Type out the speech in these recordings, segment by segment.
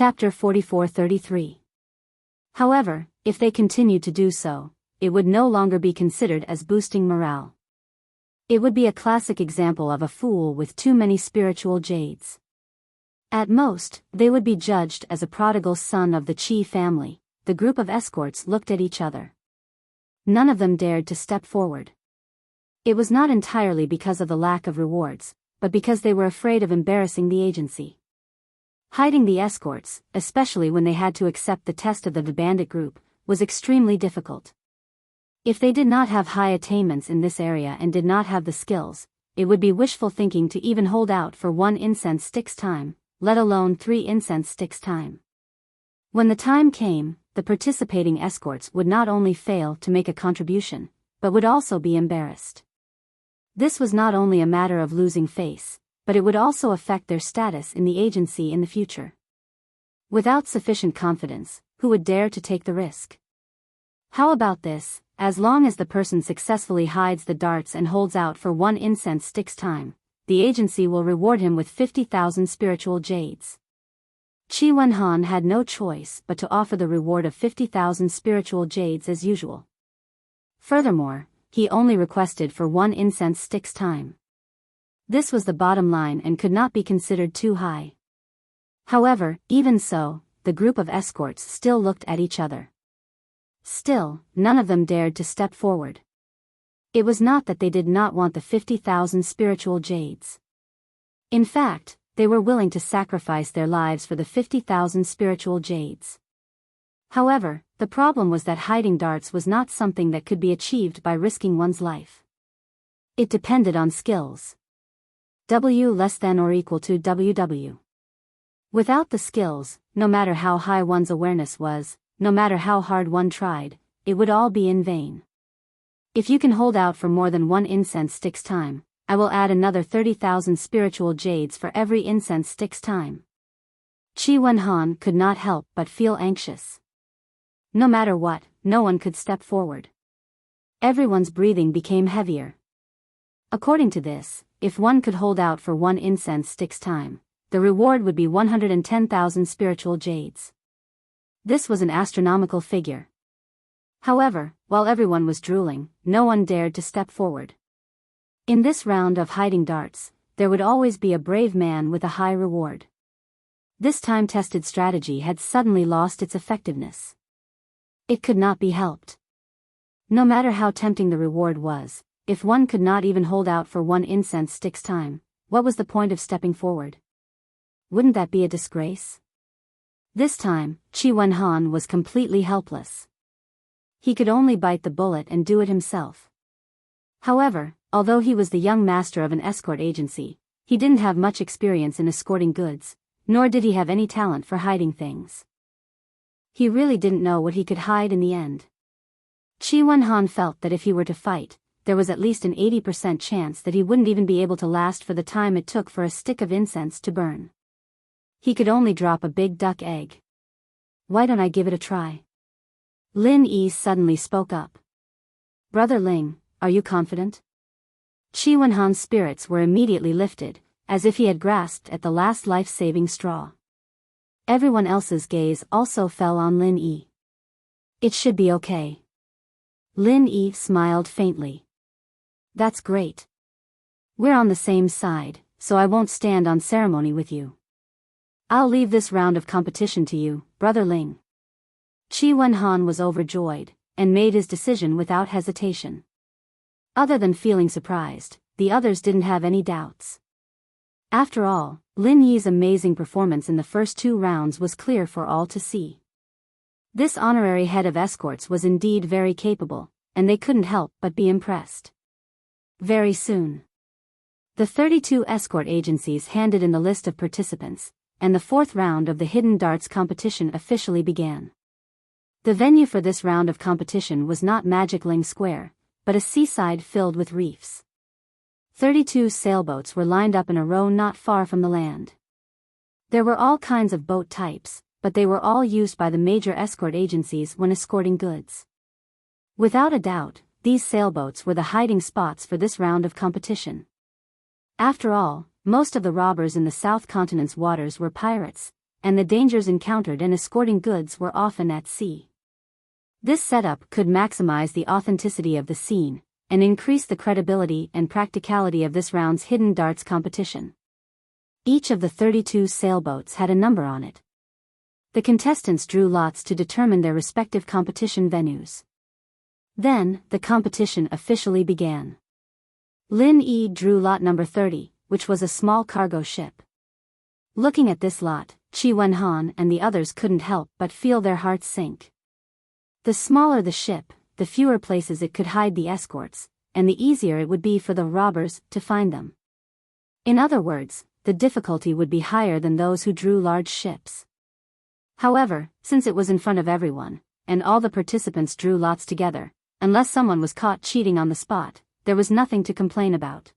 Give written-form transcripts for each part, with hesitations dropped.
Chapter 44-33. However, if they continued to do so, it would no longer be considered as boosting morale. It would be a classic example of a fool with too many spiritual jades. At most, they would be judged as a prodigal son of the Chi family. The group of escorts looked at each other. None of them dared to step forward. It was not entirely because of the lack of rewards, but because they were afraid of embarrassing the agency. Hiding the escorts, especially when they had to accept the test of the bandit group, was extremely difficult. If they did not have high attainments in this area and did not have the skills, it would be wishful thinking to even hold out for 1 incense stick's time, let alone 3 incense sticks' time. When the time came, the participating escorts would not only fail to make a contribution, but would also be embarrassed. This was not only a matter of losing face, but it would also affect their status in the agency in the future. Without sufficient confidence, who would dare to take the risk? How about this? As long as the person successfully hides the darts and holds out for 1 incense stick's time, the agency will reward him with 50,000 spiritual jades. Qi Wenhan had no choice but to offer the reward of 50,000 spiritual jades as usual. Furthermore, he only requested for 1 incense stick's time. This was the bottom line and could not be considered too high. However, even so, the group of escorts still looked at each other. Still, none of them dared to step forward. It was not that they did not want the 50,000 spiritual jades. In fact, they were willing to sacrifice their lives for the 50,000 spiritual jades. However, the problem was that hiding darts was not something that could be achieved by risking one's life. It depended on skills. W less than or equal to WW. Without the skills, no matter how high one's awareness was, no matter how hard one tried, it would all be in vain. If you can hold out for more than 1 incense stick's time, I will add another 30,000 spiritual jades for every incense stick's time. Qi Wenhan could not help but feel anxious. No matter what, no one could step forward. Everyone's breathing became heavier. According to this, if one could hold out for 1 incense stick's time, the reward would be 110,000 spiritual jades. This was an astronomical figure. However, while everyone was drooling, no one dared to step forward. In this round of hiding darts, there would always be a brave man with a high reward. This time-tested strategy had suddenly lost its effectiveness. It could not be helped. No matter how tempting the reward was, if one could not even hold out for 1 incense stick's time, what was the point of stepping forward? Wouldn't that be a disgrace? This time, Qi Wenhan was completely helpless. He could only bite the bullet and do it himself. However, although he was the young master of an escort agency, he didn't have much experience in escorting goods, nor did he have any talent for hiding things. He really didn't know what he could hide in the end. Qi Wenhan felt that if he were to fight, there was at least an 80% chance that he wouldn't even be able to last for the time it took for a stick of incense to burn. He could only drop a big duck egg. Why don't I give it a try? Lin Yi suddenly spoke up. Brother Ling, are you confident? Qi Wenhan's spirits were immediately lifted, as if he had grasped at the last life-saving straw. Everyone else's gaze also fell on Lin Yi. It should be okay. Lin Yi smiled faintly. That's great. We're on the same side, so I won't stand on ceremony with you. I'll leave this round of competition to you, Brother Ling. Qi Wenhan was overjoyed, and made his decision without hesitation. Other than feeling surprised, the others didn't have any doubts. After all, Lin Yi's amazing performance in the first 2 rounds was clear for all to see. This honorary head of escorts was indeed very capable, and they couldn't help but be impressed. Very soon, the 32 escort agencies handed in the list of participants, and the 4th round of the hidden darts competition officially began. The venue for this round of competition was not Magic Ling Square, but a seaside filled with reefs. 32 sailboats were lined up in a row not far from the land. There were all kinds of boat types, but they were all used by the major escort agencies when escorting goods. Without a doubt, these sailboats were the hiding spots for this round of competition. After all, most of the robbers in the South Continent's waters were pirates, and the dangers encountered in escorting goods were often at sea. This setup could maximize the authenticity of the scene, and increase the credibility and practicality of this round's hidden darts competition. Each of the 32 sailboats had a number on it. The contestants drew lots to determine their respective competition venues. Then, the competition officially began. Lin Yi drew lot number 30, which was a small cargo ship. Looking at this lot, Qi Wenhan and the others couldn't help but feel their hearts sink. The smaller the ship, the fewer places it could hide the escorts, and the easier it would be for the robbers to find them. In other words, the difficulty would be higher than those who drew large ships. However, since it was in front of everyone, and all the participants drew lots together, unless someone was caught cheating on the spot, there was nothing to complain about.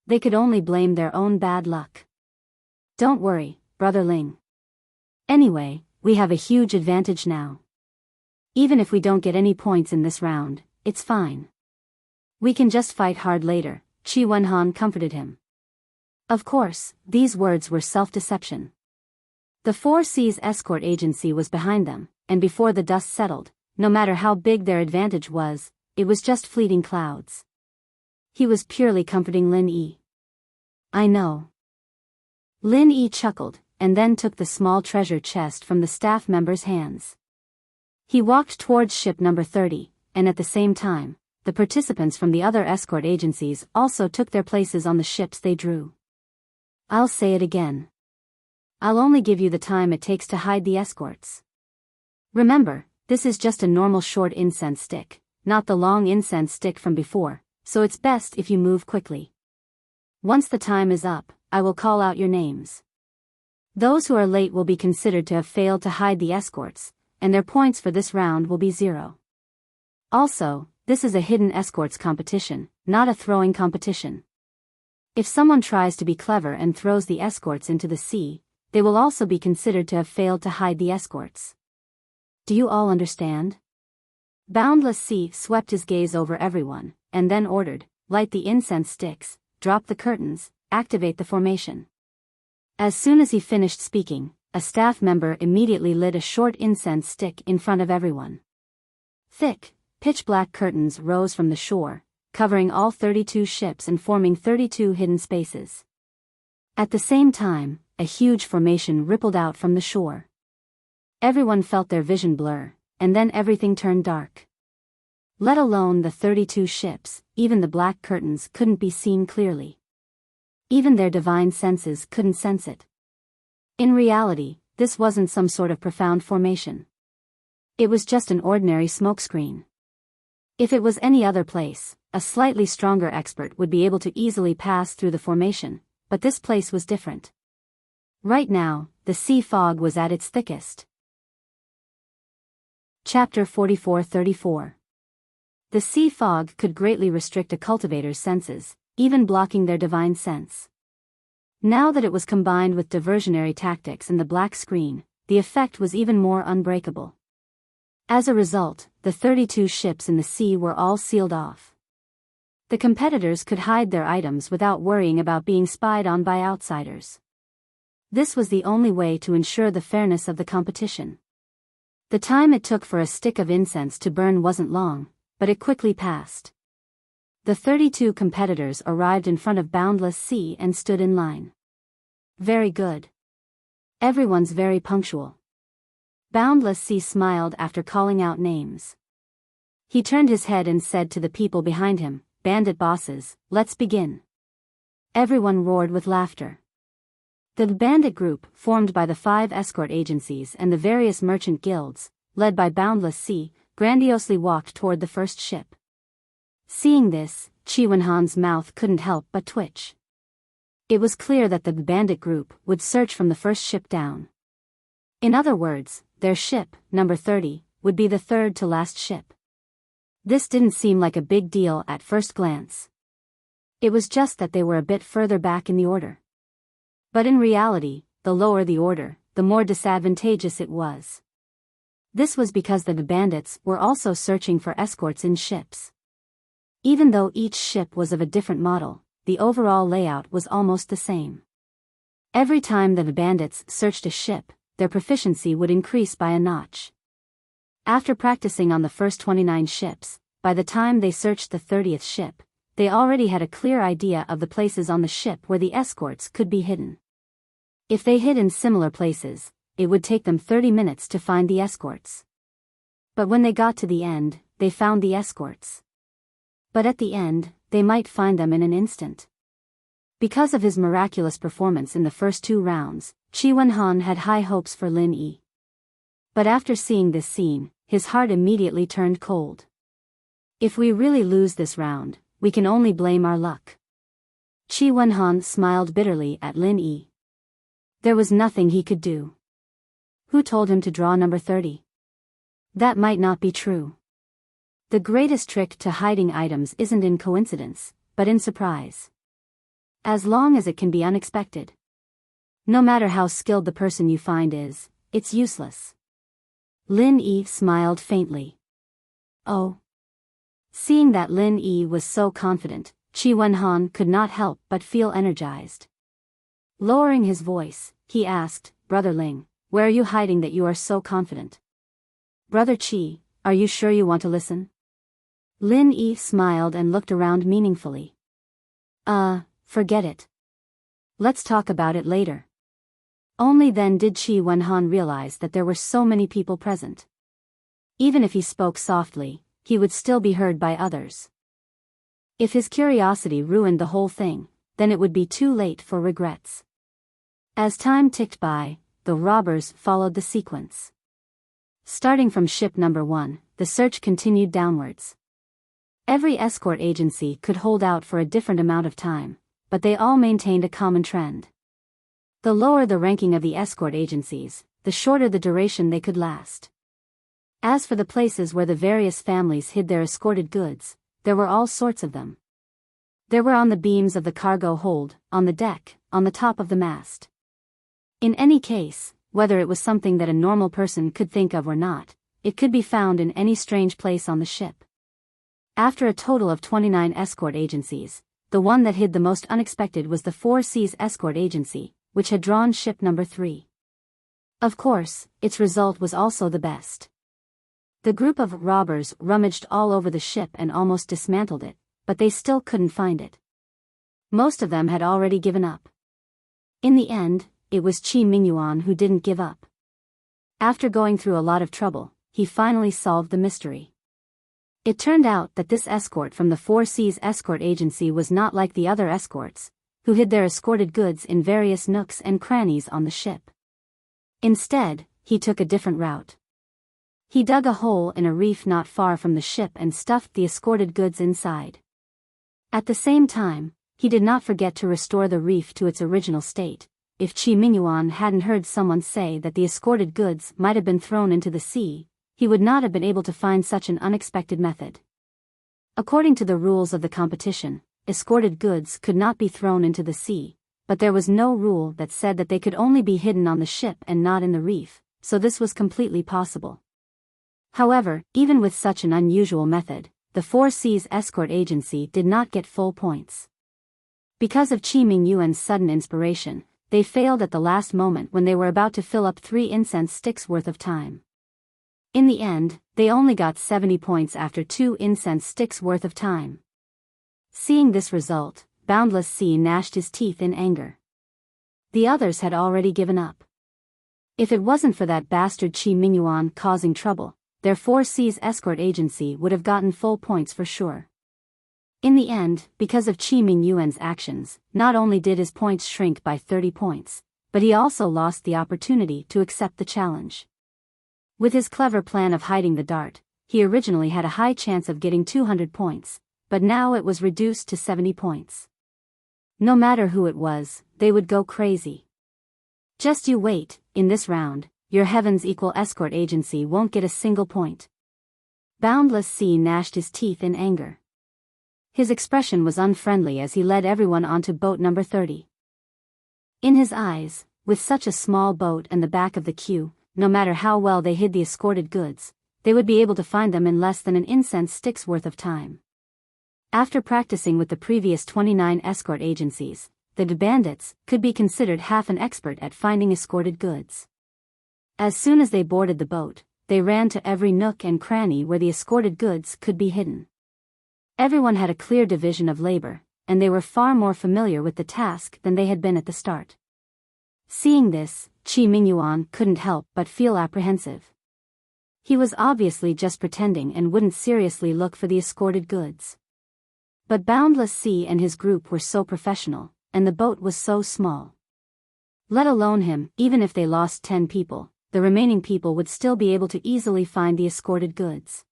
They could only blame their own bad luck. Don't worry, Brother Ling. Anyway, we have a huge advantage now. Even if we don't get any points in this round, it's fine. We can just fight hard later, Qi Wenhan comforted him. Of course, these words were self-deception. The Four Seas escort agency was behind them, and before the dust settled, no matter how big their advantage was, it was just fleeting clouds. He was purely comforting Lin Yi. I know. Lin Yi chuckled, and then took the small treasure chest from the staff member's hands. He walked towards ship number 30, and at the same time, the participants from the other escort agencies also took their places on the ships they drew. I'll say it again. I'll only give you the time it takes to hide the escorts. Remember, this is just a normal short incense stick, not the long incense stick from before, so it's best if you move quickly. Once the time is up, I will call out your names. Those who are late will be considered to have failed to hide the escorts, and their points for this round will be 0. Also, this is a hidden escorts competition, not a throwing competition. If someone tries to be clever and throws the escorts into the sea, they will also be considered to have failed to hide the escorts. Do you all understand? Boundless Sea swept his gaze over everyone, and then ordered, light the incense sticks, drop the curtains, activate the formation. As soon as he finished speaking, a staff member immediately lit a short incense stick in front of everyone. Thick, pitch-black curtains rose from the shore, covering all 32 ships and forming 32 hidden spaces. At the same time, a huge formation rippled out from the shore. Everyone felt their vision blur, and then everything turned dark. Let alone the 32 ships, even the black curtains couldn't be seen clearly. Even their divine senses couldn't sense it. In reality, this wasn't some sort of profound formation. It was just an ordinary smokescreen. If it was any other place, a slightly stronger expert would be able to easily pass through the formation, but this place was different. Right now, the sea fog was at its thickest. Chapter 44-34. The sea fog could greatly restrict a cultivator's senses, even blocking their divine sense. Now that it was combined with diversionary tactics and the black screen, the effect was even more unbreakable. As a result, the 32 ships in the sea were all sealed off. The competitors could hide their items without worrying about being spied on by outsiders. This was the only way to ensure the fairness of the competition. The time it took for a stick of incense to burn wasn't long, but it quickly passed. The 32 competitors arrived in front of Boundless Sea and stood in line. Very good. Everyone's very punctual. Boundless Sea smiled after calling out names. He turned his head and said to the people behind him, "Bandit bosses, let's begin." Everyone roared with laughter. The bandit group, formed by the 5 escort agencies and the various merchant guilds, led by Boundless Sea, grandiosely walked toward the first ship. Seeing this, Qi Wenhan's mouth couldn't help but twitch. It was clear that the bandit group would search from the first ship down. In other words, their ship, number 30, would be the third to last ship. This didn't seem like a big deal at first glance. It was just that they were a bit further back in the order. But in reality, the lower the order, the more disadvantageous it was. This was because the bandits were also searching for escorts in ships. Even though each ship was of a different model, the overall layout was almost the same. Every time that the bandits searched a ship, their proficiency would increase by a notch. After practicing on the first 29 ships, by the time they searched the 30th ship, they already had a clear idea of the places on the ship where the escorts could be hidden. If they hid in similar places, it would take them 30 minutes to find the escorts. But when they got to the end, they found the escorts. But at the end, they might find them in an instant. Because of his miraculous performance in the first 2 rounds, Qi Wenhan had high hopes for Lin Yi. But after seeing this scene, his heart immediately turned cold. If we really lose this round, we can only blame our luck. Qi Wenhan smiled bitterly at Lin Yi. There was nothing he could do. Who told him to draw number 30? That might not be true. The greatest trick to hiding items isn't in coincidence, but in surprise. As long as it can be unexpected. No matter how skilled the person you find is, it's useless. Lin Yi smiled faintly. Oh. Seeing that Lin Yi was so confident, Qi Wenhan could not help but feel energized. Lowering his voice, he asked, Brother Ling, where are you hiding that you are so confident? Brother Qi, are you sure you want to listen? Lin Yi smiled and looked around meaningfully. Forget it. Let's talk about it later. Only then did Qi Wenhan realize that there were so many people present. Even if he spoke softly, he would still be heard by others. If his curiosity ruined the whole thing, then it would be too late for regrets. As time ticked by, the robbers followed the sequence. Starting from ship number 1, the search continued downwards. Every escort agency could hold out for a different amount of time, but they all maintained a common trend. The lower the ranking of the escort agencies, the shorter the duration they could last. As for the places where the various families hid their escorted goods, there were all sorts of them. There were on the beams of the cargo hold, on the deck, on the top of the mast. In any case, whether it was something that a normal person could think of or not, it could be found in any strange place on the ship. After a total of 29 escort agencies, the one that hid the most unexpected was the Four Seas Escort Agency, which had drawn ship number 3. Of course, its result was also the best. The group of robbers rummaged all over the ship and almost dismantled it, but they still couldn't find it. Most of them had already given up. In the end, it was Qi Mingyuan who didn't give up. After going through a lot of trouble, he finally solved the mystery. It turned out that this escort from the Four Seas Escort Agency was not like the other escorts, who hid their escorted goods in various nooks and crannies on the ship. Instead, he took a different route. He dug a hole in a reef not far from the ship and stuffed the escorted goods inside. At the same time, he did not forget to restore the reef to its original state. If Qi Mingyuan hadn't heard someone say that the escorted goods might have been thrown into the sea, he would not have been able to find such an unexpected method. According to the rules of the competition, escorted goods could not be thrown into the sea, but there was no rule that said that they could only be hidden on the ship and not in the reef, so this was completely possible. However, even with such an unusual method, the Four Seas Escort Agency did not get full points. Because of Qi Mingyuan's sudden inspiration, they failed at the last moment when they were about to fill up 3 incense sticks worth of time. In the end, they only got 70 points after 2 incense sticks worth of time. Seeing this result, Boundless Sea gnashed his teeth in anger. The others had already given up. If it wasn't for that bastard Qi Mingyuan causing trouble, their Four Seas Escort Agency would have gotten full points for sure. In the end, because of Qi Mingyuan's actions, not only did his points shrink by 30 points, but he also lost the opportunity to accept the challenge. With his clever plan of hiding the dart, he originally had a high chance of getting 200 points, but now it was reduced to 70 points. No matter who it was, they would go crazy. Just you wait, in this round, your Heavens Equal Escort Agency won't get a single point. Boundless Sea gnashed his teeth in anger. His expression was unfriendly as he led everyone onto boat number 30. In his eyes, with such a small boat and the back of the queue, no matter how well they hid the escorted goods, they would be able to find them in less than an incense stick's worth of time. After practicing with the previous 29 escort agencies, the bandits could be considered half an expert at finding escorted goods. As soon as they boarded the boat, they ran to every nook and cranny where the escorted goods could be hidden. Everyone had a clear division of labor, and they were far more familiar with the task than they had been at the start. Seeing this, Qi Mingyuan couldn't help but feel apprehensive. He was obviously just pretending and wouldn't seriously look for the escorted goods. But Boundless Sea and his group were so professional, and the boat was so small. Let alone him, even if they lost 10 people, the remaining people would still be able to easily find the escorted goods.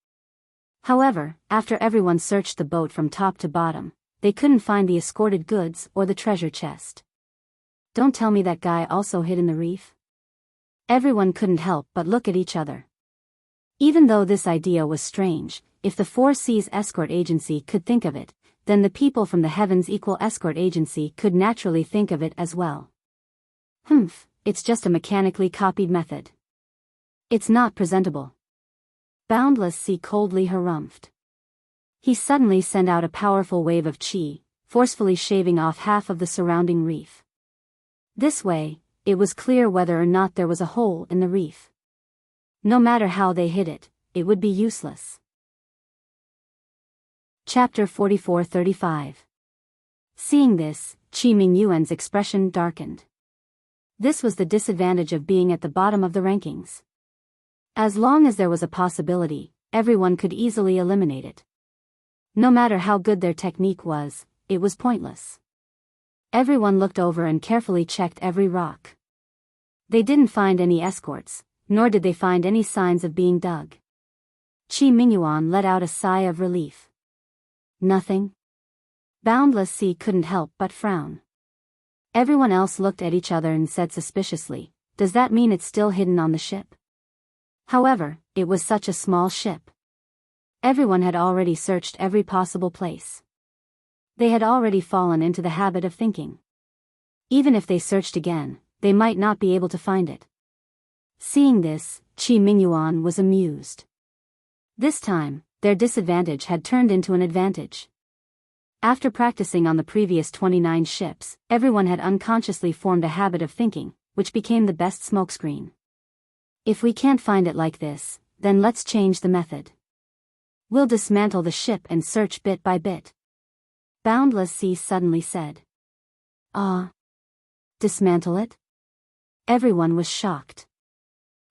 However, after everyone searched the boat from top to bottom, they couldn't find the escorted goods or the treasure chest. Don't tell me that guy also hid in the reef? Everyone couldn't help but look at each other. Even though this idea was strange, if the Four Seas Escort Agency could think of it, then the people from the Heavens Equal Escort Agency could naturally think of it as well. It's just a mechanically copied method. It's not presentable. Boundless Sea coldly harumphed. He suddenly sent out a powerful wave of qi, forcefully shaving off half of the surrounding reef. This way, it was clear whether or not there was a hole in the reef. No matter how they hid it, it would be useless. Chapter 44-35. Seeing this, Qi Mingyuan's expression darkened. This was the disadvantage of being at the bottom of the rankings. As long as there was a possibility, everyone could easily eliminate it. No matter how good their technique was, it was pointless. Everyone looked over and carefully checked every rock. They didn't find any escorts, nor did they find any signs of being dug. Qi Mingyuan let out a sigh of relief. Nothing? Boundless Sea couldn't help but frown. Everyone else looked at each other and said suspiciously, "Does that mean it's still hidden on the ship?" However, it was such a small ship. Everyone had already searched every possible place. They had already fallen into the habit of thinking. Even if they searched again, they might not be able to find it. Seeing this, Qi Mingyuan was amused. This time, their disadvantage had turned into an advantage. After practicing on the previous 29 ships, everyone had unconsciously formed a habit of thinking, which became the best smokescreen. If we can't find it like this, then let's change the method. We'll dismantle the ship and search bit by bit. Boundless Sea suddenly said. Dismantle it? Everyone was shocked.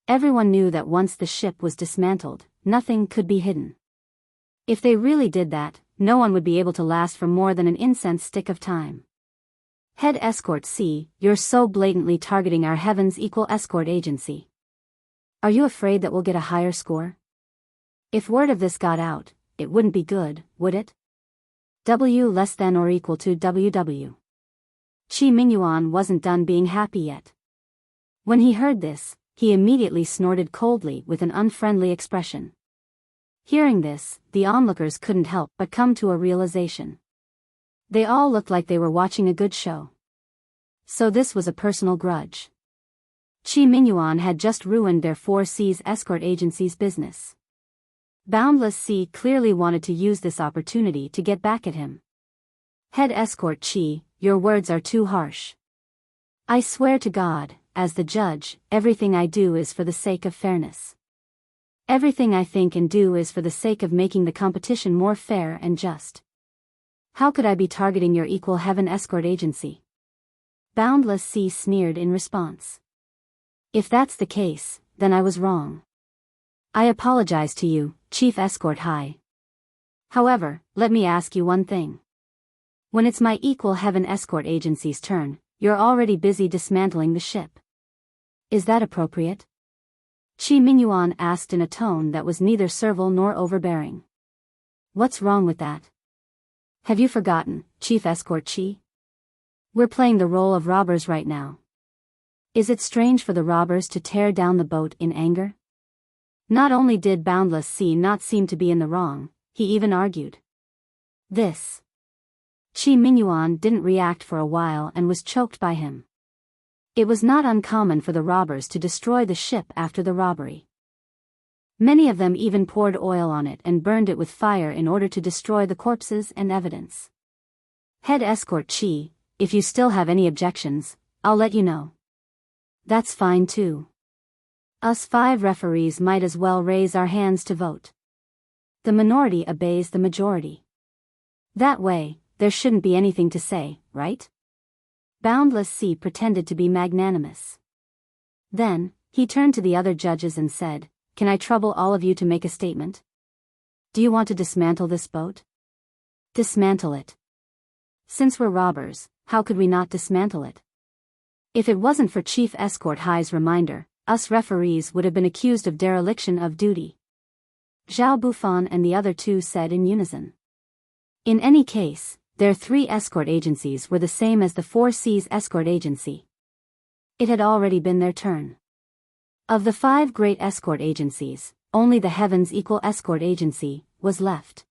Everyone knew that once the ship was dismantled, nothing could be hidden. If they really did that, no one would be able to last for more than an incense stick of time. Head Escort C, you're so blatantly targeting our Heavens Equal Escort Agency. Are you afraid that we'll get a higher score? If word of this got out, it wouldn't be good, would it? W less than or equal to WW. Qi Mingyuan wasn't done being happy yet. When he heard this, he immediately snorted coldly with an unfriendly expression. Hearing this, the onlookers couldn't help but come to a realization. They all looked like they were watching a good show. So this was a personal grudge. Qi Mingyuan had just ruined their Four Seas Escort Agency's business. Boundless Sea clearly wanted to use this opportunity to get back at him. Head Escort Qi, your words are too harsh. I swear to God, as the judge, everything I do is for the sake of fairness. Everything I think and do is for the sake of making the competition more fair and just. How could I be targeting your Equal Heaven Escort Agency? Boundless Sea sneered in response. If that's the case, then I was wrong. I apologize to you, Chief Escort High. However, let me ask you one thing. When it's my Equal Heaven Escort Agency's turn, you're already busy dismantling the ship. Is that appropriate? Qi Mingyuan asked in a tone that was neither servile nor overbearing. What's wrong with that? Have you forgotten, Chief Escort Qi? We're playing the role of robbers right now. Is it strange for the robbers to tear down the boat in anger? Not only did Boundless Sea not seem to be in the wrong, he even argued. This. Qi Mingyuan didn't react for a while and was choked by him. It was not uncommon for the robbers to destroy the ship after the robbery. Many of them even poured oil on it and burned it with fire in order to destroy the corpses and evidence. Head Escort Qi, if you still have any objections, I'll let you know. That's fine too. Us 5 referees might as well raise our hands to vote. The minority obeys the majority. That way, there shouldn't be anything to say, right? Boundless Sea pretended to be magnanimous. Then, he turned to the other judges and said, "Can I trouble all of you to make a statement? Do you want to dismantle this boat?" Dismantle it. Since we're robbers, how could we not dismantle it? If it wasn't for Chief Escort High's reminder, us referees would have been accused of dereliction of duty. Zhao Bufan and the other 2 said in unison. In any case, their 3 escort agencies were the same as the 4 Seas escort agency. It had already been their turn. Of the 5 great escort agencies, only the Heavens Equal Escort Agency was left.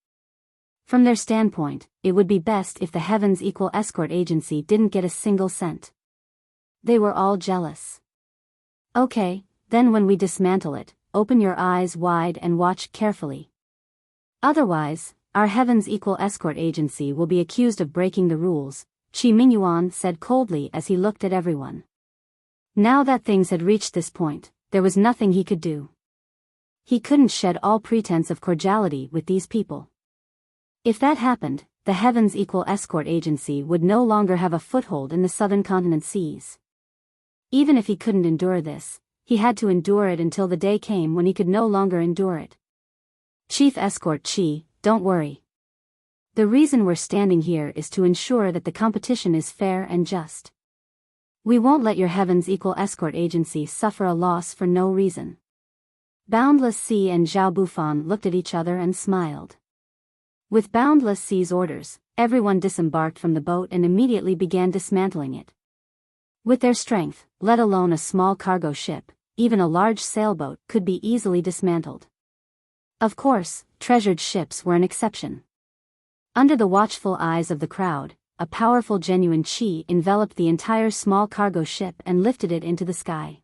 From their standpoint, it would be best if the Heavens Equal Escort Agency didn't get a single cent. They were all jealous. Okay, then when we dismantle it, open your eyes wide and watch carefully. Otherwise, our Heavens Equal Escort Agency will be accused of breaking the rules, Qi Mingyuan said coldly as he looked at everyone. Now that things had reached this point, there was nothing he could do. He couldn't shed all pretense of cordiality with these people. If that happened, the Heavens Equal Escort Agency would no longer have a foothold in the southern continent seas. Even if he couldn't endure this, he had to endure it until the day came when he could no longer endure it. Chief Escort Qi, don't worry. The reason we're standing here is to ensure that the competition is fair and just. We won't let your Heavens Equal Escort Agency suffer a loss for no reason. Boundless Sea and Zhao Bufan looked at each other and smiled. With Boundless Sea's orders, everyone disembarked from the boat and immediately began dismantling it. With their strength, let alone a small cargo ship, even a large sailboat could be easily dismantled. Of course, treasured ships were an exception. Under the watchful eyes of the crowd, a powerful genuine chi enveloped the entire small cargo ship and lifted it into the sky.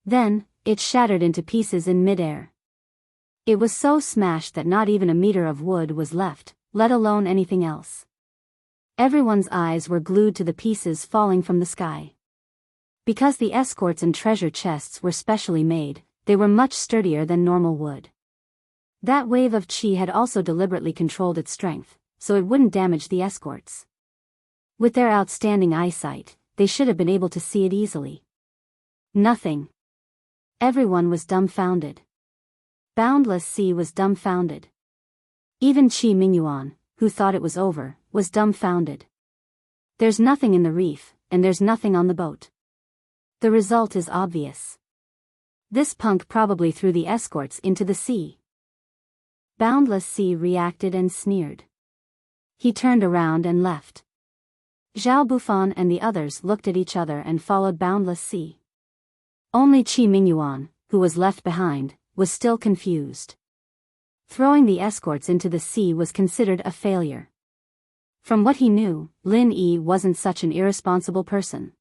Then, it shattered into pieces in midair. It was so smashed that not even a meter of wood was left, let alone anything else. Everyone's eyes were glued to the pieces falling from the sky. Because the escorts and treasure chests were specially made, they were much sturdier than normal wood. That wave of chi had also deliberately controlled its strength, so it wouldn't damage the escorts. With their outstanding eyesight, they should have been able to see it easily. Nothing. Everyone was dumbfounded. Boundless Sea was dumbfounded. Even Qi Mingyuan, who thought it was over, was dumbfounded. There's nothing in the reef, and there's nothing on the boat. The result is obvious. This punk probably threw the escorts into the sea. Boundless Sea reacted and sneered. He turned around and left. Zhao Bufan and the others looked at each other and followed Boundless Sea. Only Qi Mingyuan, who was left behind, was still confused. Throwing the escorts into the sea was considered a failure. From what he knew, Lin Yi wasn't such an irresponsible person.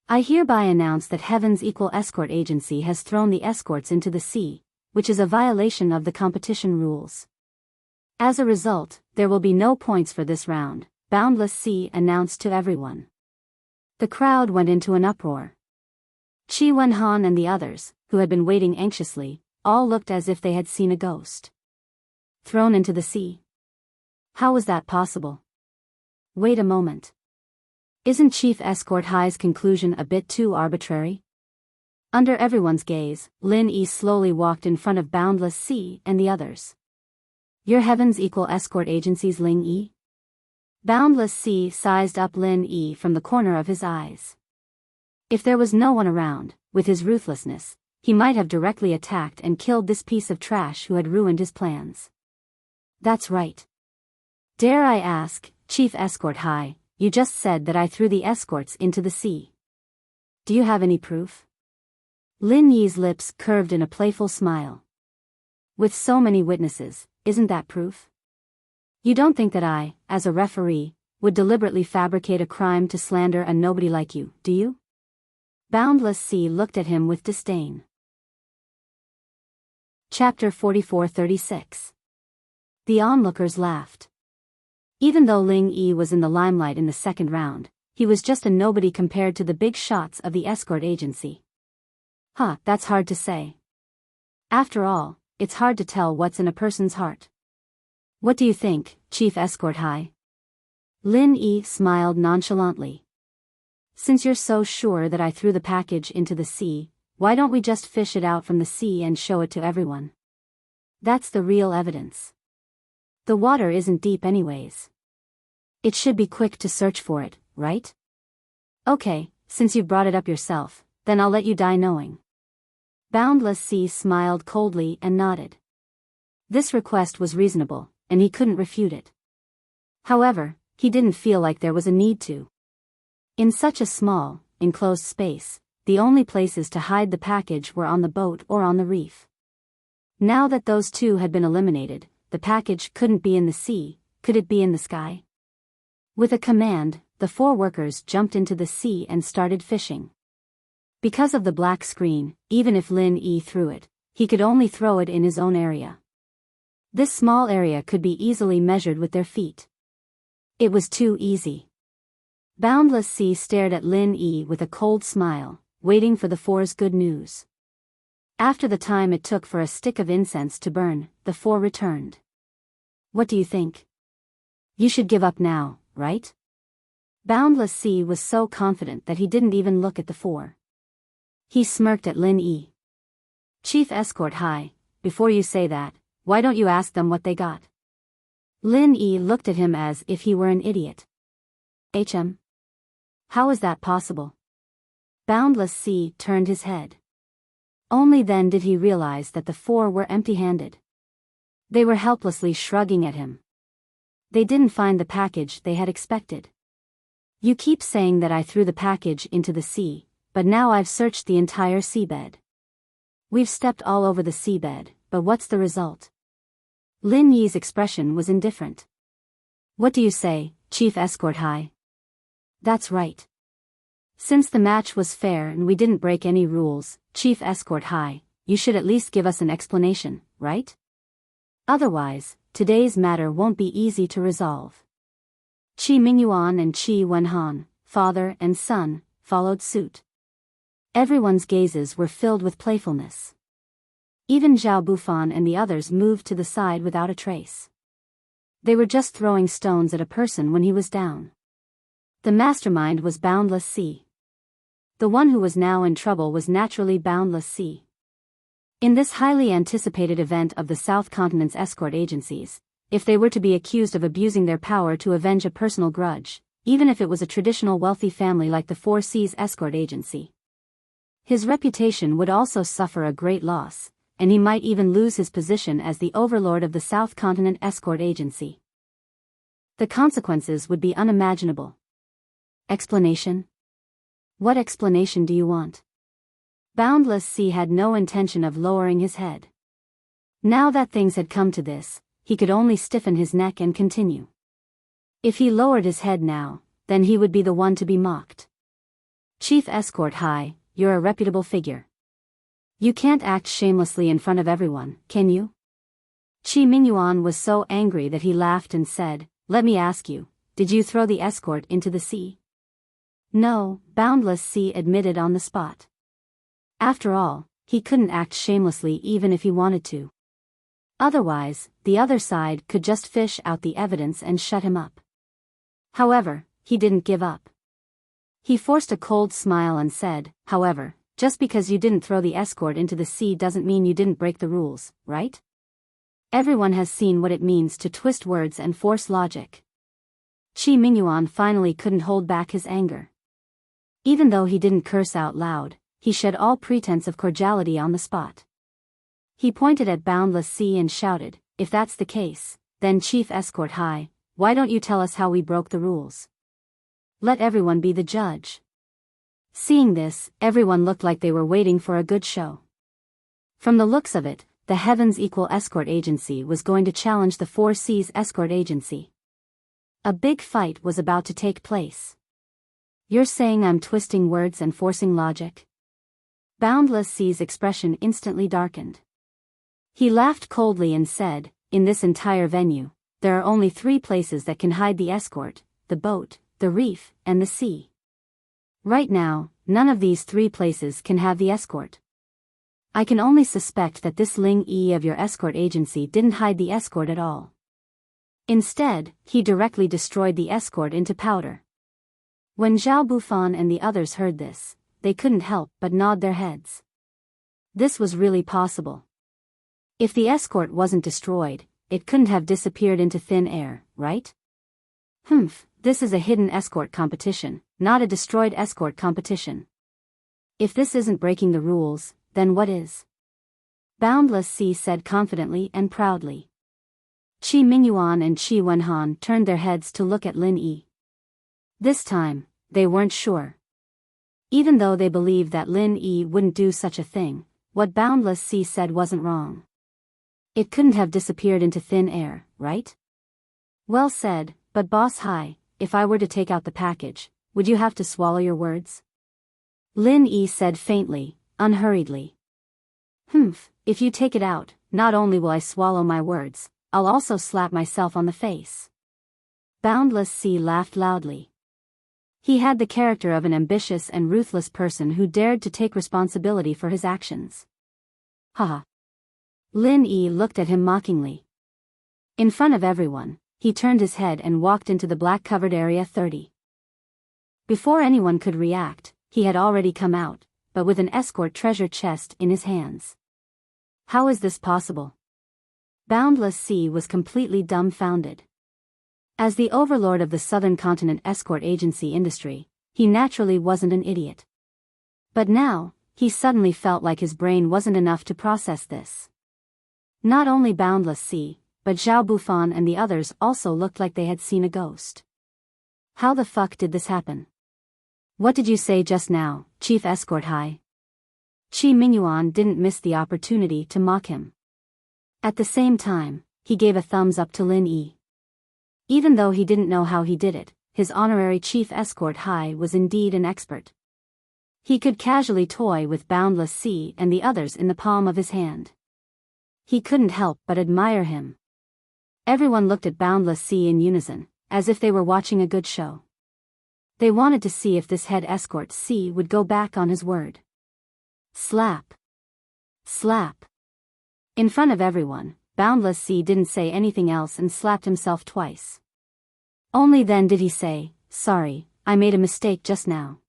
I hereby announce that Heaven's Equal Escort Agency has thrown the escorts into the sea, which is a violation of the competition rules. As a result, there will be no points for this round, Boundless Sea announced to everyone. The crowd went into an uproar. Qi Wenhan and the others, who had been waiting anxiously, all looked as if they had seen a ghost. Thrown into the sea? How was that possible? Wait a moment. Isn't Chief Escort High's conclusion a bit too arbitrary? Under everyone's gaze, Lin Yi slowly walked in front of Boundless Sea and the others. Your Heaven's Equal Escort Agency's Lin Yi? Boundless Sea sized up Lin Yi from the corner of his eyes. If there was no one around, with his ruthlessness, he might have directly attacked and killed this piece of trash who had ruined his plans. That's right. Dare I ask, Chief Escort High, you just said that I threw the escorts into the sea. Do you have any proof? Lin Yi's lips curved in a playful smile. With so many witnesses, isn't that proof? You don't think that I, as a referee, would deliberately fabricate a crime to slander a nobody like you, do you? Boundless Sea looked at him with disdain. Chapter 44-36. The onlookers laughed. Even though Ling Yi was in the limelight in the second round, he was just a nobody compared to the big shots of the escort agency. That's hard to say. After all, it's hard to tell what's in a person's heart. What do you think, Chief Escort High? Lin Yi smiled nonchalantly. Since you're so sure that I threw the package into the sea, why don't we just fish it out from the sea and show it to everyone? That's the real evidence. The water isn't deep anyways. It should be quick to search for it, right? Okay, since you brought it up yourself, then I'll let you die knowing. Boundless Sea smiled coldly and nodded. This request was reasonable, and he couldn't refute it. However, he didn't feel like there was a need to. In such a small, enclosed space, the only places to hide the package were on the boat or on the reef. Now that those two had been eliminated, the package couldn't be in the sea, could it be in the sky? With a command, the 4 workers jumped into the sea and started fishing. Because of the black screen, even if Lin Yi threw it, he could only throw it in his own area. This small area could be easily measured with their feet. It was too easy. Boundless Sea stared at Lin Yi with a cold smile, waiting for the 4's good news. After the time it took for a stick of incense to burn, the 4 returned. What do you think? You should give up now, right? Boundless Sea was so confident that he didn't even look at the 4. He smirked at Lin Yi. Chief Escort High, before you say that, why don't you ask them what they got? Lin Yi looked at him as if he were an idiot. How is that possible? Boundless Sea turned his head. Only then did he realize that the 4 were empty-handed. They were helplessly shrugging at him. They didn't find the package they had expected. You keep saying that I threw the package into the sea, but now I've searched the entire seabed. We've stepped all over the seabed, but what's the result? Lin Yi's expression was indifferent. What do you say, Chief Escort High? That's right. Since the match was fair and we didn't break any rules, Chief Escort High, you should at least give us an explanation, right? Otherwise, today's matter won't be easy to resolve. Qi Mingyuan and Qi Wenhan, father and son, followed suit. Everyone's gazes were filled with playfulness. Even Zhao Bufan and the others moved to the side without a trace. They were just throwing stones at a person when he was down. The mastermind was Boundless Sea. The one who was now in trouble was naturally Boundless Sea. In this highly anticipated event of the South Continent's escort agencies, if they were to be accused of abusing their power to avenge a personal grudge, even if it was a traditional wealthy family like the 4 Seas escort agency, his reputation would also suffer a great loss, and he might even lose his position as the overlord of the South Continent escort agency. The consequences would be unimaginable. Explanation? What explanation do you want? Boundless Sea had no intention of lowering his head. Now that things had come to this, he could only stiffen his neck and continue. If he lowered his head now, then he would be the one to be mocked. Chief Escort High, you're a reputable figure. You can't act shamelessly in front of everyone, can you? Qi Mingyuan was so angry that he laughed and said, "Let me ask you, did you throw the escort into the sea?" No, Boundless Sea admitted on the spot. After all, he couldn't act shamelessly even if he wanted to. Otherwise, the other side could just fish out the evidence and shut him up. However, he didn't give up. He forced a cold smile and said, "However, just because you didn't throw the escort into the sea doesn't mean you didn't break the rules, right? Everyone has seen what it means to twist words and force logic." Qi Mingyuan finally couldn't hold back his anger. Even though he didn't curse out loud, he shed all pretense of cordiality on the spot. He pointed at Boundless Sea and shouted, "If that's the case, then Chief Escort High, why don't you tell us how we broke the rules? Let everyone be the judge." Seeing this, everyone looked like they were waiting for a good show. From the looks of it, the Heavens Equal Escort Agency was going to challenge the 4 Seas Escort Agency. A big fight was about to take place. You're saying I'm twisting words and forcing logic? Boundless Sea's expression instantly darkened. He laughed coldly and said, "In this entire venue, there are only 3 places that can hide the escort: the boat, the reef, and the sea. Right now, none of these 3 places can have the escort. I can only suspect that this Ling Yi of your escort agency didn't hide the escort at all. Instead, he directly destroyed the escort into powder. When Zhao Bufan and the others heard this, they couldn't help but nod their heads. This was really possible. If the escort wasn't destroyed, it couldn't have disappeared into thin air, right? This is a hidden escort competition, not a destroyed escort competition. If this isn't breaking the rules, then what is? Boundless Sea said confidently and proudly. Qi Mingyuan and Qi Wenhan turned their heads to look at Lin Yi. This time, they weren't sure. Even though they believed that Lin Yi wouldn't do such a thing, what Boundless Sea said wasn't wrong. It couldn't have disappeared into thin air, right? Well said, but Boss Hai, if I were to take out the package, would you have to swallow your words? Lin Yi said faintly, unhurriedly. If you take it out, not only will I swallow my words, I'll also slap myself on the face. Boundless Sea laughed loudly. He had the character of an ambitious and ruthless person who dared to take responsibility for his actions. Haha. Lin Yi looked at him mockingly. In front of everyone, he turned his head and walked into the black-covered area 30. Before anyone could react, he had already come out, but with an escort treasure chest in his hands. How is this possible? Boundless Sea was completely dumbfounded. As the overlord of the Southern Continent escort agency industry, he naturally wasn't an idiot. But now, he suddenly felt like his brain wasn't enough to process this. Not only Boundless Sea, but Zhao Bufan and the others also looked like they had seen a ghost. How the fuck did this happen? What did you say just now, Chief Escort Hai? Qi Mingyuan didn't miss the opportunity to mock him. At the same time, he gave a thumbs up to Lin Yi. Even though he didn't know how he did it, his honorary Chief Escort Hai was indeed an expert. He could casually toy with Boundless Sea and the others in the palm of his hand. He couldn't help but admire him. Everyone looked at Boundless Sea in unison, as if they were watching a good show. They wanted to see if this head escort C would go back on his word. Slap. Slap. In front of everyone, Boundless Sea didn't say anything else and slapped himself twice. Only then did he say, "Sorry, I made a mistake just now.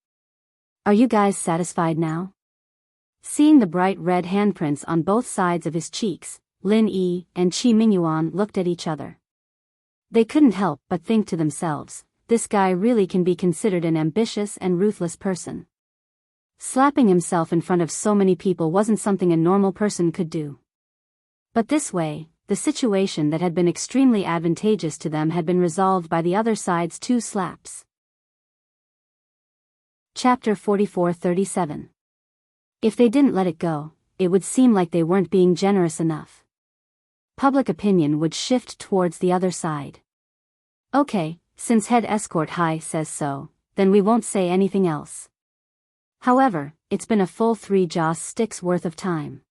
Are you guys satisfied now?" Seeing the bright red handprints on both sides of his cheeks, Lin Yi and Qi Mingyuan looked at each other. They couldn't help but think to themselves, this guy really can be considered an ambitious and ruthless person. Slapping himself in front of so many people wasn't something a normal person could do. But this way, the situation that had been extremely advantageous to them had been resolved by the other side's 2 slaps. Chapter 44-37. If they didn't let it go, it would seem like they weren't being generous enough. Public opinion would shift towards the other side. Okay, since Head Escort Hai says so, then we won't say anything else. However, it's been a full 3 joss sticks worth of time.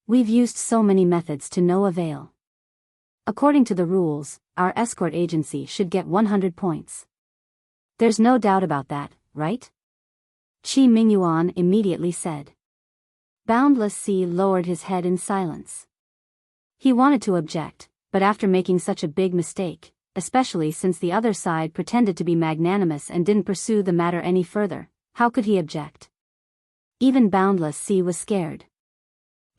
We've used so many methods to no avail. According to the rules, our escort agency should get 100 points. There's no doubt about that, right? Qi Mingyuan immediately said. Boundless Sea lowered his head in silence. He wanted to object, but after making such a big mistake, especially since the other side pretended to be magnanimous and didn't pursue the matter any further, how could he object? Even Boundless Sea was scared.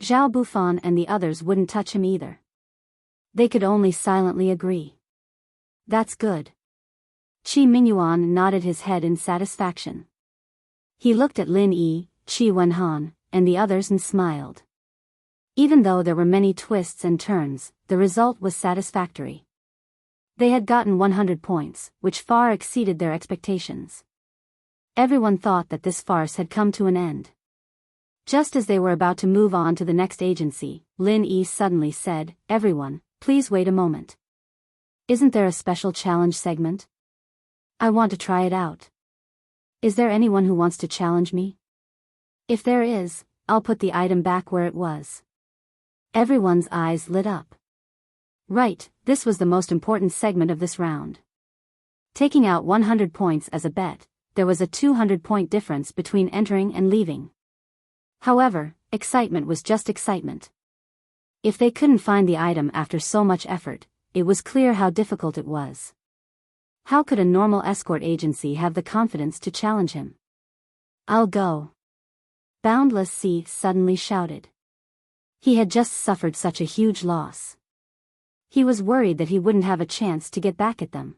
Zhao Bufan and the others wouldn't touch him either. They could only silently agree. That's good. Qi Mingyuan nodded his head in satisfaction. He looked at Lin Yi, Qi Wenhan, and the others and smiled. Even though there were many twists and turns, the result was satisfactory. They had gotten 100 points, which far exceeded their expectations. Everyone thought that this farce had come to an end. Just as they were about to move on to the next agency, Lin Yi suddenly said, "Everyone, please wait a moment. Isn't there a special challenge segment? I want to try it out. Is there anyone who wants to challenge me? If there is, I'll put the item back where it was." Everyone's eyes lit up. Right, this was the most important segment of this round. Taking out 100 points as a bet, there was a 200-point difference between entering and leaving. However, excitement was just excitement. If they couldn't find the item after so much effort, it was clear how difficult it was. How could a normal escort agency have the confidence to challenge him? "I'll go," Boundless Sea suddenly shouted. He had just suffered such a huge loss. He was worried that he wouldn't have a chance to get back at them.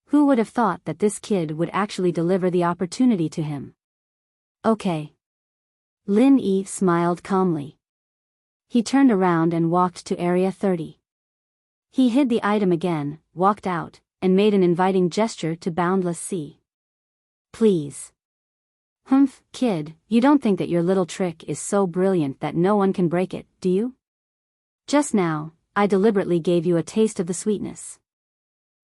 Who would have thought that this kid would actually deliver the opportunity to him? "Okay." Lin Yi smiled calmly. He turned around and walked to Area 30. He hid the item again, walked out, and made an inviting gesture to Boundless Sea. "Please." "Humph, kid, you don't think that your little trick is so brilliant that no one can break it, do you? Just now, I deliberately gave you a taste of the sweetness.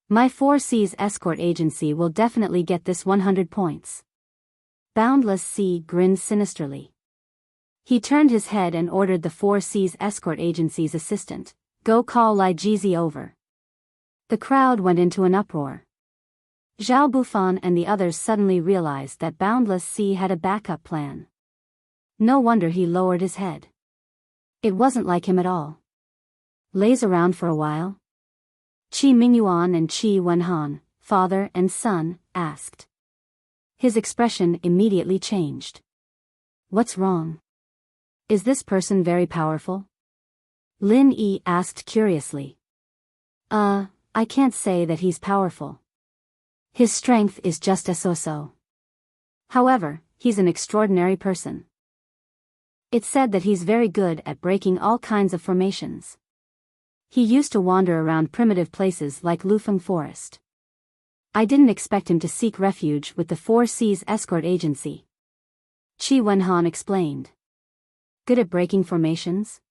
My 4C's escort agency will definitely get this 100 points." Boundless Sea grinned sinisterly. He turned his head and ordered the 4C's escort agency's assistant, "Go call Lai Jizi over." The crowd went into an uproar. Zhao Bufan and the others suddenly realized that Boundless Sea had a backup plan. No wonder he lowered his head. It wasn't like him at all. "Lays around for a while?" Qi Mingyuan and Qi Wenhan, father and son, asked. His expression immediately changed. "What's wrong? Is this person very powerful?" Lin Yi asked curiously. I can't say that he's powerful. His strength is just a so-so. However, he's an extraordinary person. It's said that he's very good at breaking all kinds of formations. He used to wander around primitive places like Lufeng Forest. I didn't expect him to seek refuge with the 4C's escort agency." Qi Wenhan explained. "Good at breaking formations?"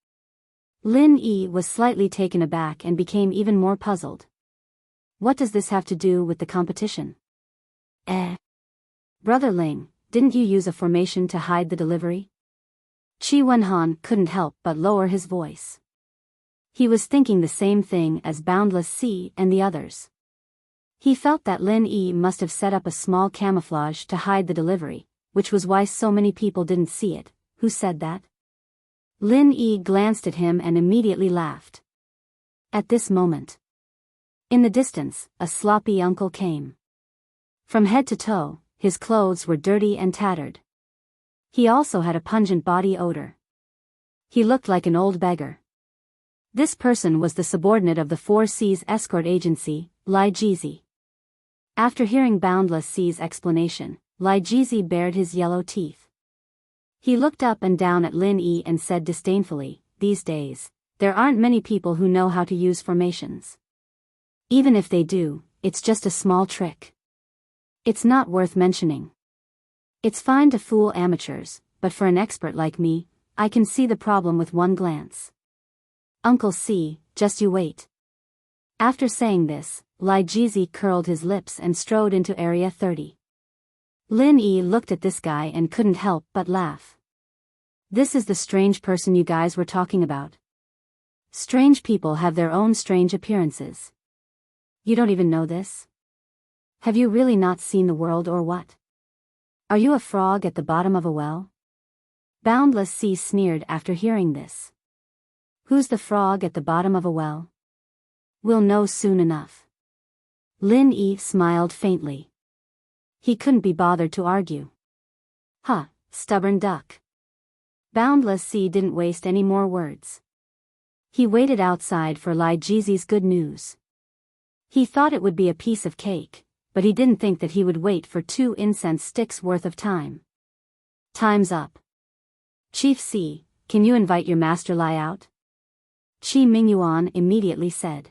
Lin Yi was slightly taken aback and became even more puzzled. What does this have to do with the competition? Brother Ling, didn't you use a formation to hide the delivery?" Qi Wenhan couldn't help but lower his voice. He was thinking the same thing as Boundless Sea and the others. He felt that Lin Yi must have set up a small camouflage to hide the delivery, which was why so many people didn't see it. Who said that? Lin Yi glanced at him and immediately laughed. At this moment, in the distance, a sloppy uncle came. From head to toe, his clothes were dirty and tattered. He also had a pungent body odor. He looked like an old beggar. This person was the subordinate of the 4C's escort agency, Lai Jizi. After hearing Boundless Sea's explanation, Lai Jizi bared his yellow teeth. He looked up and down at Lin Yi and said disdainfully, "These days, there aren't many people who know how to use formations. Even if they do, it's just a small trick. It's not worth mentioning. It's fine to fool amateurs, but for an expert like me, I can see the problem with one glance. Uncle C, just you wait." After saying this, Lai Jizi curled his lips and strode into Area 30. Lin Yi looked at this guy and couldn't help but laugh. This is the strange person you guys were talking about. Strange people have their own strange appearances. You don't even know this? Have you really not seen the world or what? Are you a frog at the bottom of a well? Boundless Sea sneered after hearing this. Who's the frog at the bottom of a well? We'll know soon enough. Lin Yi smiled faintly. He couldn't be bothered to argue. "Huh, stubborn duck." Boundless Sea didn't waste any more words. He waited outside for Lai Jizi's good news. He thought it would be a piece of cake, but he didn't think that he would wait for 2 incense sticks worth of time. "Time's up. Chief C, can you invite your master Lai out?" Qi Mingyuan immediately said.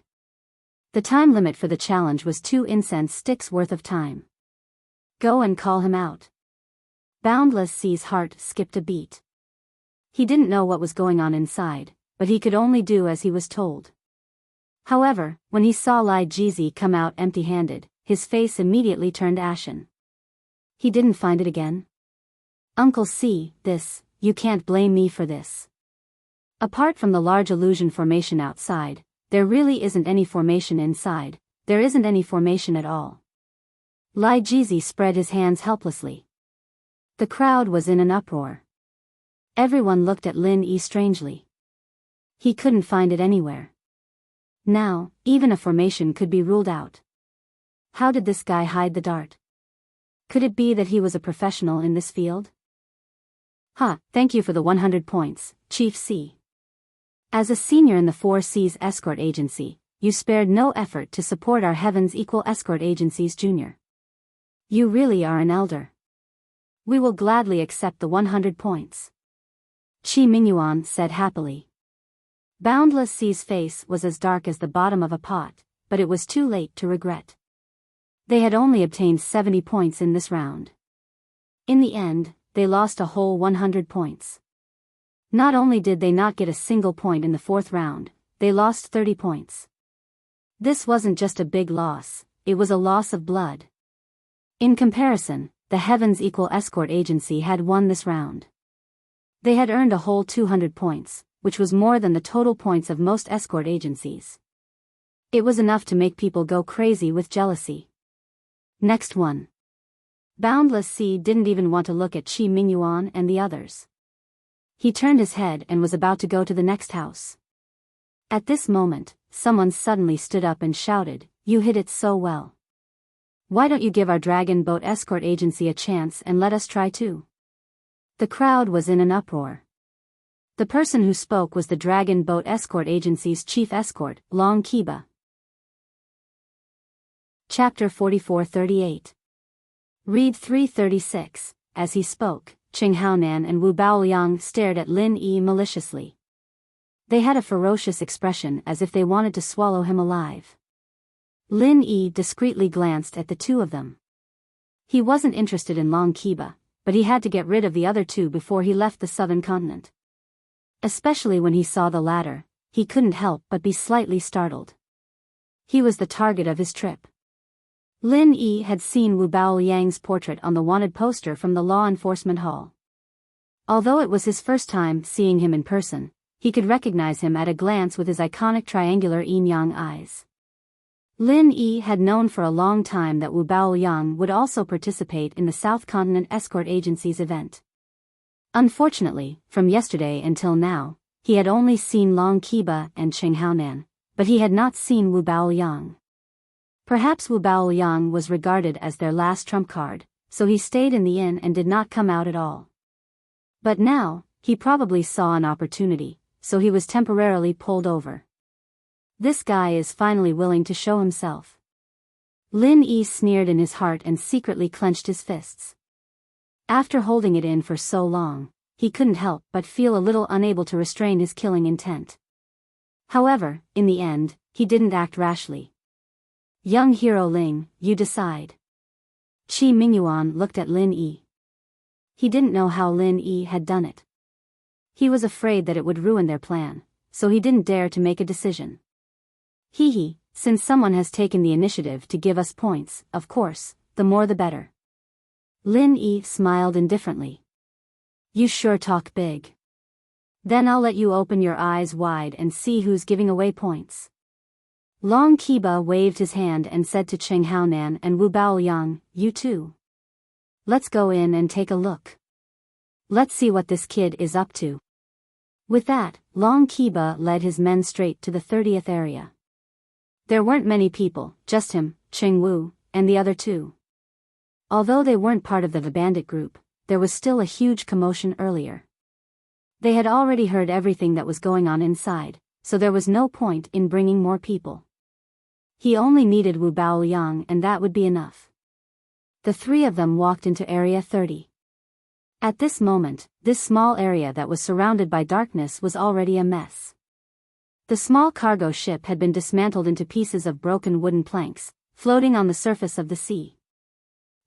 The time limit for the challenge was 2 incense sticks worth of time. "Go and call him out." Boundless Sea's heart skipped a beat. He didn't know what was going on inside, but he could only do as he was told. However, when he saw Lai Jizi come out empty-handed, his face immediately turned ashen. He didn't find it again? "Uncle C, you can't blame me for this." Apart from the large illusion formation outside, there really isn't any formation inside, there isn't any formation at all. Lai Jizi spread his hands helplessly. The crowd was in an uproar. Everyone looked at Lin Yi strangely. He couldn't find it anywhere. Now, even a formation could be ruled out. How did this guy hide the dart? Could it be that he was a professional in this field? Thank you for the 100 points, Chief C. As a senior in the 4 C's escort agency, you spared no effort to support our Heavens Equal Escort Agency's junior. You really are an elder. We will gladly accept the 100 points. Qi Mingyuan said happily. Boundless C's face was as dark as the bottom of a pot, but it was too late to regret. They had only obtained 70 points in this round. In the end, they lost a whole 100 points. Not only did they not get a single point in the 4th round, they lost 30 points. This wasn't just a big loss, it was a loss of blood. In comparison, the Heavens Equal Escort Agency had won this round. They had earned a whole 200 points, which was more than the total points of most escort agencies. It was enough to make people go crazy with jealousy. Next one. Boundless C didn't even want to look at Qi Mingyuan and the others. He turned his head and was about to go to the next house. At this moment, someone suddenly stood up and shouted, "You hit it so well. Why don't you give our Dragon Boat Escort Agency a chance and let us try too?" The crowd was in an uproar. The person who spoke was the Dragon Boat Escort Agency's chief escort, Long Kiba. Chapter 4438. Read 336. As he spoke, Qing Haonan and Wu Baoliang stared at Lin Yi maliciously. They had a ferocious expression as if they wanted to swallow him alive. Lin Yi discreetly glanced at the two of them. He wasn't interested in Long Kiba, but he had to get rid of the other two before he left the southern continent. Especially when he saw the latter, he couldn't help but be slightly startled. He was the target of his trip. Lin Yi had seen Wu Baoliang's portrait on the wanted poster from the law enforcement hall. Although it was his first time seeing him in person, he could recognize him at a glance with his iconic triangular yin-yang eyes. Lin Yi had known for a long time that Wu Baoliang would also participate in the South Continent Escort Agency's event. Unfortunately, from yesterday until now, he had only seen Long Kiba and Qing Haonan, but he had not seen Wu Baoliang. Perhaps Wu Baoliang was regarded as their last trump card, so he stayed in the inn and did not come out at all. But now, he probably saw an opportunity, so he was temporarily pulled over. This guy is finally willing to show himself. Lin Yi sneered in his heart and secretly clenched his fists. After holding it in for so long, he couldn't help but feel a little unable to restrain his killing intent. However, in the end, he didn't act rashly. "Young hero Ling, you decide." Qi Mingyuan looked at Lin Yi. He didn't know how Lin Yi had done it. He was afraid that it would ruin their plan, so he didn't dare to make a decision. Since someone has taken the initiative to give us points, of course, the more the better. Lin Yi smiled indifferently. "You sure talk big. Then I'll let you open your eyes wide and see who's giving away points." Long Kiba waved his hand and said to Qing Haonan and Wu Baoliang, "You too. Let's go in and take a look. Let's see what this kid is up to." With that, Long Kiba led his men straight to the 30th area. There weren't many people, just him, Qing Wu, and the other two. Although they weren't part of the bandit group, there was still a huge commotion earlier. They had already heard everything that was going on inside, so there was no point in bringing more people. He only needed Wu Baoliang and that would be enough. The three of them walked into Area 30. At this moment, this small area that was surrounded by darkness was already a mess. The small cargo ship had been dismantled into pieces of broken wooden planks, floating on the surface of the sea.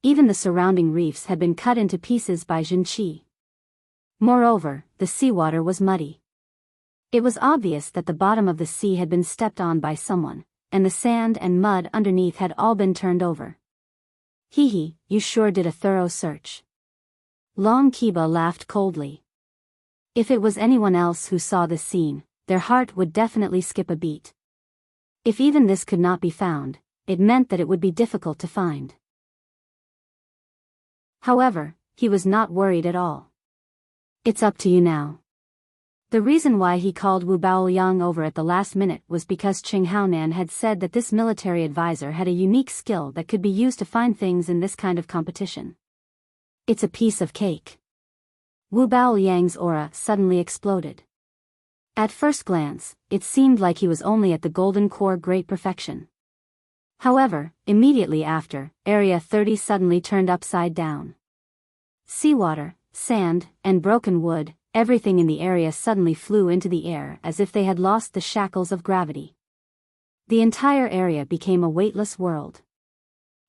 Even the surrounding reefs had been cut into pieces by Jinqi. Moreover, the seawater was muddy. It was obvious that the bottom of the sea had been stepped on by someone, and the sand and mud underneath had all been turned over. You sure did a thorough search." Long Kiba laughed coldly. If it was anyone else who saw this scene, their heart would definitely skip a beat. If even this could not be found, it meant that it would be difficult to find. However, he was not worried at all. It's up to you now. The reason why he called Wu Baoyang over at the last minute was because Qing Haonan had said that this military advisor had a unique skill that could be used to find things in this kind of competition. It's a piece of cake. Wu Baoyang's aura suddenly exploded. At first glance, it seemed like he was only at the golden core great perfection. However, immediately after, Area 30 suddenly turned upside down. Seawater, sand, and broken wood, everything in the area suddenly flew into the air as if they had lost the shackles of gravity. The entire area became a weightless world.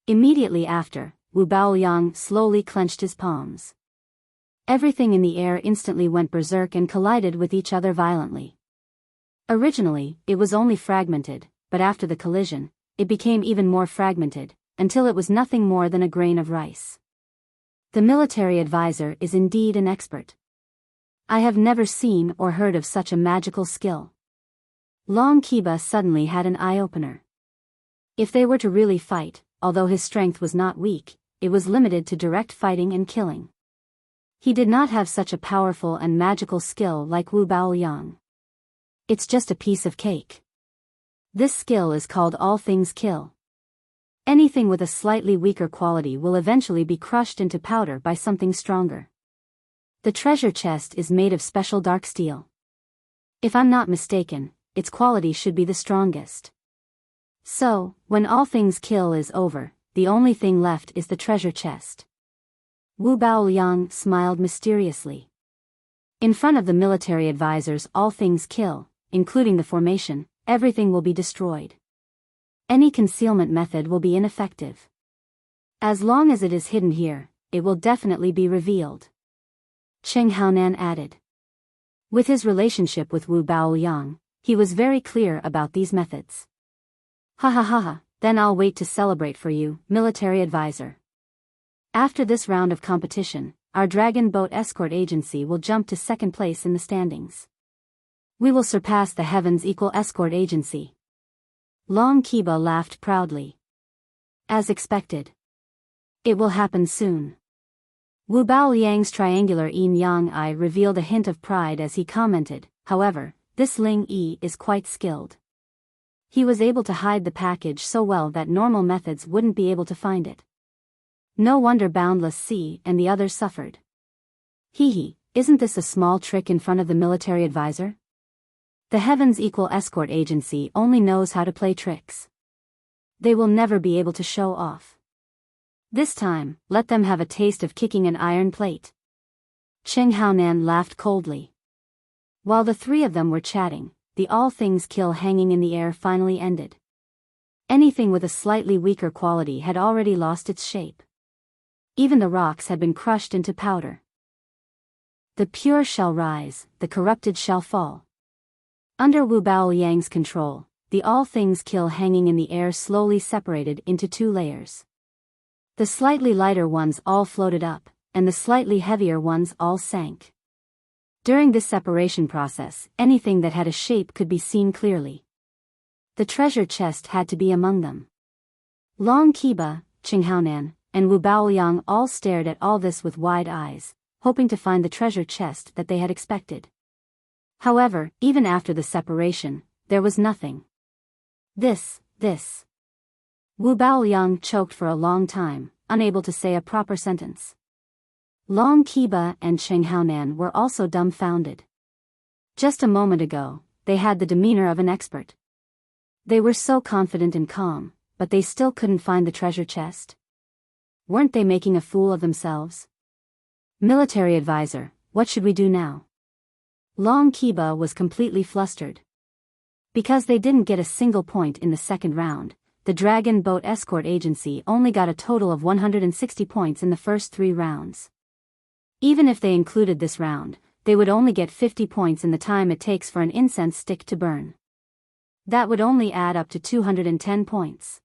Immediately after, Wu Baoyang slowly clenched his palms. Everything in the air instantly went berserk and collided with each other violently. Originally, it was only fragmented, but after the collision, it became even more fragmented, until it was nothing more than a grain of rice. The military advisor is indeed an expert. I have never seen or heard of such a magical skill. Long Kiba suddenly had an eye-opener. If they were to really fight, although his strength was not weak, it was limited to direct fighting and killing. He did not have such a powerful and magical skill like Wu Baoyang. It's just a piece of cake. This skill is called All Things Kill. Anything with a slightly weaker quality will eventually be crushed into powder by something stronger. The treasure chest is made of special dark steel. If I'm not mistaken, its quality should be the strongest. So, when All Things Kill is over, the only thing left is the treasure chest. Wu Baoyang smiled mysteriously. In front of the military advisors, All Things Kill, including the formation, everything will be destroyed. Any concealment method will be ineffective. As long as it is hidden here, it will definitely be revealed. Qing Haonan added. With his relationship with Wu Baoyang, he was very clear about these methods. Ha ha ha ha, then I'll wait to celebrate for you, military advisor. After this round of competition, our Dragon Boat Escort Agency will jump to second place in the standings. We will surpass the Heavens Equal Escort Agency. Long Kiba laughed proudly. As expected. It will happen soon. Wu Baoyang's triangular yin-yang eye revealed a hint of pride as he commented, however, this Ling Yi is quite skilled. He was able to hide the package so well that normal methods wouldn't be able to find it. No wonder Boundless Sea and the others suffered. Hee, isn't this a small trick in front of the military advisor? The Heavens Equal Escort Agency only knows how to play tricks. They will never be able to show off. This time, let them have a taste of kicking an iron plate. Qing Haonan laughed coldly. While the three of them were chatting, the All Things Kill hanging in the air finally ended. Anything with a slightly weaker quality had already lost its shape. Even the rocks had been crushed into powder. The pure shall rise, the corrupted shall fall. Under Wu Baoyang's control, the All Things Kill hanging in the air slowly separated into two layers. The slightly lighter ones all floated up, and the slightly heavier ones all sank. During this separation process, anything that had a shape could be seen clearly. The treasure chest had to be among them. Long Kiba, Qing Haonan, and Wu Baoyang all stared at all this with wide eyes, hoping to find the treasure chest that they had expected. However, even after the separation, there was nothing. This. Wu Baoyang choked for a long time, unable to say a proper sentence. Long Kiba and Qing Haonan were also dumbfounded. Just a moment ago, they had the demeanor of an expert. They were so confident and calm, but they still couldn't find the treasure chest. Weren't they making a fool of themselves? Military advisor, what should we do now? Long Kiba was completely flustered. Because they didn't get a single point in the second round, the Dragon Boat Escort Agency only got a total of 160 points in the first 3 rounds. Even if they included this round, they would only get 50 points in the time it takes for an incense stick to burn. That would only add up to 210 points.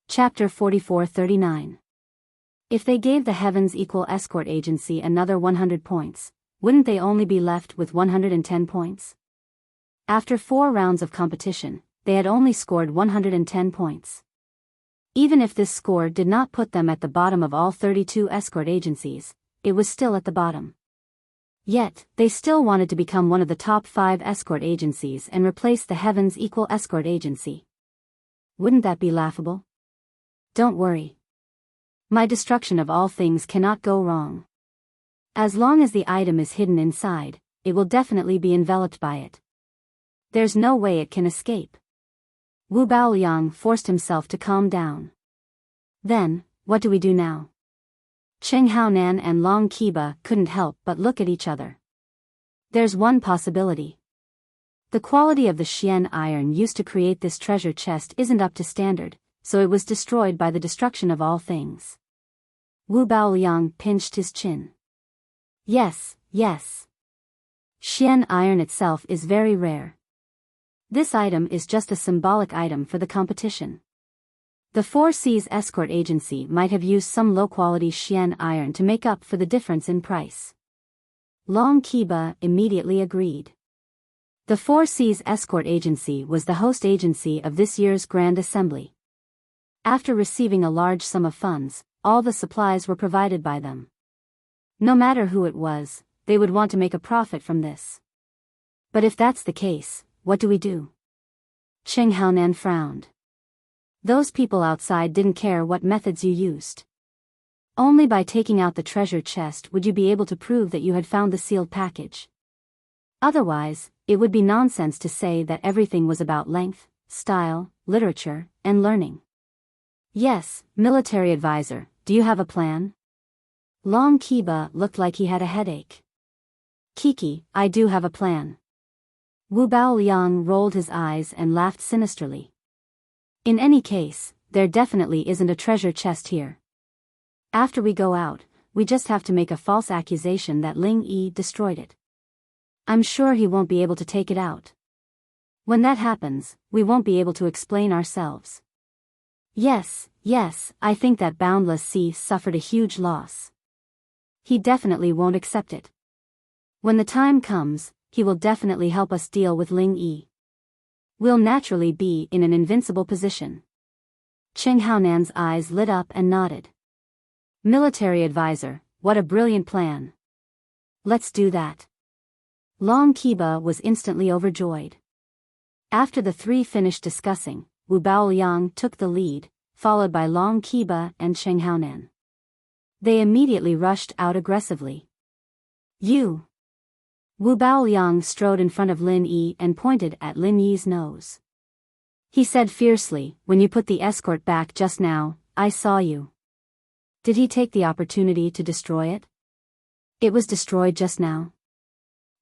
Chapter 44-39. If they gave the Heavens Equal Escort Agency another 100 points, wouldn't they only be left with 110 points? After 4 rounds of competition, they had only scored 110 points. Even if this score did not put them at the bottom of all 32 escort agencies, it was still at the bottom. Yet, they still wanted to become one of the top 5 escort agencies and replace the Heavens Equal Escort Agency. Wouldn't that be laughable? Don't worry. My destruction of all things cannot go wrong. As long as the item is hidden inside, it will definitely be enveloped by it. There's no way it can escape. Wu Baoliang forced himself to calm down. Then, what do we do now? Cheng Haonan and Long Qiba couldn't help but look at each other. There's one possibility. The quality of the Xian iron used to create this treasure chest isn't up to standard, so it was destroyed by the destruction of all things. Wu Baoliang pinched his chin. Yes. Xian iron itself is very rare. This item is just a symbolic item for the competition. The 4 Seas Escort Agency might have used some low-quality Xian iron to make up for the difference in price. Long Qiba immediately agreed. The 4 Seas Escort Agency was the host agency of this year's Grand Assembly. After receiving a large sum of funds, all the supplies were provided by them. No matter who it was, they would want to make a profit from this. But if that's the case, what do we do? Cheng Haonan frowned. Those people outside didn't care what methods you used. Only by taking out the treasure chest would you be able to prove that you had found the sealed package. Otherwise, it would be nonsense to say that everything was about length, style, literature, and learning. Yes, military advisor, do you have a plan? Long Qiba looked like he had a headache. Kiki, I do have a plan. Wu Baoliang rolled his eyes and laughed sinisterly. In any case, there definitely isn't a treasure chest here. After we go out, we just have to make a false accusation that Ling Yi destroyed it. I'm sure he won't be able to take it out. When that happens, we won't be able to explain ourselves. Yes, I think that Boundless Sea suffered a huge loss. He definitely won't accept it. When the time comes, he will definitely help us deal with Ling Yi. We'll naturally be in an invincible position. Cheng Haonan's eyes lit up and nodded. Military advisor, what a brilliant plan. Let's do that. Long Qiba was instantly overjoyed. After the 3 finished discussing, Wu Baoliang took the lead, followed by Long Qiba and Cheng Haonan. They immediately rushed out aggressively. You! Wu Baoliang strode in front of Lin Yi and pointed at Lin Yi's nose. He said fiercely, when you put the escort back just now, I saw you. Did he take the opportunity to destroy it? It was destroyed just now.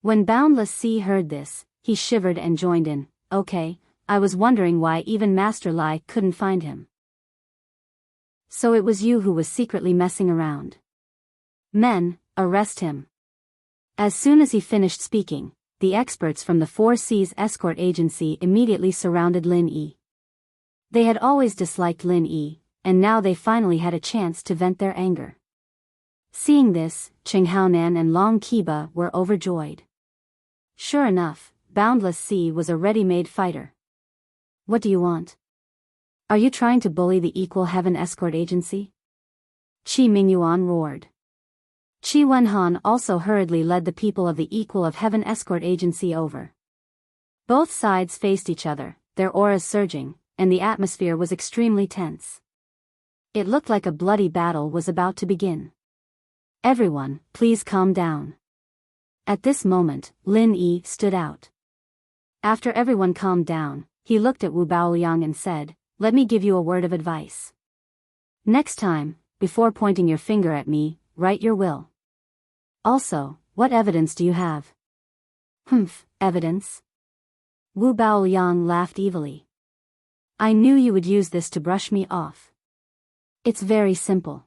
When Boundless Sea heard this, he shivered and joined in, okay, I was wondering why even Master Lai couldn't find him. So it was you who was secretly messing around. Men, arrest him. As soon as he finished speaking, the experts from the 4 Seas Escort Agency immediately surrounded Lin Yi. They had always disliked Lin Yi, and now they finally had a chance to vent their anger. Seeing this, Cheng Haonan and Long Qiba were overjoyed. Sure enough, Boundless Sea was a ready-made fighter. What do you want? Are you trying to bully the Equal Heaven Escort Agency? Qi Mingyuan roared. Qi Wenhan also hurriedly led the people of the Equal of Heaven Escort Agency over. Both sides faced each other, their auras surging, and the atmosphere was extremely tense. It looked like a bloody battle was about to begin. Everyone, please calm down. At this moment, Lin Yi stood out. After everyone calmed down, he looked at Wu Baoliang and said, let me give you a word of advice. Next time, before pointing your finger at me, write your will. Also, what evidence do you have? Evidence? Wu Baoliang laughed evilly. I knew you would use this to brush me off. It's very simple.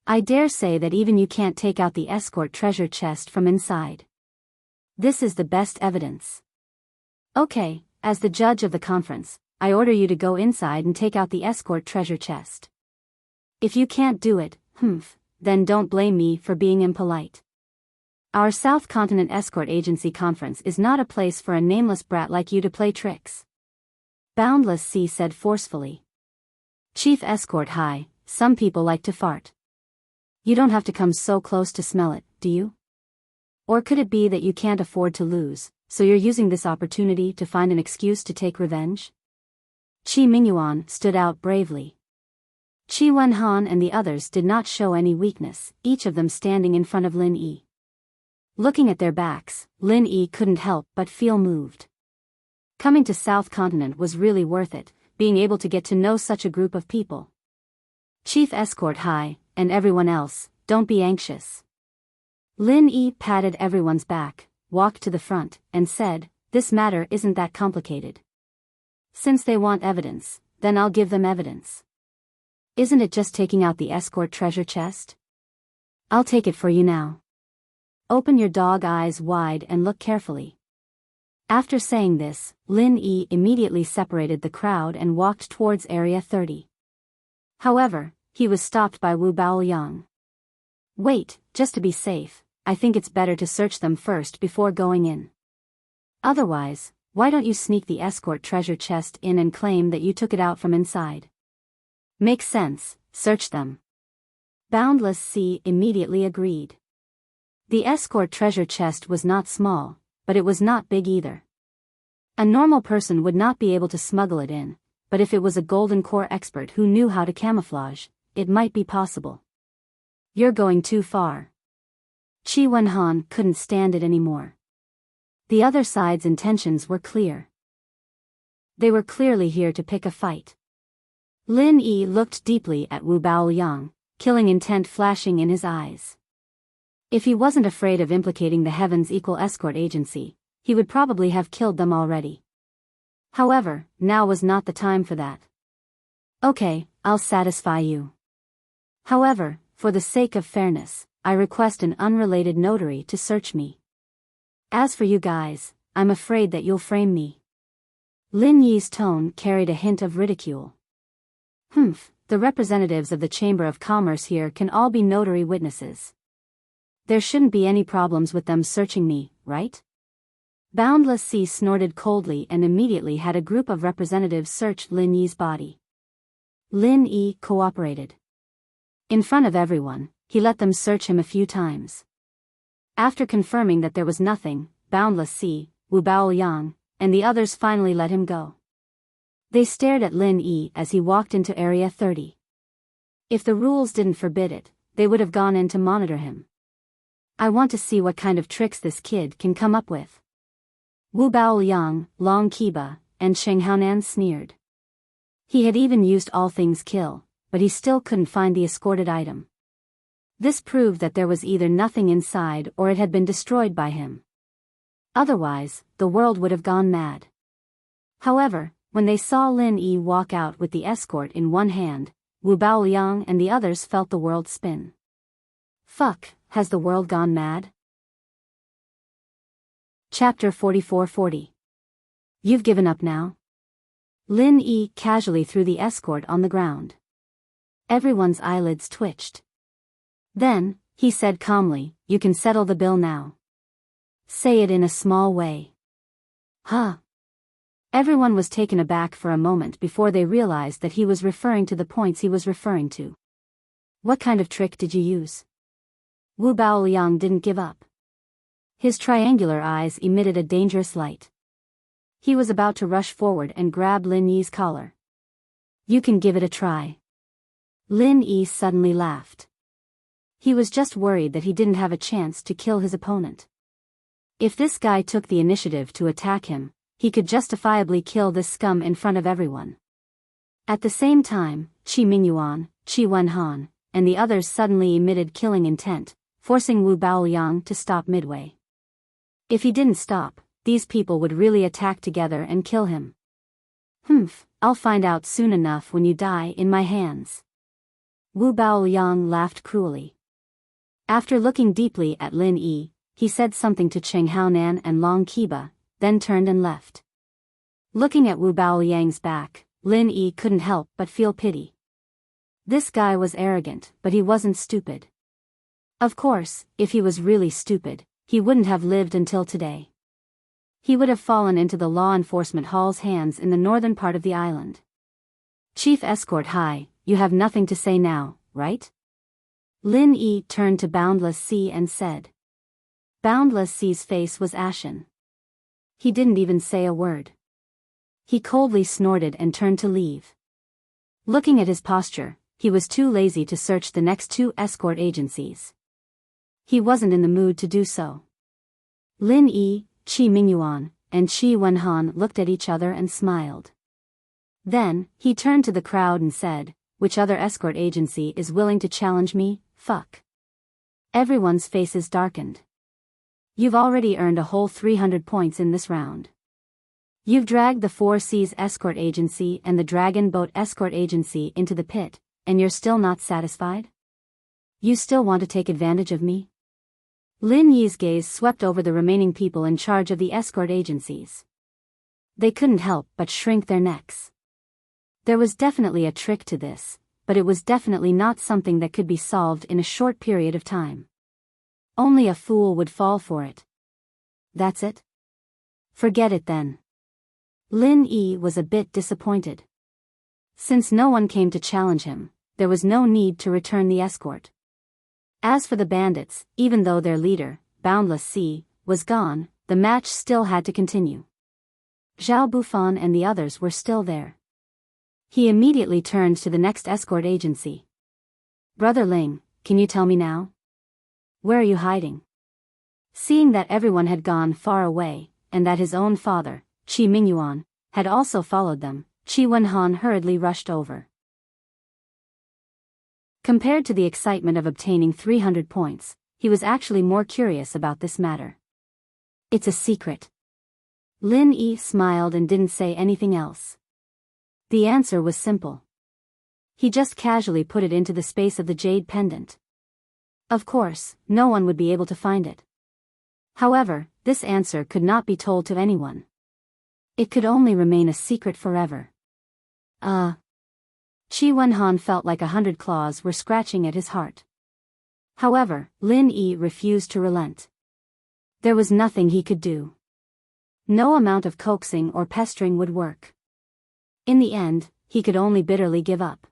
I dare say that even you can't take out the escort treasure chest from inside. This is the best evidence. Okay, as the judge of the conference, I order you to go inside and take out the escort treasure chest. If you can't do it, then don't blame me for being impolite. Our South Continent Escort Agency conference is not a place for a nameless brat like you to play tricks. Boundless Sea said forcefully. Chief Escort, hi, some people like to fart. You don't have to come so close to smell it, do you? Or could it be that you can't afford to lose, so you're using this opportunity to find an excuse to take revenge? Chi Mingyuan stood out bravely. Chi Wenhan and the others did not show any weakness, each of them standing in front of Lin Yi. Looking at their backs, Lin Yi couldn't help but feel moved. Coming to South Continent was really worth it, being able to get to know such a group of people. Chief Escort, hi, and everyone else, don't be anxious. Lin Yi patted everyone's back, walked to the front, and said, this matter isn't that complicated. Since they want evidence, then I'll give them evidence. Isn't it just taking out the escort treasure chest? I'll take it for you now. Open your dog eyes wide and look carefully. After saying this, Lin Yi immediately separated the crowd and walked towards Area 30. However, he was stopped by Wu Baoyang. Wait, just to be safe, I think it's better to search them first before going in. Otherwise, why don't you sneak the escort treasure chest in and claim that you took it out from inside? Makes sense, search them. Boundless Sea immediately agreed. The escort treasure chest was not small, but it was not big either. A normal person would not be able to smuggle it in, but if it was a golden core expert who knew how to camouflage, it might be possible. You're going too far. Chi Wenhan couldn't stand it anymore. The other side's intentions were clear. They were clearly here to pick a fight. Lin Yi looked deeply at Wu Baoyang, killing intent flashing in his eyes. If he wasn't afraid of implicating the Heavens Equal Escort Agency, he would probably have killed them already. However, now was not the time for that. Okay, I'll satisfy you. However, for the sake of fairness, I request an unrelated notary to search me. As for you guys, I'm afraid that you'll frame me. Lin Yi's tone carried a hint of ridicule. The representatives of the Chamber of Commerce here can all be notary witnesses. There shouldn't be any problems with them searching me, right? Boundless Sea snorted coldly and immediately had a group of representatives search Lin Yi's body. Lin Yi cooperated. In front of everyone, he let them search him a few times. After confirming that there was nothing, Boundless Sea, Wu Baoyang, and the others finally let him go. They stared at Lin Yi as he walked into Area 30. If the rules didn't forbid it, they would have gone in to monitor him. I want to see what kind of tricks this kid can come up with. Wu Baoyang, Long Kiba, and Sheng Haonan sneered. He had even used all things kill, but he still couldn't find the escorted item. This proved that there was either nothing inside or it had been destroyed by him. Otherwise, the world would have gone mad. However, when they saw Lin Yi walk out with the escort in one hand, Wu Baoyang and the others felt the world spin. Fuck, has the world gone mad? Chapter 4440. You've given up now? Lin Yi casually threw the escort on the ground. Everyone's eyelids twitched. Then, he said calmly, you can settle the bill now. Say it in a small way. Huh? Everyone was taken aback for a moment before they realized that he was referring to the points he was referring to. What kind of trick did you use? Wu Baoyang didn't give up. His triangular eyes emitted a dangerous light. He was about to rush forward and grab Lin Yi's collar. You can give it a try. Lin Yi suddenly laughed. He was just worried that he didn't have a chance to kill his opponent. If this guy took the initiative to attack him, he could justifiably kill this scum in front of everyone. At the same time, Chi Mingyuan, Chi Wenhan, and the others suddenly emitted killing intent, forcing Wu Baoyang to stop midway. If he didn't stop, these people would really attack together and kill him. I'll find out soon enough when you die in my hands. Wu Baoyang laughed cruelly. After looking deeply at Lin Yi, he said something to Sheng Haonan and Long Kiba, then turned and left. Looking at Wu Baoyang's back, Lin Yi couldn't help but feel pity. This guy was arrogant, but he wasn't stupid. Of course, if he was really stupid, he wouldn't have lived until today. He would have fallen into the law enforcement hall's hands in the northern part of the island. Chief Escort, hi, you have nothing to say now, right? Lin Yi turned to Boundless Sea and said. Boundless Sea's face was ashen. He didn't even say a word. He coldly snorted and turned to leave. Looking at his posture, he was too lazy to search the next 2 escort agencies. He wasn't in the mood to do so. Lin Yi, Qi Mingyuan, and Qi Wenhan looked at each other and smiled. Then, he turned to the crowd and said, which other escort agency is willing to challenge me? Fuck. Everyone's faces darkened. You've already earned a whole 300 points in this round. You've dragged the 4 Seas Escort Agency and the Dragon Boat Escort Agency into the pit, and you're still not satisfied? You still want to take advantage of me? Lin Yi's gaze swept over the remaining people in charge of the escort agencies. They couldn't help but shrink their necks. There was definitely a trick to this, but it was definitely not something that could be solved in a short period of time. Only a fool would fall for it. That's it? Forget it then. Lin Yi was a bit disappointed. Since no one came to challenge him, there was no need to return the escort. As for the bandits, even though their leader, Boundless Sea, was gone, the match still had to continue. Zhao Bufan and the others were still there. He immediately turned to the next escort agency. Brother Ling, can you tell me now? Where are you hiding? Seeing that everyone had gone far away, and that his own father, Qi Mingyuan, had also followed them, Qi Wenhan hurriedly rushed over. Compared to the excitement of obtaining 300 points, he was actually more curious about this matter. It's a secret. Lin Yi smiled and didn't say anything else. The answer was simple. He just casually put it into the space of the jade pendant. Of course, no one would be able to find it. However, this answer could not be told to anyone. It could only remain a secret forever. Qi Wenhan felt like 100 claws were scratching at his heart. However, Lin Yi refused to relent. There was nothing he could do. No amount of coaxing or pestering would work. In the end, he could only bitterly give up.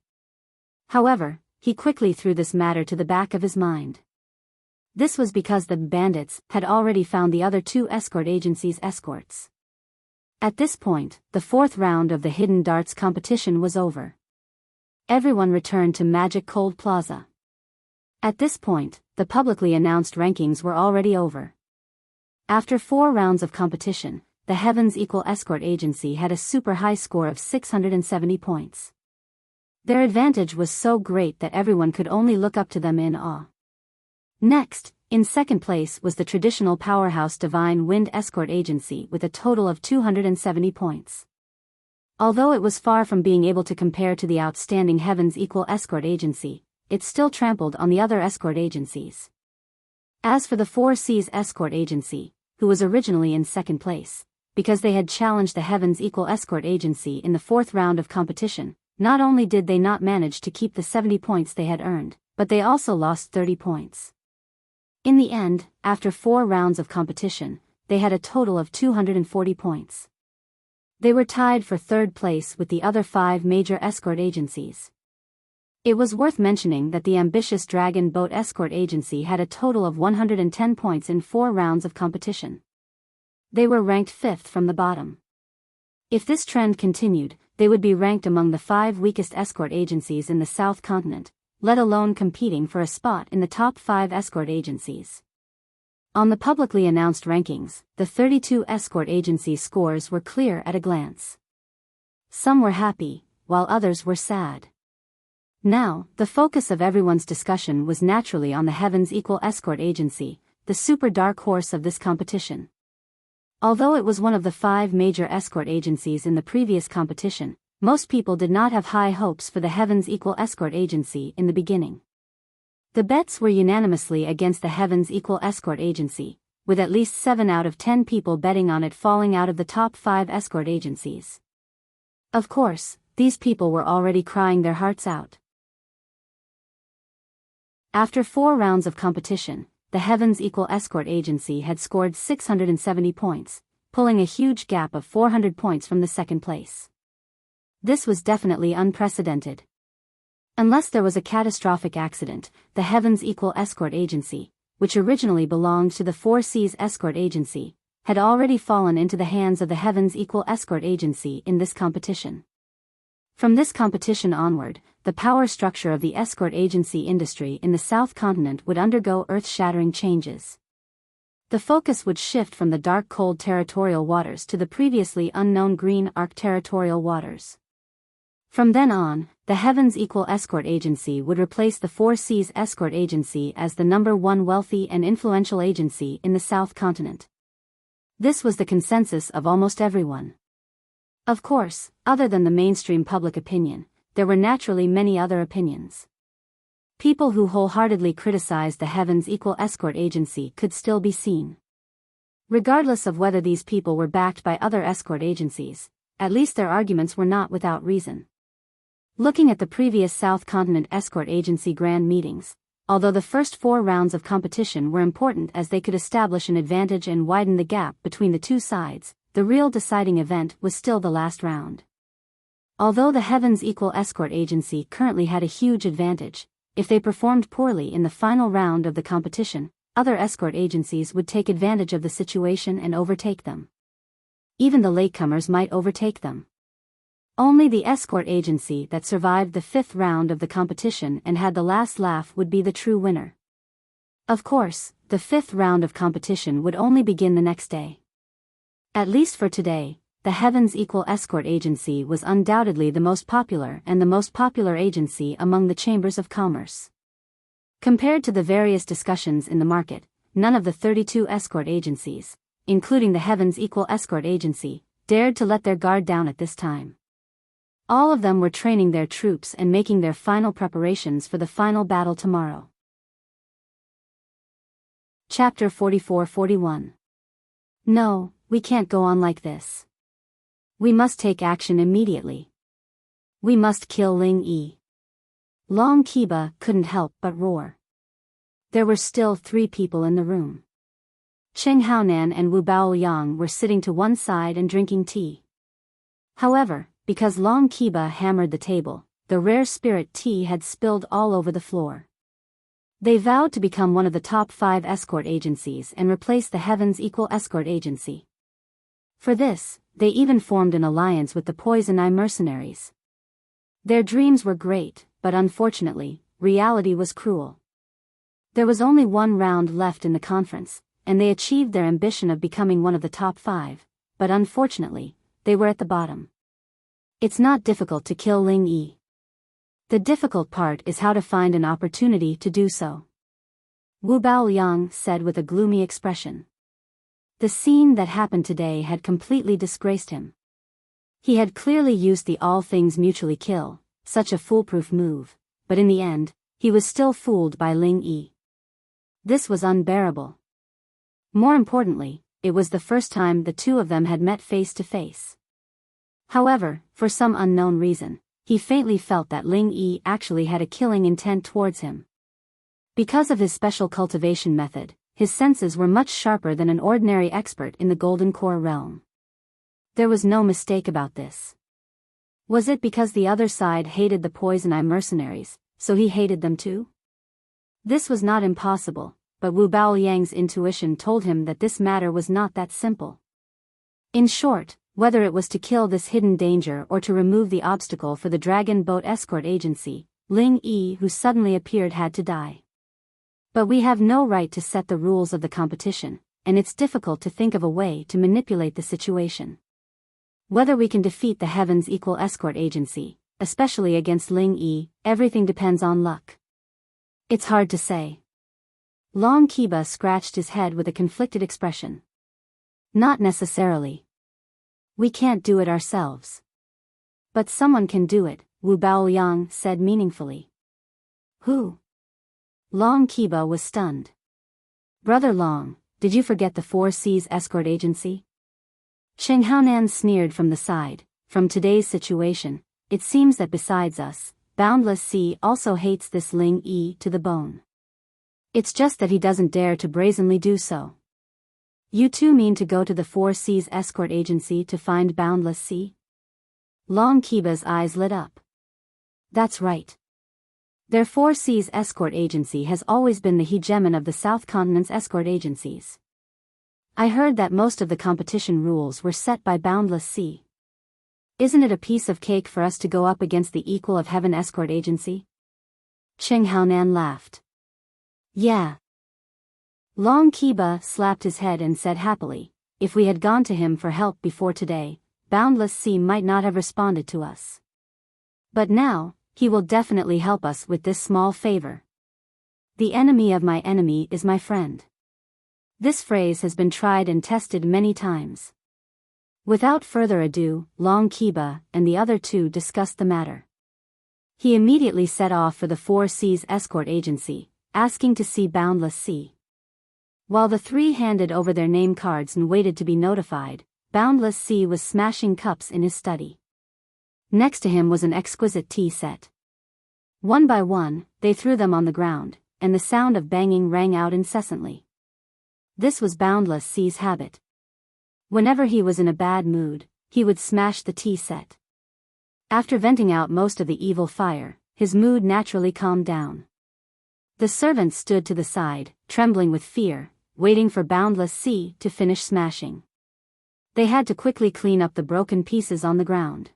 However, he quickly threw this matter to the back of his mind. This was because the bandits had already found the other 2 escort agencies' escorts. At this point, the 4th round of the hidden darts competition was over. Everyone returned to Magic Cold Plaza. At this point, the publicly announced rankings were already over. After 4 rounds of competition, the Heavens Equal Escort Agency had a super high score of 670 points. Their advantage was so great that everyone could only look up to them in awe. Next, in second place was the traditional powerhouse Divine Wind Escort Agency with a total of 270 points. Although it was far from being able to compare to the outstanding Heavens Equal Escort Agency, it still trampled on the other escort agencies. As for the 4 Seas Escort Agency, who was originally in second place, because they had challenged the Heavens Equal Escort Agency in the 4th round of competition, not only did they not manage to keep the 70 points they had earned, but they also lost 30 points. In the end, after 4 rounds of competition, they had a total of 240 points. They were tied for 3rd place with the other 5 major escort agencies. It was worth mentioning that the ambitious Dragon Boat Escort Agency had a total of 110 points in 4 rounds of competition. They were ranked 5th from the bottom. If this trend continued, they would be ranked among the 5 weakest escort agencies in the South Continent, let alone competing for a spot in the top 5 escort agencies. On the publicly announced rankings, the 32 escort agencies' scores were clear at a glance. Some were happy, while others were sad. Now, the focus of everyone's discussion was naturally on the Heavens Equal Escort Agency, the super dark horse of this competition. Although it was one of the 5 major escort agencies in the previous competition, most people did not have high hopes for the Heavens Equal Escort Agency in the beginning. The bets were unanimously against the Heavens Equal Escort Agency, with at least 7 out of 10 people betting on it falling out of the top 5 escort agencies. Of course, these people were already crying their hearts out. After 4 rounds of competition, the Heavens Equal Escort Agency had scored 670 points, pulling a huge gap of 400 points from the second place. This was definitely unprecedented. Unless there was a catastrophic accident, the Heavens Equal Escort Agency, which originally belonged to the Four Seas Escort Agency, had already fallen into the hands of the Heavens Equal Escort Agency in this competition. From this competition onward, the power structure of the escort agency industry in the South Continent would undergo earth-shattering changes. The focus would shift from the dark cold territorial waters to the previously unknown green arc territorial waters. From then on, the Heavens Equal Escort Agency would replace the Four Seas Escort Agency as the #1 wealthy and influential agency in the South Continent. This was the consensus of almost everyone. Of course, other than the mainstream public opinion, there were naturally many other opinions. People who wholeheartedly criticized the Heavens Equal Escort Agency could still be seen. Regardless of whether these people were backed by other escort agencies, at least their arguments were not without reason. Looking at the previous South Continent Escort Agency Grand Meetings, although the first 4 rounds of competition were important as they could establish an advantage and widen the gap between the two sides, the real deciding event was still the last round. Although the Heavens Equal Escort Agency currently had a huge advantage, if they performed poorly in the final round of the competition, other escort agencies would take advantage of the situation and overtake them. Even the latecomers might overtake them. Only the escort agency that survived the 5th round of the competition and had the last laugh would be the true winner. Of course, the 5th round of competition would only begin the next day. At least for today, the Heavens Equal Escort Agency was undoubtedly the most popular and the most popular agency among the chambers of commerce. Compared to the various discussions in the market, none of the 32 escort agencies, including the Heavens Equal Escort Agency, dared to let their guard down at this time. All of them were training their troops and making their final preparations for the final battle tomorrow. Chapter 44-41. No, we can't go on like this. We must take action immediately. We must kill Ling Yi. Long Kiba couldn't help but roar. There were still 3 people in the room. Cheng Haonan and Wu Baoyang were sitting to one side and drinking tea. However, because Long Kiba hammered the table, the rare spirit tea had spilled all over the floor. They vowed to become one of the top 5 escort agencies and replace the Heavens Equal Escort Agency. For this, they even formed an alliance with the Poison Eye mercenaries. Their dreams were great, but unfortunately, reality was cruel. There was only 1 round left in the conference, and they achieved their ambition of becoming one of the top 5, but unfortunately, they were at the bottom. It's not difficult to kill Ling Yi. The difficult part is how to find an opportunity to do so. Wu Baoyang said with a gloomy expression. The scene that happened today had completely disgraced him. He had clearly used the all things mutually kill, such a foolproof move, but in the end, he was still fooled by Ling Yi. This was unbearable. More importantly, it was the first time the two of them had met face to face. However, for some unknown reason, he faintly felt that Ling Yi actually had a killing intent towards him. Because of his special cultivation method, his senses were much sharper than an ordinary expert in the Golden Core realm. There was no mistake about this. Was it because the other side hated the Poison Eye mercenaries, so he hated them too? This was not impossible, but Wu Baoyang's intuition told him that this matter was not that simple. In short, whether it was to kill this hidden danger or to remove the obstacle for the Dragon Boat Escort Agency, Ling Yi who suddenly appeared had to die. But we have no right to set the rules of the competition, and it's difficult to think of a way to manipulate the situation. Whether we can defeat the Heavens Equal Escort Agency, especially against Ling Yi, everything depends on luck. It's hard to say. Long Kiba scratched his head with a conflicted expression. Not necessarily. We can't do it ourselves. But someone can do it, Wu Baoyang said meaningfully. Who? Long Kiba was stunned. Brother Long, did you forget the Four Seas Escort Agency? Cheng Haonan sneered from the side. From today's situation, it seems that besides us, Boundless Sea also hates this Ling Yi to the bone. It's just that he doesn't dare to brazenly do so. You two mean to go to the Four Seas escort agency to find Boundless Sea? Long Kiba's eyes lit up. That's right. Their Four Seas escort agency has always been the hegemon of the South Continent's escort agencies. I heard that most of the competition rules were set by Boundless Sea. Isn't it a piece of cake for us to go up against the equal of Heaven escort agency? Cheng Haonan laughed. Yeah. Long Kiba slapped his head and said happily, if we had gone to him for help before today, Boundless Sea might not have responded to us. But now, he will definitely help us with this small favor. The enemy of my enemy is my friend. This phrase has been tried and tested many times. Without further ado, Long Kiba and the other two discussed the matter. He immediately set off for the Four Seas escort agency, asking to see Boundless Sea. While the three handed over their name cards and waited to be notified, Boundless Sea was smashing cups in his study. Next to him was an exquisite tea set. One by one, they threw them on the ground, and the sound of banging rang out incessantly. This was Boundless Sea's habit. Whenever he was in a bad mood, he would smash the tea set. After venting out most of the evil fire, his mood naturally calmed down. The servants stood to the side, trembling with fear, waiting for Boundless Sea to finish smashing. They had to quickly clean up the broken pieces on the ground.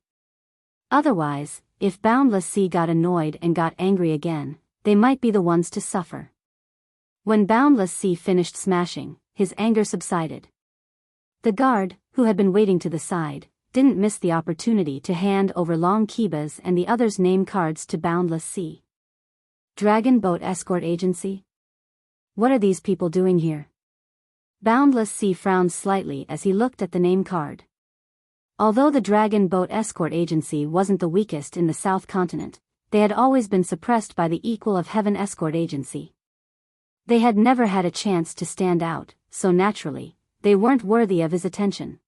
Otherwise, if Boundless Sea got annoyed and got angry again, they might be the ones to suffer. When Boundless Sea finished smashing, his anger subsided. The guard, who had been waiting to the side, didn't miss the opportunity to hand over Long Kiba's and the others' name cards to Boundless Sea. Dragon Boat Escort Agency? What are these people doing here? Boundless Sea frowned slightly as he looked at the name card. Although the Dragon Boat Escort Agency wasn't the weakest in the South Continent, they had always been suppressed by the equal of Heaven Escort Agency. They had never had a chance to stand out, so naturally, they weren't worthy of his attention.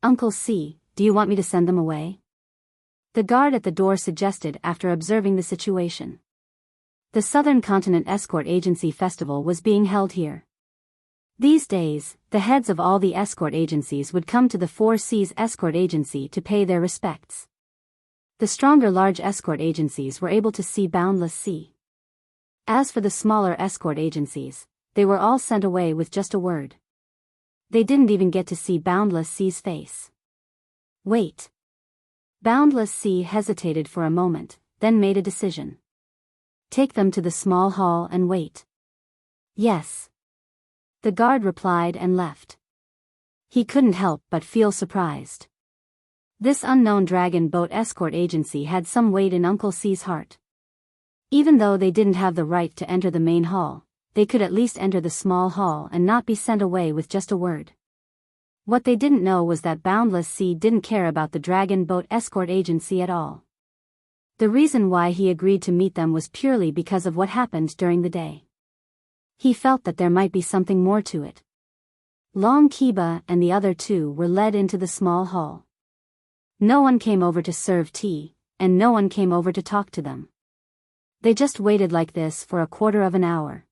Uncle C, do you want me to send them away? The guard at the door suggested after observing the situation. The Southern Continent Escort Agency Festival was being held here. These days, the heads of all the escort agencies would come to the Four Seas Escort Agency to pay their respects. The stronger large escort agencies were able to see Boundless Sea. As for the smaller escort agencies, they were all sent away with just a word. They didn't even get to see Boundless Sea's face. Wait. Boundless Sea hesitated for a moment, then made a decision. Take them to the small hall and wait. Yes. The guard replied and left. He couldn't help but feel surprised. This unknown Dragon Boat Escort Agency had some weight in Uncle C's heart. Even though they didn't have the right to enter the main hall, they could at least enter the small hall and not be sent away with just a word. What they didn't know was that Boundless Sea didn't care about the Dragon Boat Escort Agency at all. The reason why he agreed to meet them was purely because of what happened during the day. He felt that there might be something more to it. Long Kiba and the other two were led into the small hall. No one came over to serve tea, and no one came over to talk to them. They just waited like this for a quarter of an hour.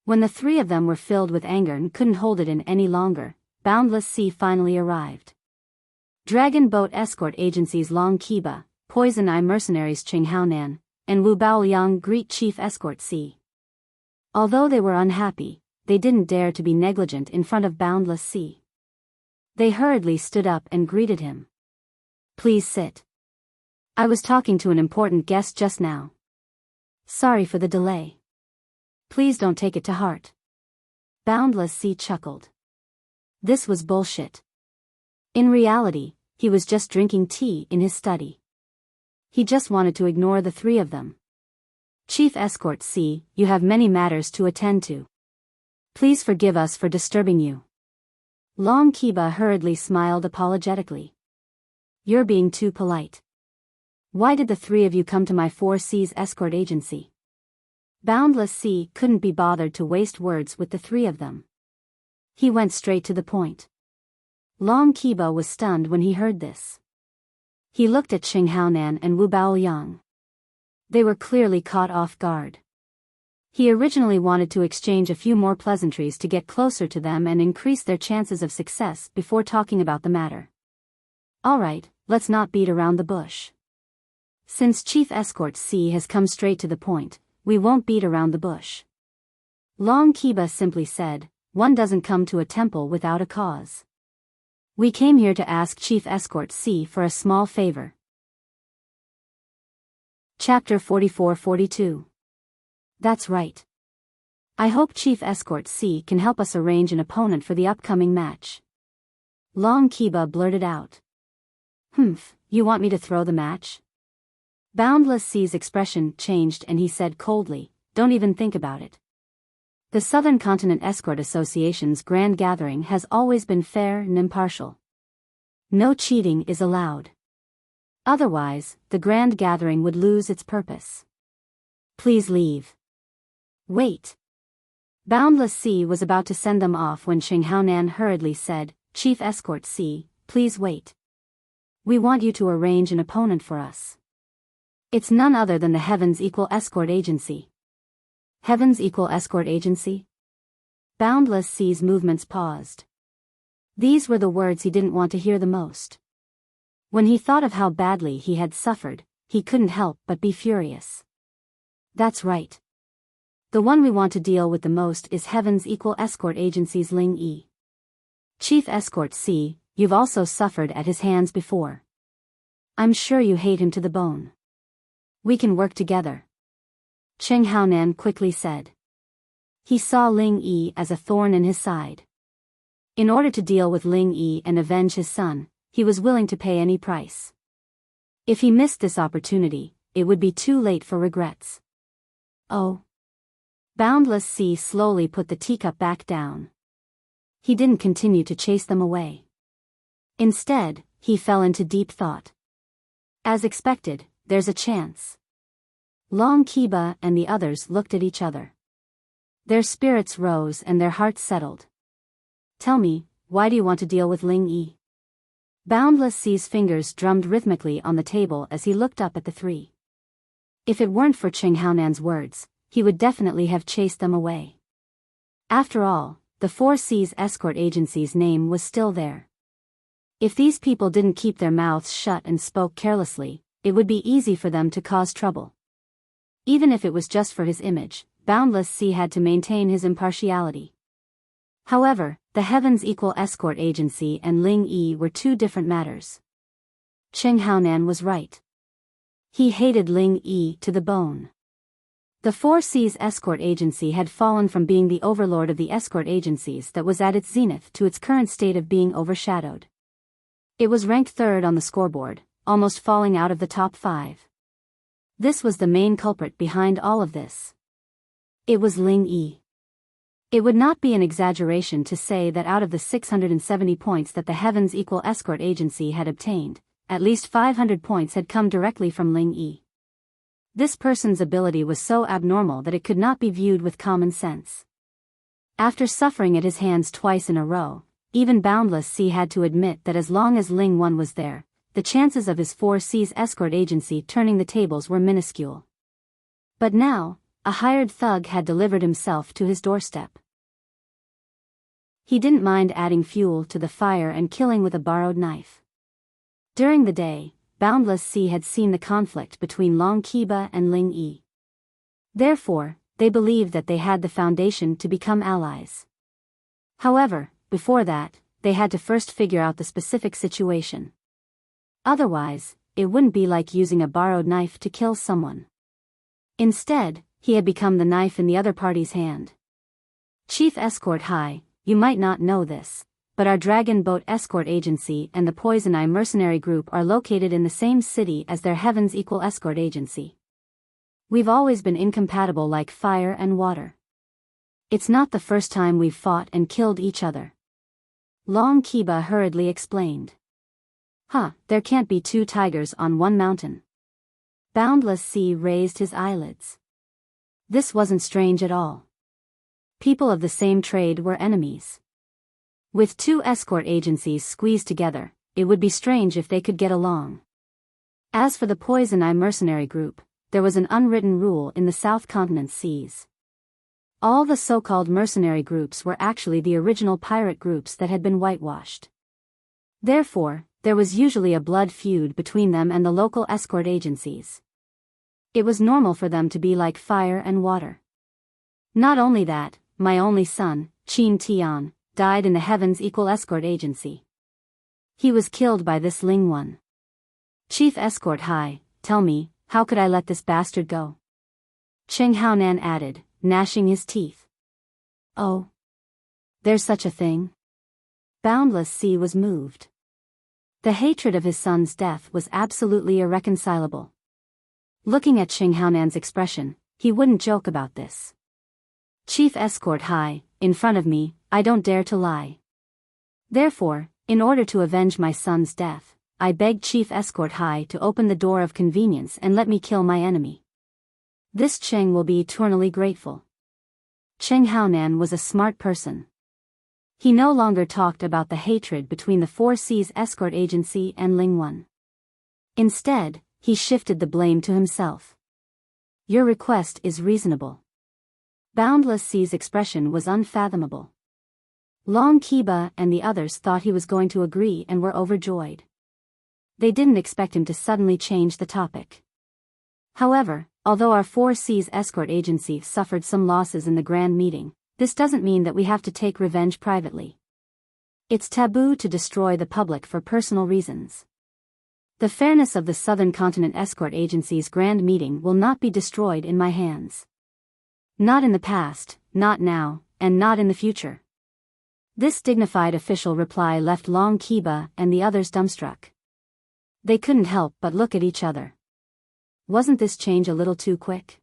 When the three of them were filled with anger and couldn't hold it in any longer, Boundless Sea finally arrived. Dragon Boat Escort Agency's Long Kiba, Poison Eye Mercenaries Cheng Haonan, and Wu Baoyang greet Chief Escort C. Although they were unhappy, they didn't dare to be negligent in front of Boundless Sea. They hurriedly stood up and greeted him. Please sit. I was talking to an important guest just now. Sorry for the delay. Please don't take it to heart. Boundless Sea chuckled. This was bullshit. In reality, he was just drinking tea in his study. He just wanted to ignore the three of them. Chief Escort C, you have many matters to attend to. Please forgive us for disturbing you. Long Kiba hurriedly smiled apologetically. You're being too polite. Why did the three of you come to my Four Seas Escort Agency? Boundless Sea couldn't be bothered to waste words with the three of them. He went straight to the point. Long Kiba was stunned when he heard this. He looked at Cheng Haonan and Wu Baoyang. They were clearly caught off guard. He originally wanted to exchange a few more pleasantries to get closer to them and increase their chances of success before talking about the matter. Alright, let's not beat around the bush. Since Chief Escort C has come straight to the point, we won't beat around the bush. Long Kiba simply said, one doesn't come to a temple without a cause. We came here to ask Chief Escort C for a small favor. Chapter 44-42. That's right. I hope Chief Escort C can help us arrange an opponent for the upcoming match. Long Kiba blurted out. You want me to throw the match? Boundless C's expression changed and he said coldly, don't even think about it. The Southern Continent Escort Association's grand gathering has always been fair and impartial. No cheating is allowed. Otherwise, the grand gathering would lose its purpose. Please leave. Wait. Boundless C was about to send them off when Qinghaonan hurriedly said, Chief Escort C, please wait. We want you to arrange an opponent for us. It's none other than the Heavens Equal Escort Agency. Heavens Equal Escort Agency? Boundless C's movements paused. These were the words he didn't want to hear the most. When he thought of how badly he had suffered, he couldn't help but be furious. That's right. The one we want to deal with the most is Heavens Equal Escort Agency's Ling Yi. Chief Escort C, you've also suffered at his hands before. I'm sure you hate him to the bone. We can work together. Qinghaonan quickly said. He saw Ling Yi as a thorn in his side. In order to deal with Ling Yi and avenge his son, he was willing to pay any price. If he missed this opportunity, it would be too late for regrets. Oh. Boundless C slowly put the teacup back down. He didn't continue to chase them away. Instead, he fell into deep thought. As expected, there's a chance. Long Kiba and the others looked at each other. Their spirits rose and their hearts settled. Tell me, why do you want to deal with Ling Yi? Boundless C's fingers drummed rhythmically on the table as he looked up at the three. If it weren't for Qinghaonan's words, he would definitely have chased them away. After all, the 4C's escort agency's name was still there. If these people didn't keep their mouths shut and spoke carelessly, it would be easy for them to cause trouble. Even if it was just for his image, Boundless C had to maintain his impartiality. However, the Heavens Equal Escort Agency and Ling Yi were two different matters. Qinghaonan was right. He hated Ling Yi to the bone. The 4C's escort agency had fallen from being the overlord of the escort agencies that was at its zenith to its current state of being overshadowed. It was ranked third on the scoreboard, almost falling out of the top 5. This was the main culprit behind all of this. It was Ling Yi. It would not be an exaggeration to say that out of the 670 points that the Heavens Equal Escort Agency had obtained, at least 500 points had come directly from Ling Yi. This person's ability was so abnormal that it could not be viewed with common sense. After suffering at his hands twice in a row, even Boundless C had to admit that as long as Ling 1 was there, the chances of his 4C's escort agency turning the tables were minuscule. But now, a hired thug had delivered himself to his doorstep. He didn't mind adding fuel to the fire and killing with a borrowed knife. During the day, Boundless C had seen the conflict between Long Kiba and Ling Yi. Therefore, they believed that they had the foundation to become allies. However, before that, they had to first figure out the specific situation. Otherwise, it wouldn't be like using a borrowed knife to kill someone. Instead, he had become the knife in the other party's hand. Chief Escort High, you might not know this, but our Dragon Boat Escort Agency and the Poison Eye Mercenary Group are located in the same city as their Heavens Equal Escort Agency. We've always been incompatible like fire and water. It's not the first time we've fought and killed each other. Long Kiba hurriedly explained. There can't be two tigers on one mountain. Boundless C raised his eyelids. This wasn't strange at all. People of the same trade were enemies. With two escort agencies squeezed together, it would be strange if they could get along. As for the Poison Eye Mercenary Group, there was an unwritten rule in the South Continent seas. All the so-called mercenary groups were actually the original pirate groups that had been whitewashed. Therefore, there was usually a blood feud between them and the local escort agencies. It was normal for them to be like fire and water. Not only that, my only son, Qin Tian, died in the Heavens Equal Escort Agency. He was killed by this Ling One. Chief Escort High, tell me, how could I let this bastard go? Cheng Haonan added, gnashing his teeth. Oh. There's such a thing? Boundless Sea was moved. The hatred of his son's death was absolutely irreconcilable. Looking at Cheng Haonan's expression, he wouldn't joke about this. Chief Escort High, in front of me, I don't dare to lie. Therefore, in order to avenge my son's death, I beg Chief Escort High to open the door of convenience and let me kill my enemy. This Cheng will be eternally grateful. Cheng Haonan was a smart person. He no longer talked about the hatred between the Four Seas Escort Agency and Ling One. Instead, he shifted the blame to himself. Your request is reasonable. Boundless Sea's expression was unfathomable. Long Kiba and the others thought he was going to agree and were overjoyed. They didn't expect him to suddenly change the topic. However, although our Four Seas Escort Agency suffered some losses in the grand meeting, this doesn't mean that we have to take revenge privately. It's taboo to destroy the public for personal reasons. The fairness of the Southern Continent Escort Agency's grand meeting will not be destroyed in my hands. Not in the past, not now, and not in the future. This dignified official reply left Long Kiba and the others dumbstruck. They couldn't help but look at each other. Wasn't this change a little too quick?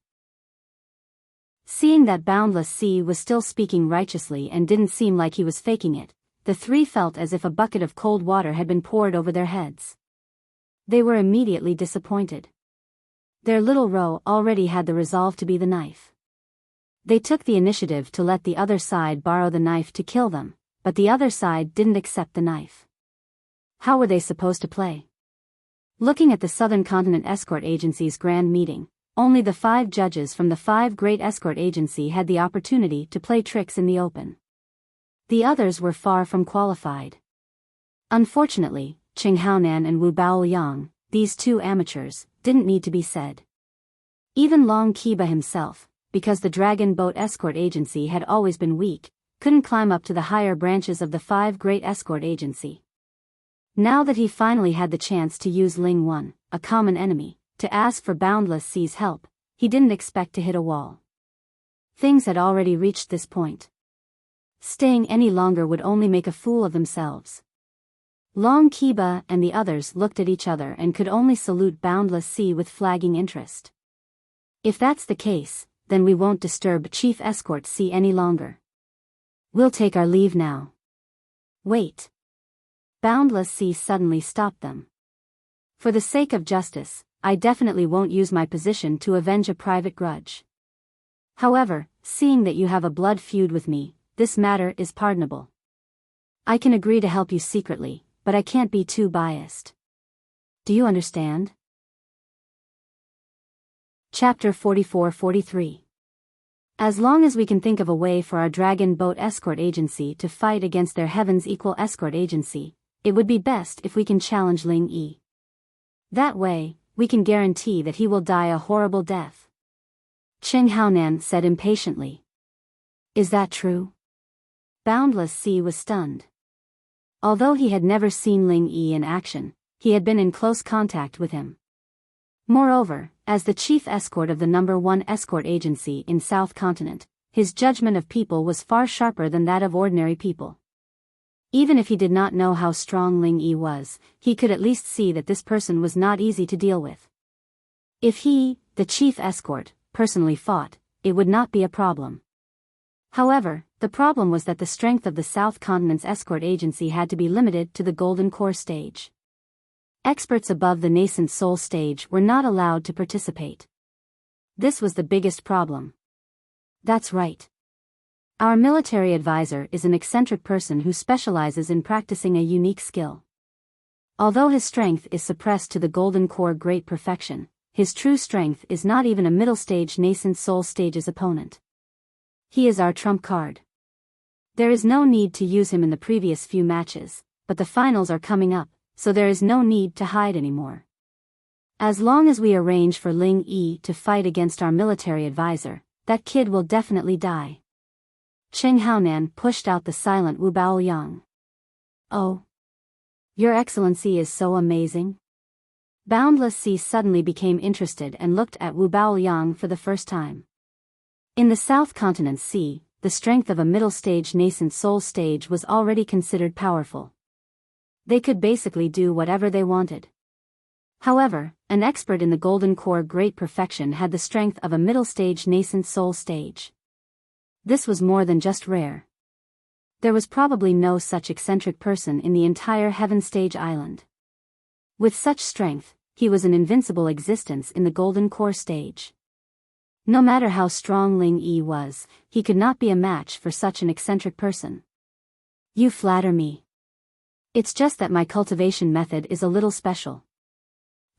Seeing that Boundless Sea was still speaking righteously and didn't seem like he was faking it, the three felt as if a bucket of cold water had been poured over their heads. They were immediately disappointed. Their little Ro already had the resolve to be the knife. They took the initiative to let the other side borrow the knife to kill them, but the other side didn't accept the knife. How were they supposed to play? Looking at the Southern Continent Escort Agency's grand meeting, only the 5 judges from the 5 great escort agency had the opportunity to play tricks in the open. The others were far from qualified. Unfortunately, Cheng Haonan and Wu Baoyang, these 2 amateurs, didn't need to be said. Even Long Kiba himself, because the Dragon Boat Escort Agency had always been weak, couldn't climb up to the higher branches of the 5 great escort agency. Now that he finally had the chance to use Ling One, a common enemy, to ask for Boundless Sea's help, he didn't expect to hit a wall. Things had already reached this point. Staying any longer would only make a fool of themselves. Long Kiba and the others looked at each other and could only salute Boundless Sea with flagging interest. If that's the case, then we won't disturb Chief Escort Sea any longer. We'll take our leave now. Wait. Boundless Sea suddenly stopped them. For the sake of justice, I definitely won't use my position to avenge a private grudge. However, seeing that you have a blood feud with me, this matter is pardonable. I can agree to help you secretly, but I can't be too biased. Do you understand? Chapter 44-43. As long as we can think of a way for our Dragon Boat Escort Agency to fight against their Heavens Equal Escort Agency, it would be best if we can challenge Ling Yi. That way, we can guarantee that he will die a horrible death. Cheng Haonan said impatiently. Is that true? Boundless Sea was stunned. Although he had never seen Ling Yi in action, he had been in close contact with him. Moreover, as the chief escort of the No. 1 escort agency in South Continent, his judgment of people was far sharper than that of ordinary people. Even if he did not know how strong Ling Yi was, he could at least see that this person was not easy to deal with. If he, the chief escort, personally fought, it would not be a problem. However, the problem was that the strength of the South Continent's escort agency had to be limited to the Golden Core stage. Experts above the nascent soul stage were not allowed to participate. This was the biggest problem. That's right. Our military advisor is an eccentric person who specializes in practicing a unique skill. Although his strength is suppressed to the Golden Core great perfection, his true strength is not even a middle stage nascent soul stage's opponent. He is our trump card. There is no need to use him in the previous few matches, but the finals are coming up, so there is no need to hide anymore. As long as we arrange for Ling Yi to fight against our military advisor, that kid will definitely die. Qing Haonan pushed out the silent Wu Baoyang. Oh. Your Excellency is so amazing. Boundless Sea suddenly became interested and looked at Wu Baoyang for the first time. In the South Continent Sea, the strength of a middle-stage nascent soul stage was already considered powerful. They could basically do whatever they wanted. However, an expert in the Golden Core Great Perfection had the strength of a middle-stage nascent soul stage. This was more than just rare. There was probably no such eccentric person in the entire Heaven Stage Island. With such strength, he was an invincible existence in the Golden Core stage. No matter how strong Ling Yi was, he could not be a match for such an eccentric person. You flatter me. It's just that my cultivation method is a little special.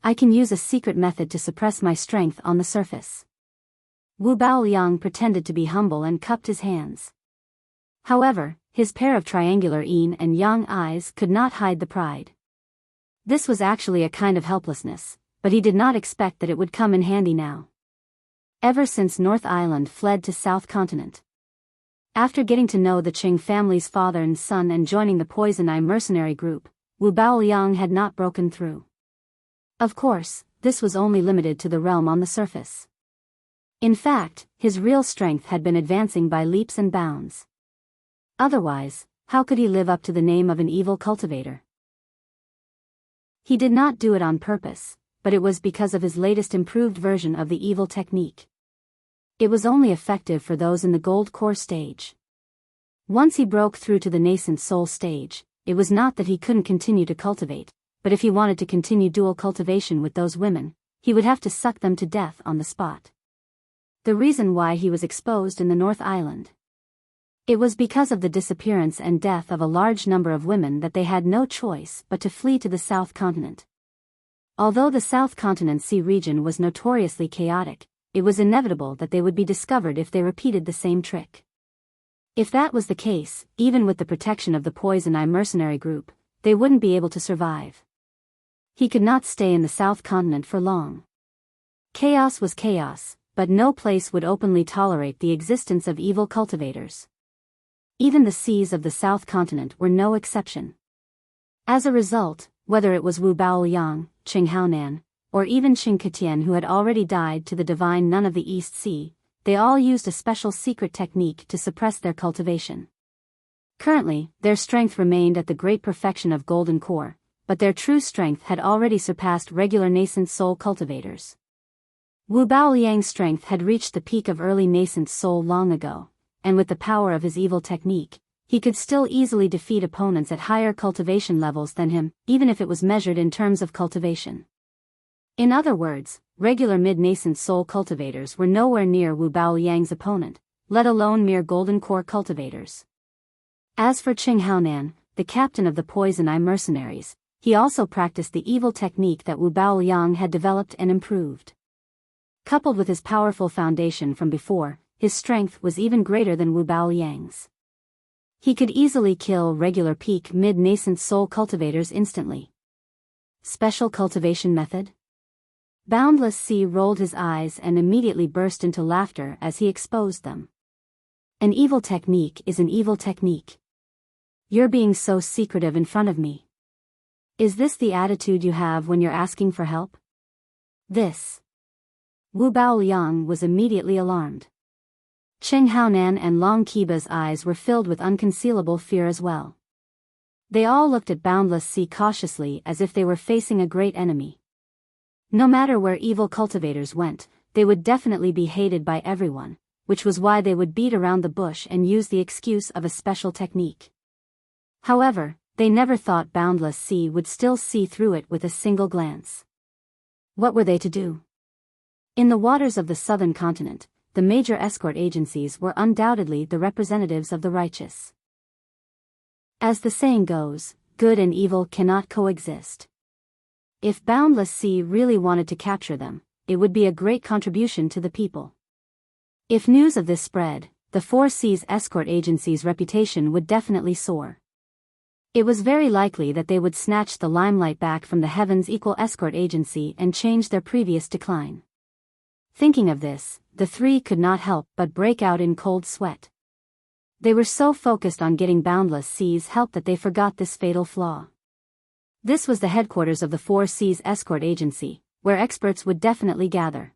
I can use a secret method to suppress my strength on the surface. Wu Baoyang pretended to be humble and cupped his hands. However, his pair of triangular yin and yang eyes could not hide the pride. This was actually a kind of helplessness, but he did not expect that it would come in handy now. Ever since North Island fled to South Continent. After getting to know the Qing family's father and son and joining the Poison Eye mercenary group, Wu Baoyang had not broken through. Of course, this was only limited to the realm on the surface. In fact, his real strength had been advancing by leaps and bounds. Otherwise, how could he live up to the name of an evil cultivator? He did not do it on purpose, but it was because of his latest improved version of the evil technique. It was only effective for those in the Gold Core stage. Once he broke through to the nascent soul stage, it was not that he couldn't continue to cultivate, but if he wanted to continue dual cultivation with those women, he would have to suck them to death on the spot. The reason why he was exposed in the North Island. It was because of the disappearance and death of a large number of women that they had no choice but to flee to the South Continent. Although the South Continent Sea region was notoriously chaotic, it was inevitable that they would be discovered if they repeated the same trick. If that was the case, even with the protection of the Poison Eye mercenary group, they wouldn't be able to survive. He could not stay in the South Continent for long. Chaos was chaos, but no place would openly tolerate the existence of evil cultivators. Even the seas of the South Continent were no exception. As a result, whether it was Wu Baoyang, Qing Haonan, or even Qing Ketian who had already died to the divine nun of the East Sea, they all used a special secret technique to suppress their cultivation. Currently, their strength remained at the great perfection of Golden Core, but their true strength had already surpassed regular nascent soul cultivators. Wu Baoyang's strength had reached the peak of early nascent soul long ago, and with the power of his evil technique, he could still easily defeat opponents at higher cultivation levels than him, even if it was measured in terms of cultivation. In other words, regular mid-nascent soul cultivators were nowhere near Wu Baoyang's opponent, let alone mere Golden Core cultivators. As for Qing Haonan, the captain of the Poison Eye mercenaries, he also practiced the evil technique that Wu Baoyang had developed and improved. Coupled with his powerful foundation from before, his strength was even greater than Wu Baoyang's. He could easily kill regular peak mid-nascent soul cultivators instantly. Special cultivation method? Boundless Sea rolled his eyes and immediately burst into laughter as he exposed them. An evil technique is an evil technique. You're being so secretive in front of me. Is this the attitude you have when you're asking for help? This. Wu Baoyang was immediately alarmed. Qing Haonan and Long Kiba's eyes were filled with unconcealable fear as well. They all looked at Boundless Sea cautiously as if they were facing a great enemy. No matter where evil cultivators went, they would definitely be hated by everyone, which was why they would beat around the bush and use the excuse of a special technique. However, they never thought Boundless Sea would still see through it with a single glance. What were they to do? In the waters of the southern continent, the major escort agencies were undoubtedly the representatives of the righteous. As the saying goes, good and evil cannot coexist. If Boundless Sea really wanted to capture them, it would be a great contribution to the people. If news of this spread, the 4C's escort agency's reputation would definitely soar. It was very likely that they would snatch the limelight back from the Heaven's Equal escort agency and change their previous decline. Thinking of this, the three could not help but break out in cold sweat. They were so focused on getting Boundless C's help that they forgot this fatal flaw. This was the headquarters of the 4C's escort agency, where experts would definitely gather.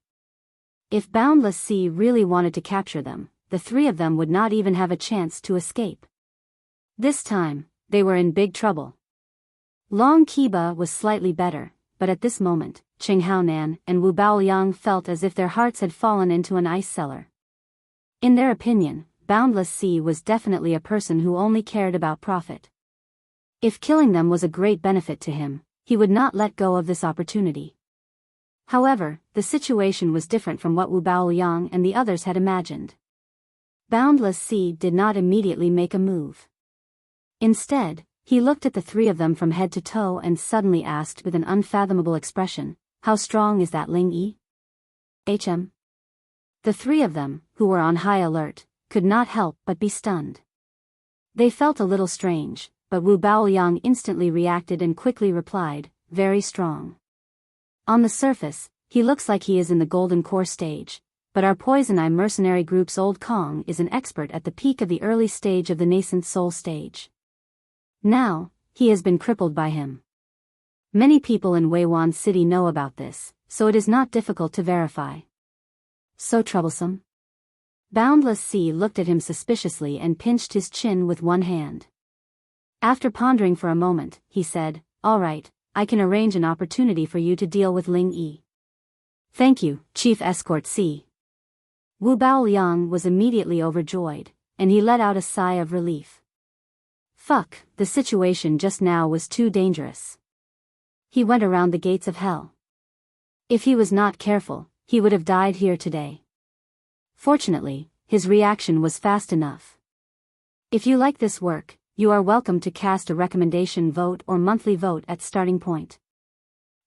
If Boundless C really wanted to capture them, the three of them would not even have a chance to escape. This time, they were in big trouble. Long Kiba was slightly better, but at this moment, Qing Haonan and Wu Baoliang felt as if their hearts had fallen into an ice cellar. In their opinion, Boundless C was definitely a person who only cared about profit. If killing them was a great benefit to him, he would not let go of this opportunity. However, the situation was different from what Wu Baoliang and the others had imagined. Boundless C did not immediately make a move. Instead, he looked at the three of them from head to toe and suddenly asked with an unfathomable expression, "How strong is that Ling Yi?" HM. The three of them, who were on high alert, could not help but be stunned. They felt a little strange, but Wu Baoliang instantly reacted and quickly replied, "Very strong. On the surface, he looks like he is in the Golden Core stage, but our Poison Eye mercenary group's Old Kong is an expert at the peak of the early stage of the nascent soul stage. Now, he has been crippled by him. Many people in Weiwan City know about this, so it is not difficult to verify." So troublesome? Boundless C looked at him suspiciously and pinched his chin with one hand. After pondering for a moment, he said, "All right, I can arrange an opportunity for you to deal with Ling Yi." "Thank you, Chief Escort C." Wu Baoliang was immediately overjoyed, and he let out a sigh of relief. Fuck, the situation just now was too dangerous. He went around the gates of hell. If he was not careful, he would have died here today. Fortunately, his reaction was fast enough. If you like this work, you are welcome to cast a recommendation vote or monthly vote at starting point.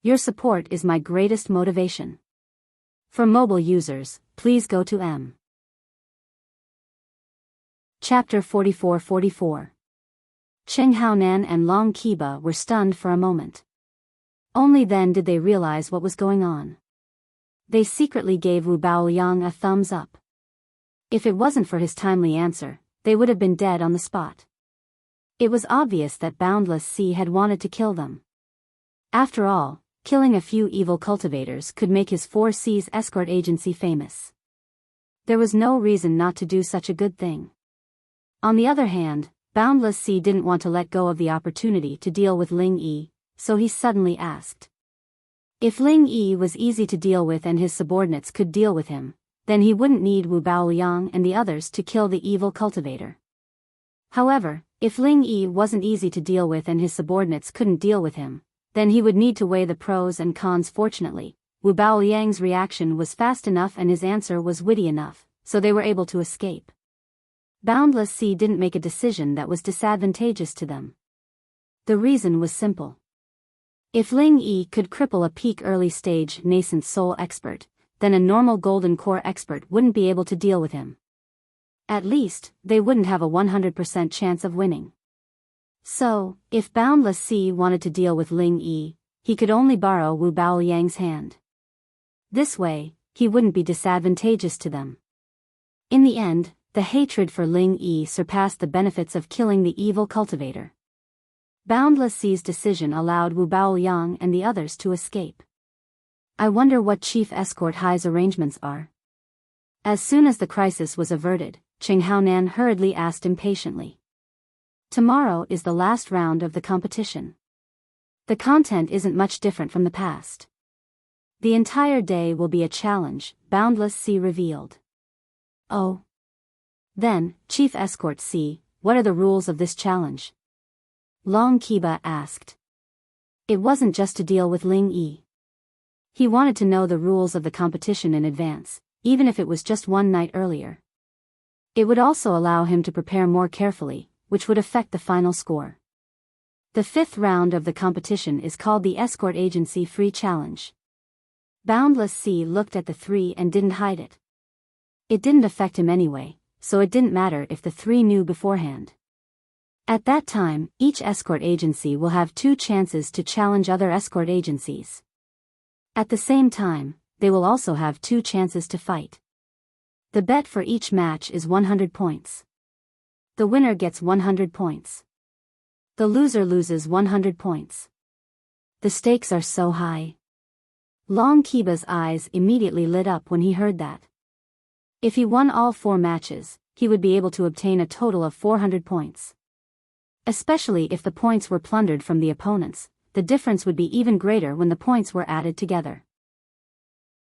Your support is my greatest motivation. For mobile users, please go to M. Chapter 44-44. Qing Haonan and Long Kiba were stunned for a moment. Only then did they realize what was going on. They secretly gave Wu Baoliang a thumbs up. If it wasn't for his timely answer, they would have been dead on the spot. It was obvious that Boundless C had wanted to kill them. After all, killing a few evil cultivators could make his 4C's escort agency famous. There was no reason not to do such a good thing. On the other hand, Boundless C didn't want to let go of the opportunity to deal with Ling Yi, so he suddenly asked. If Ling Yi was easy to deal with and his subordinates could deal with him, then he wouldn't need Wu Baoliang and the others to kill the evil cultivator. However, if Ling Yi wasn't easy to deal with and his subordinates couldn't deal with him, then he would need to weigh the pros and cons. Fortunately, Wu Baoliang's reaction was fast enough and his answer was witty enough, so they were able to escape. Boundless C didn't make a decision that was disadvantageous to them. The reason was simple. If Ling Yi could cripple a peak early stage nascent soul expert, then a normal Golden Core expert wouldn't be able to deal with him. At least, they wouldn't have a 100% chance of winning. So, if Boundless C wanted to deal with Ling Yi, he could only borrow Wu Baoliang's hand. This way, he wouldn't be disadvantageous to them. In the end, the hatred for Ling Yi surpassed the benefits of killing the evil cultivator. Boundless C's decision allowed Wu Baoliang and the others to escape. I wonder what Chief Escort Hai's arrangements are. As soon as the crisis was averted, Qing Haonan hurriedly asked impatiently. Tomorrow is the last round of the competition. The content isn't much different from the past. The entire day will be a challenge, Boundless C revealed. Oh. Then, Chief Escort C, what are the rules of this challenge? Long Kiba asked. It wasn't just to deal with Ling Yi. He wanted to know the rules of the competition in advance, even if it was just one night earlier. It would also allow him to prepare more carefully, which would affect the final score. The fifth round of the competition is called the Escort Agency Free Challenge. Boundless C looked at the three and didn't hide it. It didn't affect him anyway, so it didn't matter if the three knew beforehand. At that time, each escort agency will have 2 chances to challenge other escort agencies. At the same time, they will also have 2 chances to fight. The bet for each match is 100 points. The winner gets 100 points. The loser loses 100 points. The stakes are so high. Long Kiba's eyes immediately lit up when he heard that. If he won all 4 matches, he would be able to obtain a total of 400 points. Especially if the points were plundered from the opponents, the difference would be even greater when the points were added together.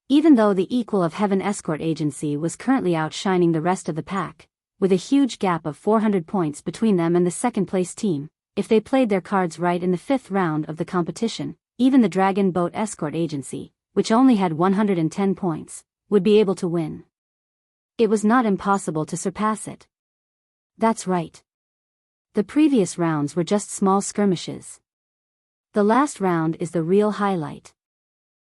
Even though the Equal of Heaven escort agency was currently outshining the rest of the pack, with a huge gap of 400 points between them and the second-place team, if they played their cards right in the 5th round of the competition, even the Dragon Boat escort agency, which only had 110 points, would be able to win. It was not impossible to surpass it. That's right. The previous rounds were just small skirmishes. The last round is the real highlight.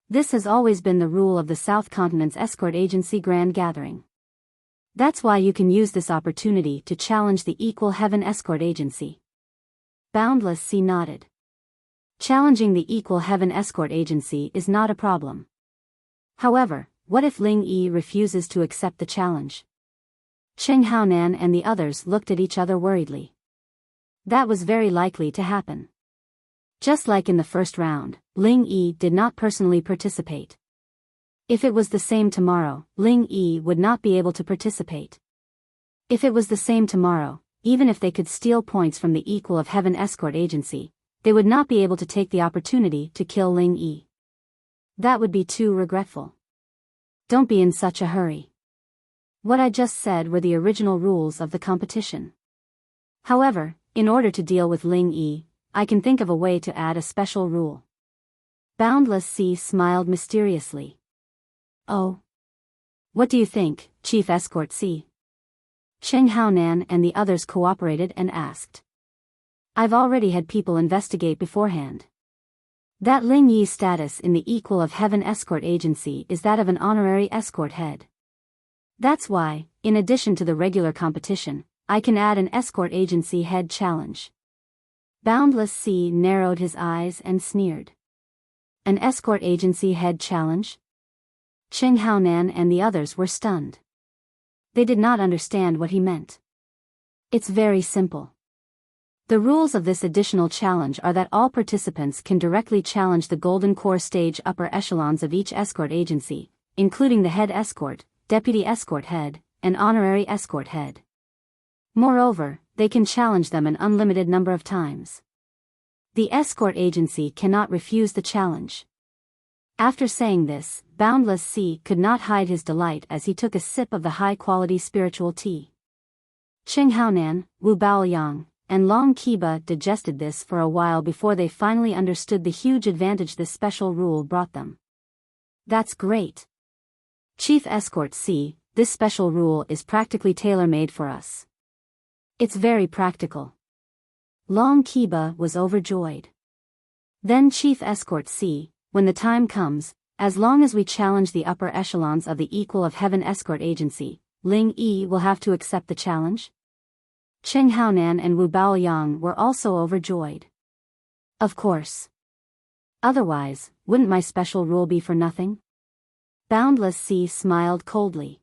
This has always been the rule of the South Continent's escort agency grand gathering. That's why you can use this opportunity to challenge the Equal Heaven escort agency. Boundless Sea nodded. Challenging the Equal Heaven escort agency is not a problem. However, what if Ling Yi refuses to accept the challenge? Cheng Haonan and the others looked at each other worriedly. That was very likely to happen. Just like in the first round, Ling Yi did not personally participate. If it was the same tomorrow, Ling Yi would not be able to participate. If it was the same tomorrow, even if they could steal points from the Equal of Heaven escort agency, they would not be able to take the opportunity to kill Ling Yi. That would be too regretful. Don't be in such a hurry. What I just said were the original rules of the competition. However, in order to deal with Ling Yi, I can think of a way to add a special rule. Boundless Sea smiled mysteriously. Oh. What do you think, Chief Escort C? Cheng Haonan and the others cooperated and asked. I've already had people investigate beforehand. That Ling Yi's status in the Equal of Heaven escort agency is that of an honorary escort head. That's why, in addition to the regular competition, I can add an escort agency head challenge. Boundless Sea narrowed his eyes and sneered. An escort agency head challenge? Cheng Haonan and the others were stunned. They did not understand what he meant. It's very simple. The rules of this additional challenge are that all participants can directly challenge the Golden Core stage upper echelons of each escort agency, including the head escort, deputy escort head, and honorary escort head. Moreover, they can challenge them an unlimited number of times. The escort agency cannot refuse the challenge. After saying this, Boundless Sea could not hide his delight as he took a sip of the high-quality spiritual tea. Cheng Haonan, Wu Baoyang, and Long Kiba digested this for a while before they finally understood the huge advantage this special rule brought them. That's great. Chief Escort C, this special rule is practically tailor-made for us. It's very practical. Long Kiba was overjoyed. Then Chief Escort C, when the time comes, as long as we challenge the upper echelons of the Equal of Heaven escort agency, Ling Yi will have to accept the challenge? Cheng Haonan and Wu Baoyang were also overjoyed. Of course. Otherwise, wouldn't my special rule be for nothing? Boundless Sea smiled coldly.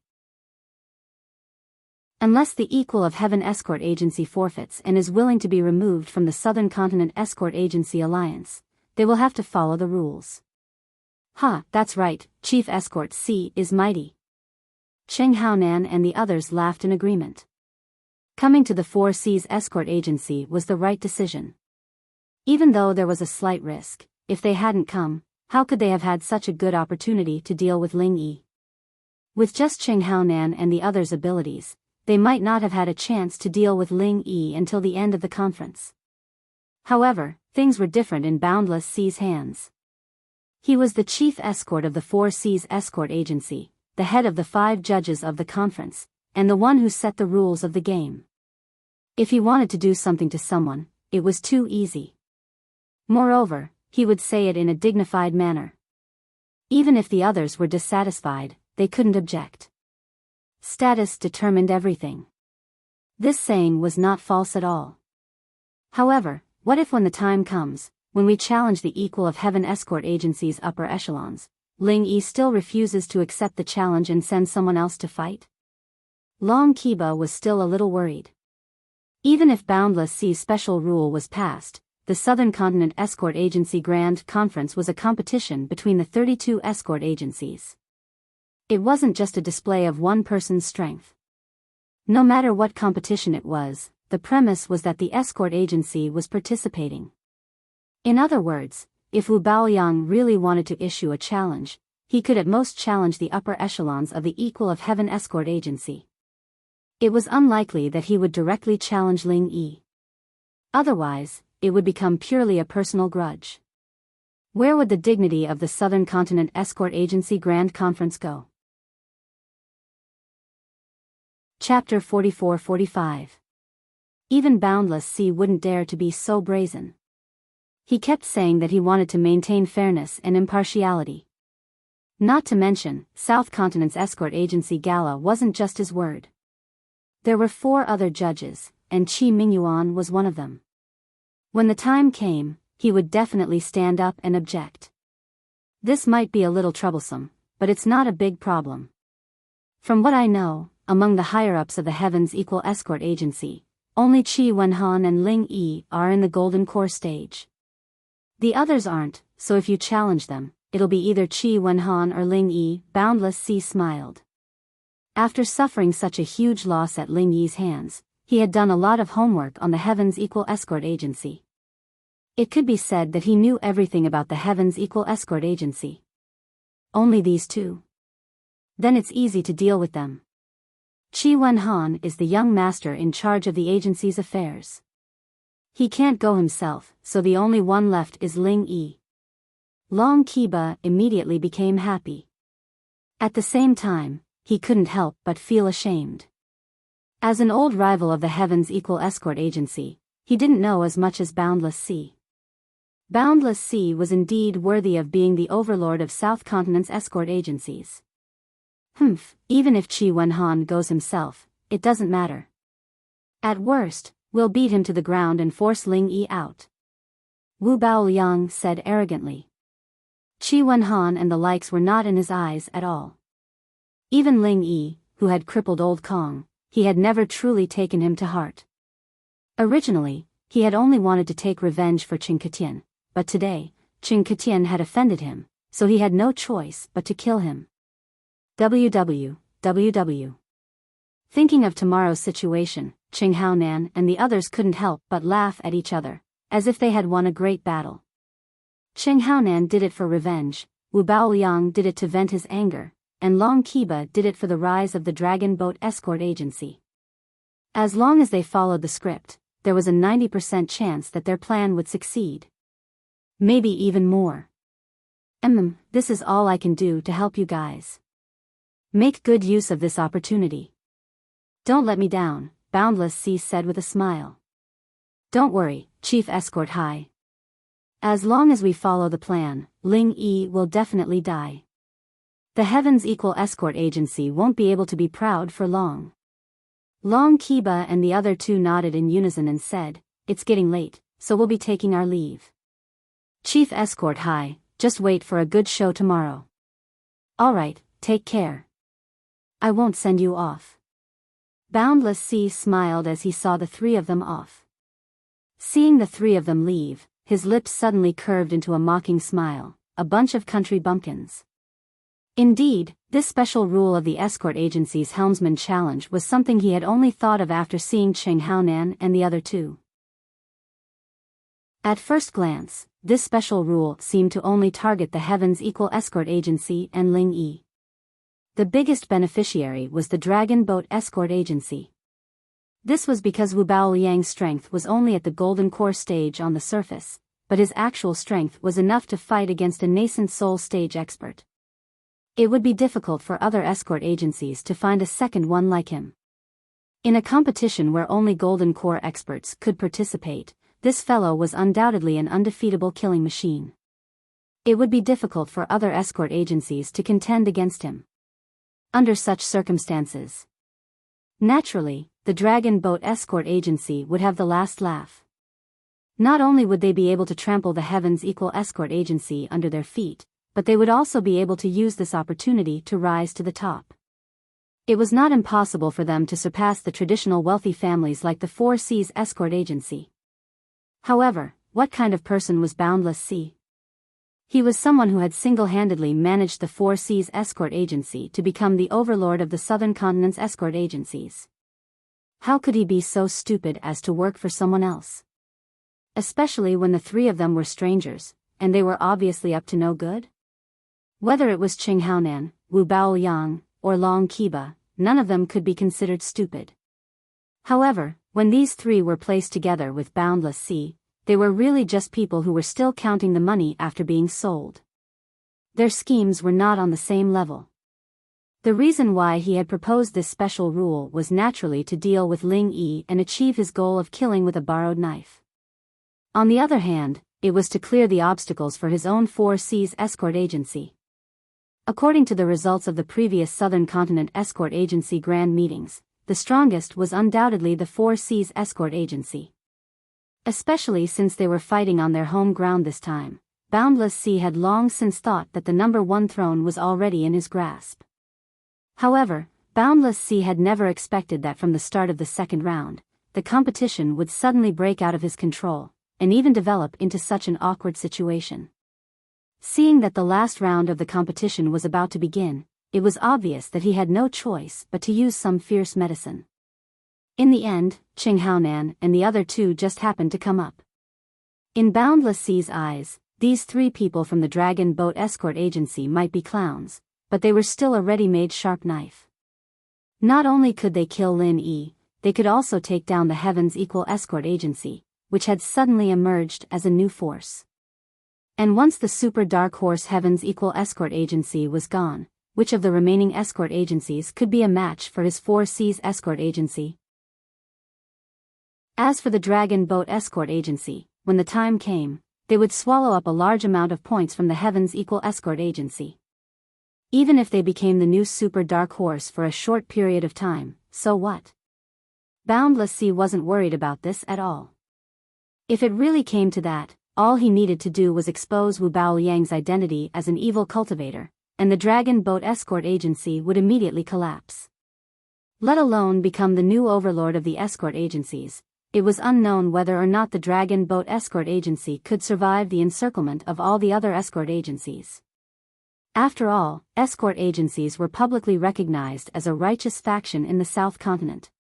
Unless the Equal of Heaven escort agency forfeits and is willing to be removed from the Southern Continent Escort Agency Alliance, they will have to follow the rules. That's right, Chief Escort C is mighty. Cheng Haonan and the others laughed in agreement. Coming to the Four Seas Escort Agency was the right decision. Even though there was a slight risk, if they hadn't come, how could they have had such a good opportunity to deal with Ling Yi? With just Cheng Haonan and the others' abilities, they might not have had a chance to deal with Ling Yi until the end of the conference. However, things were different in Boundless Sea's hands. He was the chief escort of the Four Seas Escort Agency, the head of the 5 judges of the conference, and the one who set the rules of the game. If he wanted to do something to someone, it was too easy. Moreover, he would say it in a dignified manner. Even if the others were dissatisfied, they couldn't object. Status determined everything. This saying was not false at all. However, what if when the time comes, when we challenge the equal of heaven escort agency's upper echelons, Ling Yi still refuses to accept the challenge and sends someone else to fight? Long Kiba was still a little worried. Even if Boundless Sea's special rule was passed, the Southern Continent Escort Agency Grand Conference was a competition between the 32 escort agencies. It wasn't just a display of one person's strength. No matter what competition it was, the premise was that the escort agency was participating. In other words, if Wu Baoyang really wanted to issue a challenge, he could at most challenge the upper echelons of the equal of heaven escort agency. It was unlikely that he would directly challenge Ling Yi. Otherwise, it would become purely a personal grudge. Where would the dignity of the Southern Continent Escort Agency Grand Conference go? Chapter 44-45. Even Boundless Sea wouldn't dare to be so brazen. He kept saying that he wanted to maintain fairness and impartiality. Not to mention, South Continent's escort agency gala wasn't just his word. There were 4 other judges, and Qi Mingyuan was one of them. When the time came, he would definitely stand up and object. This might be a little troublesome, but it's not a big problem. From what I know, among the higher-ups of the Heavens Equal Escort Agency, only Qi Wenhan and Ling Yi are in the Golden Core stage. The others aren't, so if you challenge them, it'll be either Qi Wenhan or Ling Yi. Boundless Sea smiled. After suffering such a huge loss at Ling Yi's hands, he had done a lot of homework on the Heavens Equal Escort Agency. It could be said that he knew everything about the Heavens Equal Escort Agency. Only these 2. Then it's easy to deal with them. Qi Wenhan is the young master in charge of the agency's affairs. He can't go himself, so the only one left is Ling Yi. Long Kiba immediately became happy. At the same time, he couldn't help but feel ashamed. As an old rival of the Heavens Equal Escort Agency, he didn't know as much as Boundless Sea. Boundless Sea was indeed worthy of being the overlord of South Continent's escort agencies. Even if Qi Wenhan goes himself, it doesn't matter. At worst, we'll beat him to the ground and force Ling Yi out. Wu Baoyang said arrogantly. Qi Wenhan and the likes were not in his eyes at all. Even Ling Yi, who had crippled Old Kong, he had never truly taken him to heart. Originally, he had only wanted to take revenge for Qing Ketian, but today, Qing Ketian had offended him, so he had no choice but to kill him. WWW. Thinking of tomorrow's situation, Qing Haonan and the others couldn't help but laugh at each other, as if they had won a great battle. Qing Haonan did it for revenge, Wu Baoyang did it to vent his anger, and Long Kiba did it for the rise of the Dragon Boat Escort Agency. As long as they followed the script, there was a 90% chance that their plan would succeed. Maybe even more. This is all I can do to help you guys. Make good use of this opportunity. Don't let me down, Boundless Sea said with a smile. Don't worry, Chief Escort High. As long as we follow the plan, Ling Yi will definitely die. The Heavens Equal Escort Agency won't be able to be proud for long. Long Kiba and the other 2 nodded in unison and said, "It's getting late, so we'll be taking our leave. Chief Escort High, just wait for a good show tomorrow." "Alright, take care. I won't send you off." Boundless Sea smiled as he saw the 3 of them off. Seeing the 3 of them leave, his lips suddenly curved into a mocking smile, a bunch of country bumpkins. Indeed, this special rule of the escort agency's helmsman challenge was something he had only thought of after seeing Qing Haonan and the other 2. At first glance, this special rule seemed to only target the Heavens Equal Escort Agency and Ling Yi. The biggest beneficiary was the Dragon Boat Escort Agency. This was because Wu Baoyang's strength was only at the Golden Core stage on the surface, but his actual strength was enough to fight against a nascent Soul Stage expert. It would be difficult for other escort agencies to find a second one like him. In a competition where only Golden Core experts could participate, this fellow was undoubtedly an undefeatable killing machine. It would be difficult for other escort agencies to contend against him. Under such circumstances, Naturally, the Dragon Boat Escort Agency would have the last laugh. Not only would they be able to trample the Heavens Equal Escort Agency under their feet, but they would also be able to use this opportunity to rise to the top. It was not impossible for them to surpass the traditional wealthy families like the Four Seas Escort Agency. However, what kind of person was Boundless Sea? He was someone who had single-handedly managed the Four Seas Escort Agency to become the overlord of the Southern Continent's escort agencies. How could he be so stupid as to work for someone else? Especially when the three of them were strangers, and they were obviously up to no good? Whether it was Qing Haonan, Wu Baoyang, or Long Kiba, none of them could be considered stupid. However, when these three were placed together with Boundless Sea, they were really just people who were still counting the money after being sold. Their schemes were not on the same level. The reason why he had proposed this special rule was naturally to deal with Ling Yi and achieve his goal of killing with a borrowed knife. On the other hand, it was to clear the obstacles for his own Four Seas Escort Agency. According to the results of the previous Southern Continent Escort Agency Grand Meetings, the strongest was undoubtedly the Four Seas Escort Agency. Especially since they were fighting on their home ground this time, Boundless Sea had long since thought that the #1 throne was already in his grasp. However, Boundless Sea had never expected that from the start of the second round, the competition would suddenly break out of his control, and even develop into such an awkward situation. Seeing that the last round of the competition was about to begin, it was obvious that he had no choice but to use some fierce medicine. In the end, Qing Haonan and the other two just happened to come up. In Boundless Sea's eyes, these three people from the Dragon Boat Escort Agency might be clowns, but they were still a ready-made sharp knife. Not only could they kill Lin Yi, they could also take down the Heavens Equal Escort Agency, which had suddenly emerged as a new force. And once the super dark horse Heavens Equal Escort Agency was gone, which of the remaining escort agencies could be a match for his Four Seas Escort Agency? As for the Dragon Boat Escort Agency, when the time came, they would swallow up a large amount of points from the Heavens Equal Escort Agency. Even if they became the new super dark horse for a short period of time, so what? Boundless Sea wasn't worried about this at all. If it really came to that, all he needed to do was expose Wu Baoyang's identity as an evil cultivator, and the Dragon Boat Escort Agency would immediately collapse. Let alone become the new overlord of the escort agencies, it was unknown whether or not the Dragon Boat Escort Agency could survive the encirclement of all the other escort agencies. After all, escort agencies were publicly recognized as a righteous faction in the South Continent.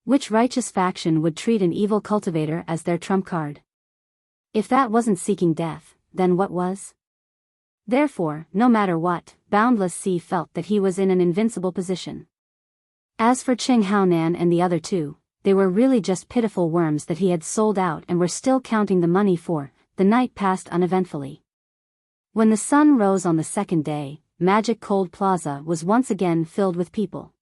Which righteous faction would treat an evil cultivator as their trump card? If that wasn't seeking death, then what was? Therefore, no matter what, Boundless Sea felt that he was in an invincible position. As for Qing Haonan and the other two, they were really just pitiful worms that he had sold out and were still counting the money for. The night passed uneventfully. When the sun rose on the second day, Magic Cold Plaza was once again filled with people.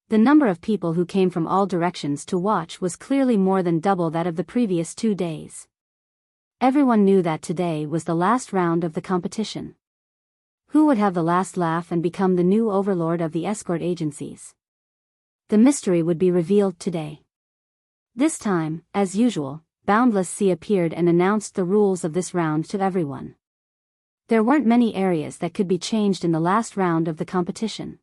The number of people who came from all directions to watch was clearly more than double that of the previous 2 days. Everyone knew that today was the last round of the competition. Who would have the last laugh and become the new overlord of the escort agencies? The mystery would be revealed today. This time, as usual, Boundless Sea appeared and announced the rules of this round to everyone. There weren't many areas that could be changed in the last round of the competition.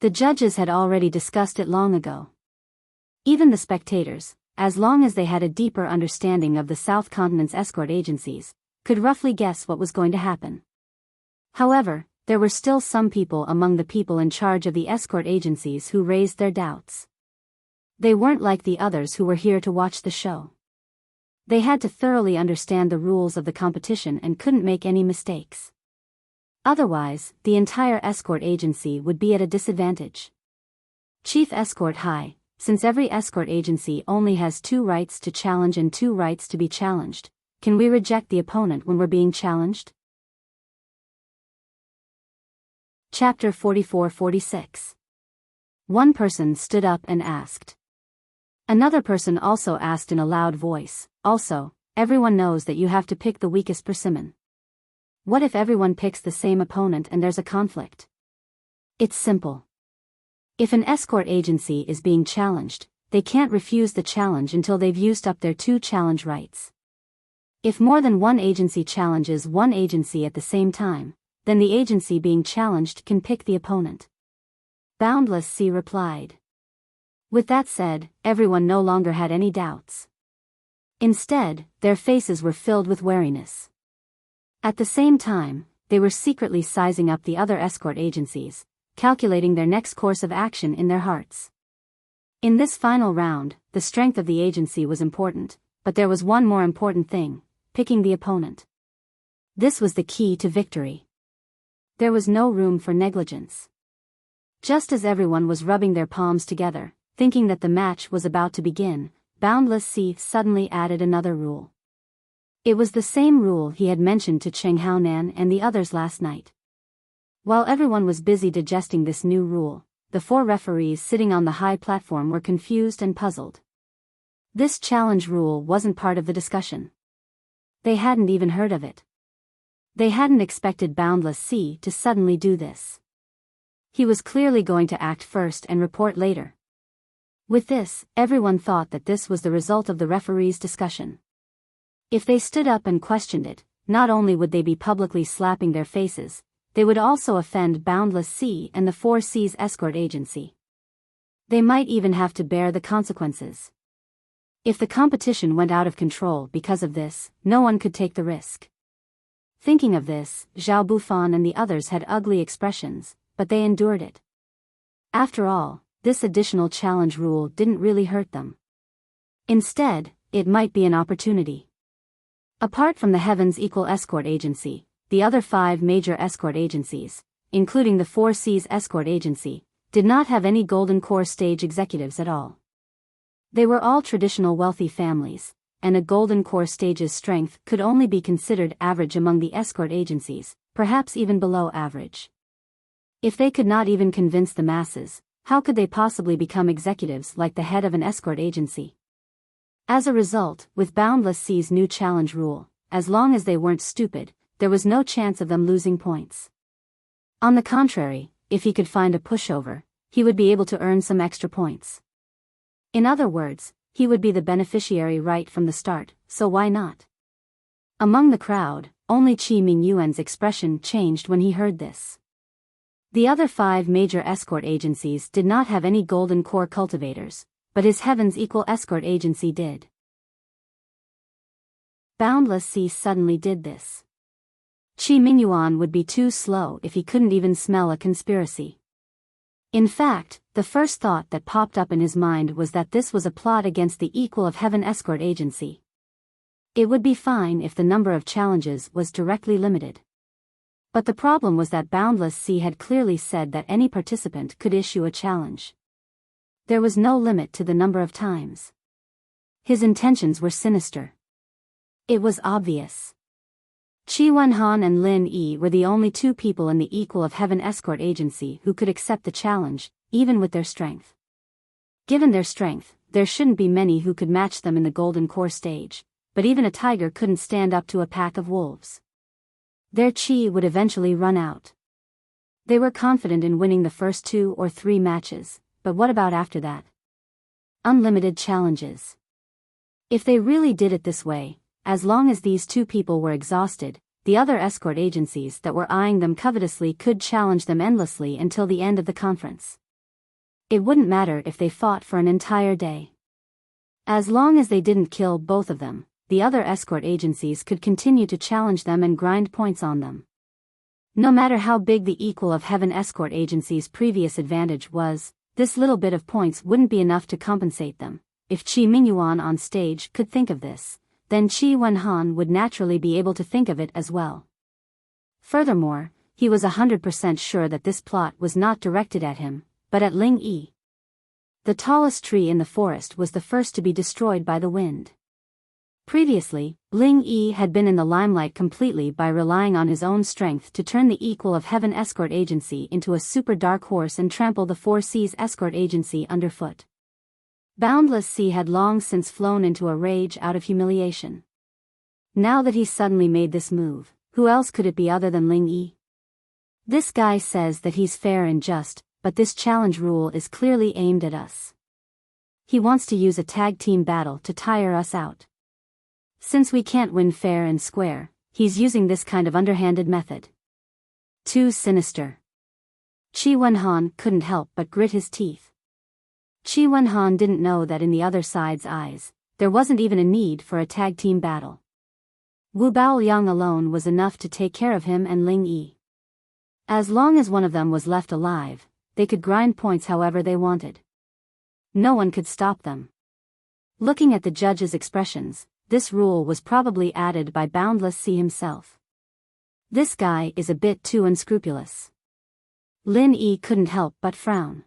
The judges had already discussed it long ago. Even the spectators, as long as they had a deeper understanding of the South Continent's escort agencies, could roughly guess what was going to happen. However, there were still some people among the people in charge of the escort agencies who raised their doubts. They weren't like the others who were here to watch the show. They had to thoroughly understand the rules of the competition and couldn't make any mistakes. Otherwise, the entire escort agency would be at a disadvantage. Chief Escort High, since every escort agency only has 2 rights to challenge and 2 rights to be challenged, can we reject the opponent when we're being challenged? Chapter 44-46. One person stood up and asked. Another person also asked in a loud voice, also, everyone knows that you have to pick the weakest persimmon. What if everyone picks the same opponent and there's a conflict? It's simple. If an escort agency is being challenged, they can't refuse the challenge until they've used up their 2 challenge rights. If more than one agency challenges one agency at the same time, then the agency being challenged can pick the opponent. Boundless Sea replied. With that said, everyone no longer had any doubts. Instead, their faces were filled with wariness. At the same time, they were secretly sizing up the other escort agencies, calculating their next course of action in their hearts. In this final round, the strength of the agency was important, but there was one more important thing: picking the opponent. This was the key to victory. There was no room for negligence. Just as everyone was rubbing their palms together, thinking that the match was about to begin, Boundless Sea suddenly added another rule. It was the same rule he had mentioned to Cheng Haonan and the others last night. While everyone was busy digesting this new rule, the 4 referees sitting on the high platform were confused and puzzled. This challenge rule wasn't part of the discussion. They hadn't even heard of it. They hadn't expected Boundless Sea to suddenly do this. He was clearly going to act first and report later. With this, everyone thought that this was the result of the referees' discussion. If they stood up and questioned it, not only would they be publicly slapping their faces, they would also offend Boundless Sea and the 4 Seas escort agency. They might even have to bear the consequences. If the competition went out of control because of this, no one could take the risk. Thinking of this, Zhao Bufan and the others had ugly expressions, but they endured it. After all, this additional challenge rule didn't really hurt them. Instead, it might be an opportunity. Apart from the Heavens Equal Escort Agency, the other 5 major escort agencies, including the 4 Seas Escort Agency, did not have any Golden Core stage executives at all. They were all traditional wealthy families, and a Golden Core stage's strength could only be considered average among the escort agencies, perhaps even below average. If they could not even convince the masses, how could they possibly become executives like the head of an escort agency? As a result, with Boundless Sea's new challenge rule, as long as they weren't stupid, there was no chance of them losing points. On the contrary, if he could find a pushover, he would be able to earn some extra points. In other words, he would be the beneficiary right from the start, so why not? Among the crowd, only Qi Mingyuan's expression changed when he heard this. The other 5 major escort agencies did not have any Golden Core cultivators, but his Heavens Equal Escort Agency did. Boundless Sea suddenly did this. Qi Mingyuan would be too slow if he couldn't even smell a conspiracy. In fact, the first thought that popped up in his mind was that this was a plot against the Equal of Heaven Escort Agency. It would be fine if the number of challenges was directly limited. But the problem was that Boundless Sea had clearly said that any participant could issue a challenge. There was no limit to the number of times. His intentions were sinister. It was obvious. Qi Wenhan and Lin Yi were the only 2 people in the Equal of Heaven Escort Agency who could accept the challenge, even with their strength. Given their strength, there shouldn't be many who could match them in the Golden Core stage, but even a tiger couldn't stand up to a pack of wolves. Their qi would eventually run out. They were confident in winning the first 2 or 3 matches, but what about after that? Unlimited challenges. If they really did it this way, as long as these 2 people were exhausted, the other escort agencies that were eyeing them covetously could challenge them endlessly until the end of the conference. It wouldn't matter if they fought for an entire day. As long as they didn't kill both of them, the other escort agencies could continue to challenge them and grind points on them. No matter how big the Equal of Heaven Escort Agency's previous advantage was, this little bit of points wouldn't be enough to compensate them. If Qi Mingyuan on stage could think of this, then Qi Wenhan would naturally be able to think of it as well. Furthermore, he was 100% sure that this plot was not directed at him, but at Ling Yi. The tallest tree in the forest was the first to be destroyed by the wind. Previously, Ling Yi had been in the limelight completely by relying on his own strength to turn the Equal of Heaven Escort Agency into a super dark horse and trample the 4 Seas Escort Agency underfoot. Boundless Sea had long since flown into a rage out of humiliation. Now that he suddenly made this move, who else could it be other than Ling Yi? This guy says that he's fair and just, but this challenge rule is clearly aimed at us. He wants to use a tag team battle to tire us out. Since we can't win fair and square, he's using this kind of underhanded method. Too sinister. Qi Wenhan couldn't help but grit his teeth. Qi Wenhan didn't know that in the other side's eyes, there wasn't even a need for a tag team battle. Wu Baoliang alone was enough to take care of him and Ling Yi. As long as one of them was left alive, they could grind points however they wanted. No one could stop them. Looking at the judge's expressions, this rule was probably added by Boundless Sea himself. This guy is a bit too unscrupulous. Lin Yi couldn't help but frown.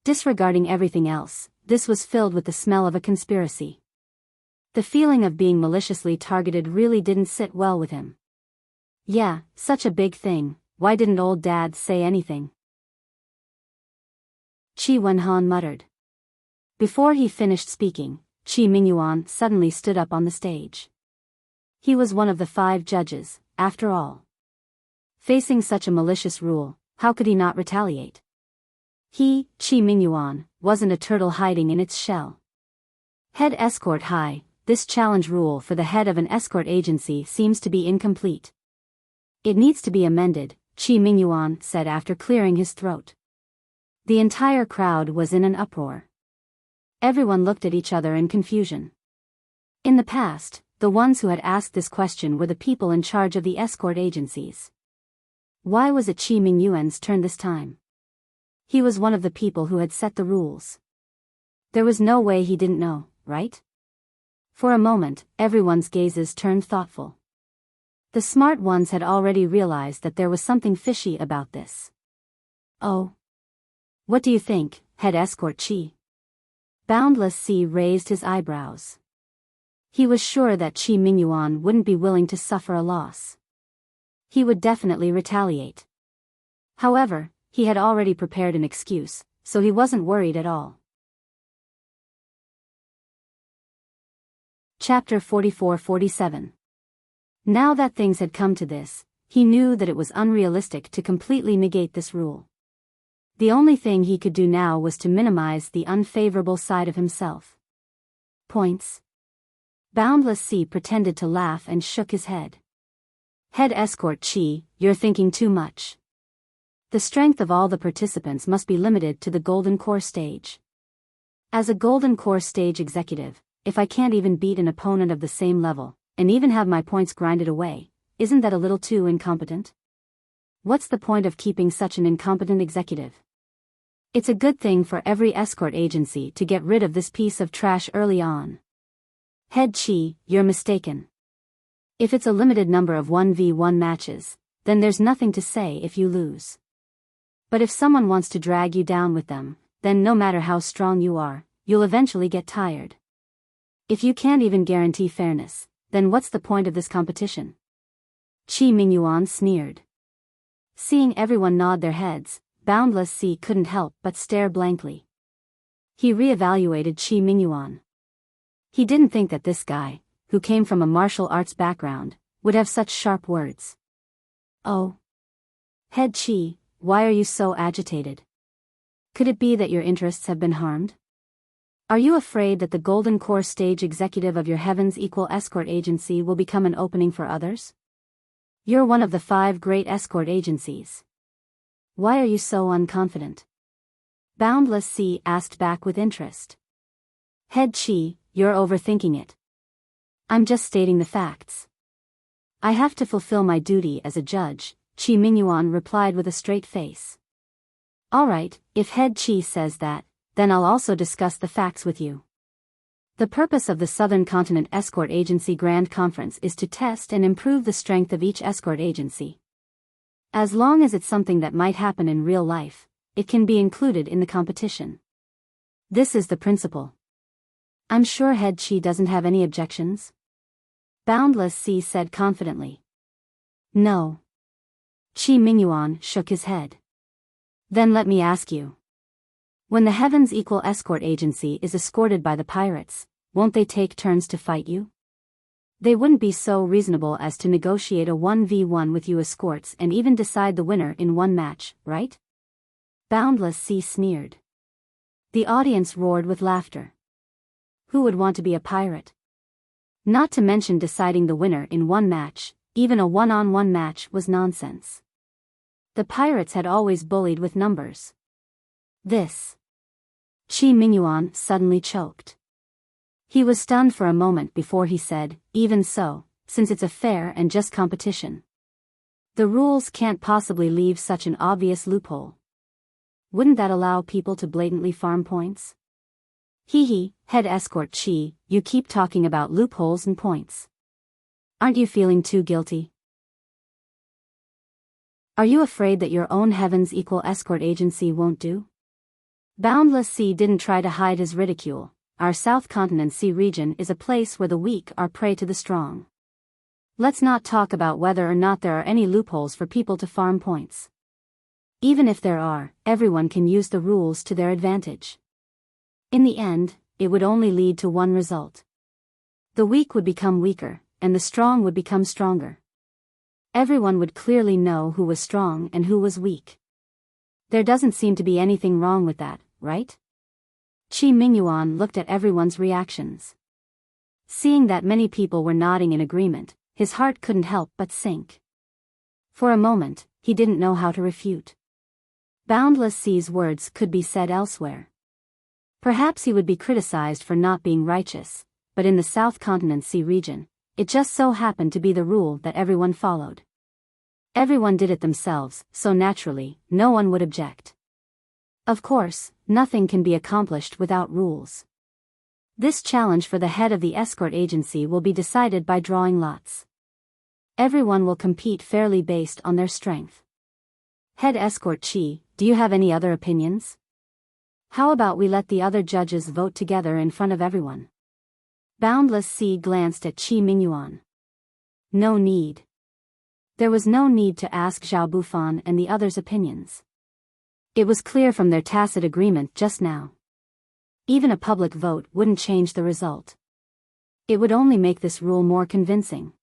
Disregarding everything else, this was filled with the smell of a conspiracy. The feeling of being maliciously targeted really didn't sit well with him. Yeah, such a big thing, why didn't old dad say anything? Qi Wenhan muttered. Before he finished speaking, Qi Mingyuan suddenly stood up on the stage. He was one of the 5 judges, after all. Facing such a malicious rule, how could he not retaliate? He, Qi Mingyuan, wasn't a turtle hiding in its shell. Head escort high, this challenge rule for the head of an escort agency seems to be incomplete. It needs to be amended, Qi Mingyuan said after clearing his throat. The entire crowd was in an uproar. Everyone looked at each other in confusion. In the past, the ones who had asked this question were the people in charge of the escort agencies. Why was it Qi Mingyuan's turn this time? He was one of the people who had set the rules. There was no way he didn't know, right? For a moment, everyone's gazes turned thoughtful. The smart ones had already realized that there was something fishy about this. Oh. What do you think, head escort Qi? Boundless Sea raised his eyebrows. He was sure that Qi Mingyuan wouldn't be willing to suffer a loss. He would definitely retaliate. However, he had already prepared an excuse, so he wasn't worried at all. Chapter 44-47. Now that things had come to this, he knew that it was unrealistic to completely negate this rule. The only thing he could do now was to minimize the unfavorable side of himself. Points. Boundless Sea pretended to laugh and shook his head. Head escort Qi, you're thinking too much. The strength of all the participants must be limited to the Golden Core stage. As a Golden Core stage executive, if I can't even beat an opponent of the same level, and even have my points grinded away, isn't that a little too incompetent? What's the point of keeping such an incompetent executive? It's a good thing for every escort agency to get rid of this piece of trash early on. Head Qi, you're mistaken. If it's a limited number of 1v1 matches, then there's nothing to say if you lose. But if someone wants to drag you down with them, then no matter how strong you are, you'll eventually get tired. If you can't even guarantee fairness, then what's the point of this competition? Qi Mingyuan sneered. Seeing everyone nod their heads, Boundless Sea couldn't help but stare blankly. He re-evaluated Qi Mingyuan. He didn't think that this guy, who came from a martial arts background, would have such sharp words. Oh. Head Qi, why are you so agitated? Could it be that your interests have been harmed? Are you afraid that the Golden Core stage executive of your Heaven's Equal escort agency will become an opening for others? You're one of the 5 great escort agencies. Why are you so unconfident? Boundless Sea asked back with interest. Head Qi, you're overthinking it. I'm just stating the facts. I have to fulfill my duty as a judge, Qi Mingyuan replied with a straight face. Alright, if Head Qi says that, then I'll also discuss the facts with you. The purpose of the Southern Continent Escort Agency Grand Conference is to test and improve the strength of each escort agency. As long as it's something that might happen in real life, it can be included in the competition. This is the principle. I'm sure Head Qi doesn't have any objections. Boundless Sea said confidently. No. Qi Mingyuan shook his head. Then let me ask you. When the Heaven's Equal escort agency is escorted by the pirates, won't they take turns to fight you? They wouldn't be so reasonable as to negotiate a 1v1 with you escorts and even decide the winner in one match, right? Boundless Sea sneered. The audience roared with laughter. Who would want to be a pirate? Not to mention deciding the winner in one match, even a one-on-one match was nonsense. The pirates had always bullied with numbers. This. Qi Mingyuan suddenly choked. He was stunned for a moment before he said, even so, since it's a fair and just competition. The rules can't possibly leave such an obvious loophole. Wouldn't that allow people to blatantly farm points? Hee, head escort Qi, you keep talking about loopholes and points. Aren't you feeling too guilty? Are you afraid that your own heavens equal escort agency won't do? Boundless Sea didn't try to hide his ridicule. Our South Continent Sea region is a place where the weak are prey to the strong. Let's not talk about whether or not there are any loopholes for people to farm points. Even if there are, everyone can use the rules to their advantage. In the end, it would only lead to one result. The weak would become weaker, and the strong would become stronger. Everyone would clearly know who was strong and who was weak. There doesn't seem to be anything wrong with that, right? Qi Mingyuan looked at everyone's reactions. Seeing that many people were nodding in agreement, his heart couldn't help but sink. For a moment, he didn't know how to refute. Boundless Sea's words could be said elsewhere. Perhaps he would be criticized for not being righteous, but in the South Continent Sea region, it just so happened to be the rule that everyone followed. Everyone did it themselves, so naturally, no one would object. Of course, nothing can be accomplished without rules. This challenge for the head of the escort agency will be decided by drawing lots. Everyone will compete fairly based on their strength. Head escort Qi, do you have any other opinions? How about we let the other judges vote together in front of everyone? Boundless Sea glanced at Qi Mingyuan. No need. There was no need to ask Zhao Bufan and the others' opinions. It was clear from their tacit agreement just now. Even a public vote wouldn't change the result. It would only make this rule more convincing.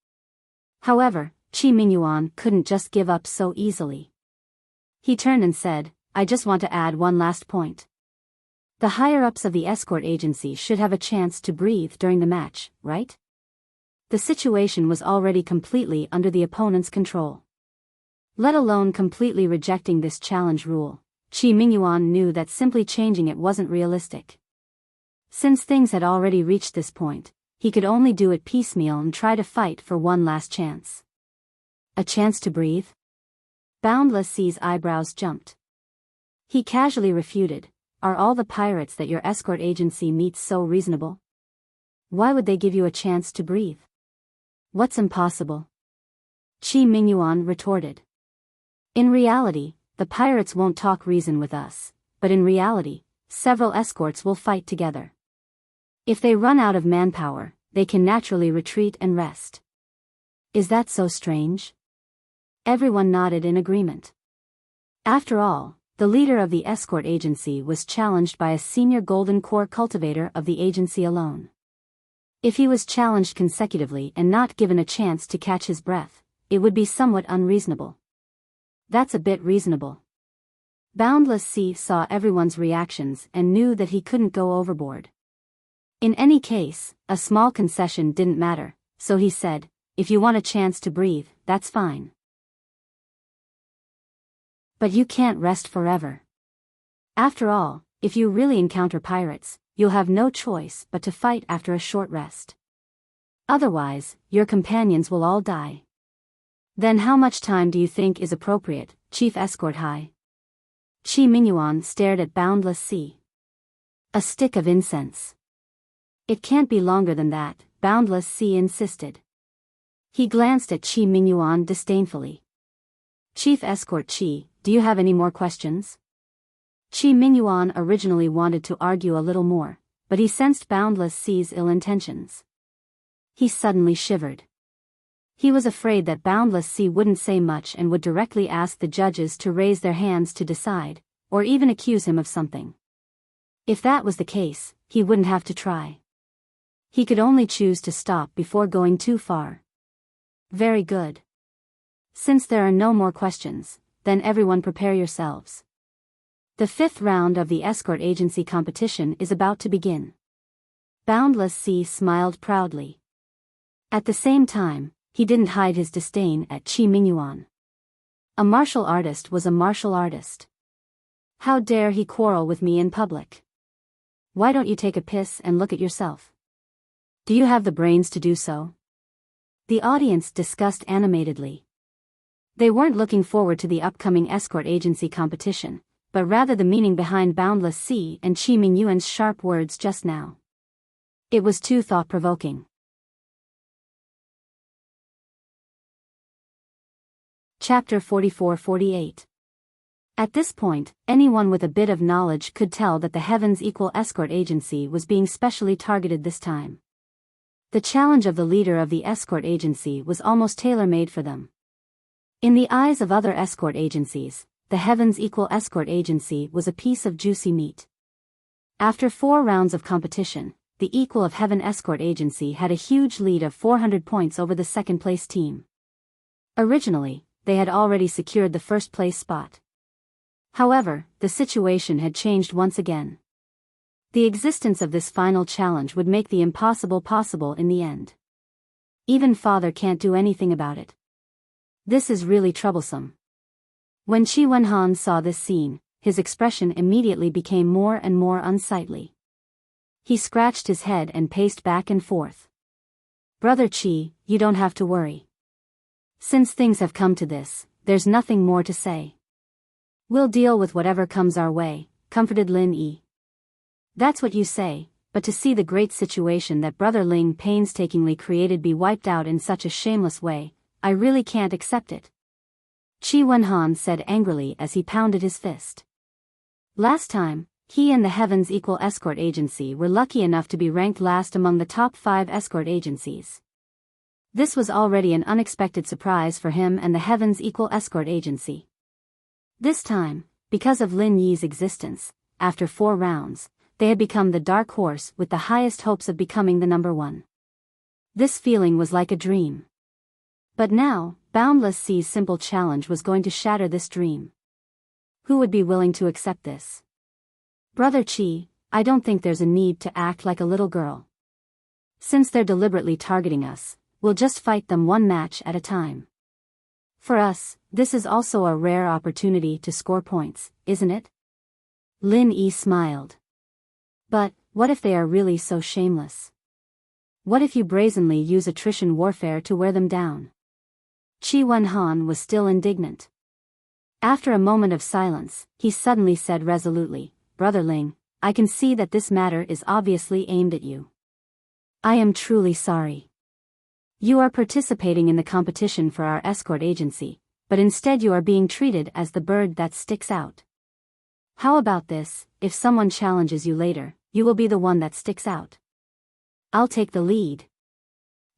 However, Qi Mingyuan couldn't just give up so easily. He turned and said, I just want to add one last point. The higher-ups of the escort agency should have a chance to breathe during the match, right? The situation was already completely under the opponent's control. Let alone completely rejecting this challenge rule, Qi Mingyuan knew that simply changing it wasn't realistic. Since things had already reached this point, he could only do it piecemeal and try to fight for one last chance. A chance to breathe? Boundless Sea's eyebrows jumped. He casually refuted, are all the pirates that your escort agency meets so reasonable? Why would they give you a chance to breathe? What's impossible? Qi Mingyuan retorted. In reality, the pirates won't talk reason with us, but in reality, several escorts will fight together. If they run out of manpower, they can naturally retreat and rest. Is that so strange? Everyone nodded in agreement. After all, the leader of the escort agency was challenged by a senior golden core cultivator of the agency alone. If he was challenged consecutively and not given a chance to catch his breath, it would be somewhat unreasonable. That's a bit reasonable. Boundless Sea saw everyone's reactions and knew that he couldn't go overboard. In any case, a small concession didn't matter, so he said, if you want a chance to breathe, that's fine. But you can't rest forever. After all, if you really encounter pirates, you'll have no choice but to fight after a short rest. Otherwise, your companions will all die. Then how much time do you think is appropriate, Chief Escort High? Qi Mingyuan stared at Boundless Sea. A stick of incense. It can't be longer than that, Boundless Sea insisted. He glanced at Qi Mingyuan disdainfully. Chief Escort Qi, do you have any more questions? Qi Mingyuan originally wanted to argue a little more, but he sensed Boundless Sea's ill intentions. He suddenly shivered. He was afraid that Boundless Sea wouldn't say much and would directly ask the judges to raise their hands to decide, or even accuse him of something. If that was the case, he wouldn't have to try. He could only choose to stop before going too far. Very good. Since there are no more questions, then everyone prepare yourselves. The 5th round of the escort agency competition is about to begin. Boundless Sea smiled proudly. At the same time, he didn't hide his disdain at Qi Mingyuan. A martial artist was a martial artist. How dare he quarrel with me in public? Why don't you take a piss and look at yourself? Do you have the brains to do so? The audience discussed animatedly. They weren't looking forward to the upcoming escort agency competition, but rather the meaning behind Boundless Sea and Qi Mingyuan's sharp words just now. It was too thought-provoking. Chapter 44-48. At this point, anyone with a bit of knowledge could tell that the Heavens Equal Escort Agency was being specially targeted this time. The challenge of the leader of the escort agency was almost tailor-made for them. In the eyes of other escort agencies, the Heavens Equal Escort Agency was a piece of juicy meat. After 4 rounds of competition, the Equal of Heaven Escort Agency had a huge lead of 400 points over the second-place team. Originally, they had already secured the first-place spot. However, the situation had changed once again. The existence of this final challenge would make the impossible possible in the end. Even father can't do anything about it. This is really troublesome. When Qi Wenhan saw this scene, his expression immediately became more and more unsightly. He scratched his head and paced back and forth. Brother Qi, you don't have to worry. Since things have come to this, there's nothing more to say. We'll deal with whatever comes our way, comforted Lin Yi. That's what you say, but to see the great situation that Brother Ling painstakingly created be wiped out in such a shameless way, I really can't accept it. Qi Wenhan said angrily as he pounded his fist. Last time, he and the Heavens Equal Escort Agency were lucky enough to be ranked last among the top 5 escort agencies. This was already an unexpected surprise for him and the Heavens Equal Escort Agency. This time, because of Lin Yi's existence, after 4 rounds, they had become the dark horse with the highest hopes of becoming the number 1. This feeling was like a dream. But now, Boundless Sea's simple challenge was going to shatter this dream. Who would be willing to accept this? Brother Qi, I don't think there's a need to act like a little girl. Since they're deliberately targeting us, we'll just fight them 1 match at a time. For us, this is also a rare opportunity to score points, isn't it? Lin Yi smiled. But, what if they are really so shameless? What if you brazenly use attrition warfare to wear them down? Qi Wenhan was still indignant. After a moment of silence, he suddenly said resolutely, Brother Ling, I can see that this matter is obviously aimed at you. I am truly sorry. You are participating in the competition for our escort agency, but instead you are being treated as the bird that sticks out. How about this, if someone challenges you later, you will be the one that sticks out. I'll take the lead.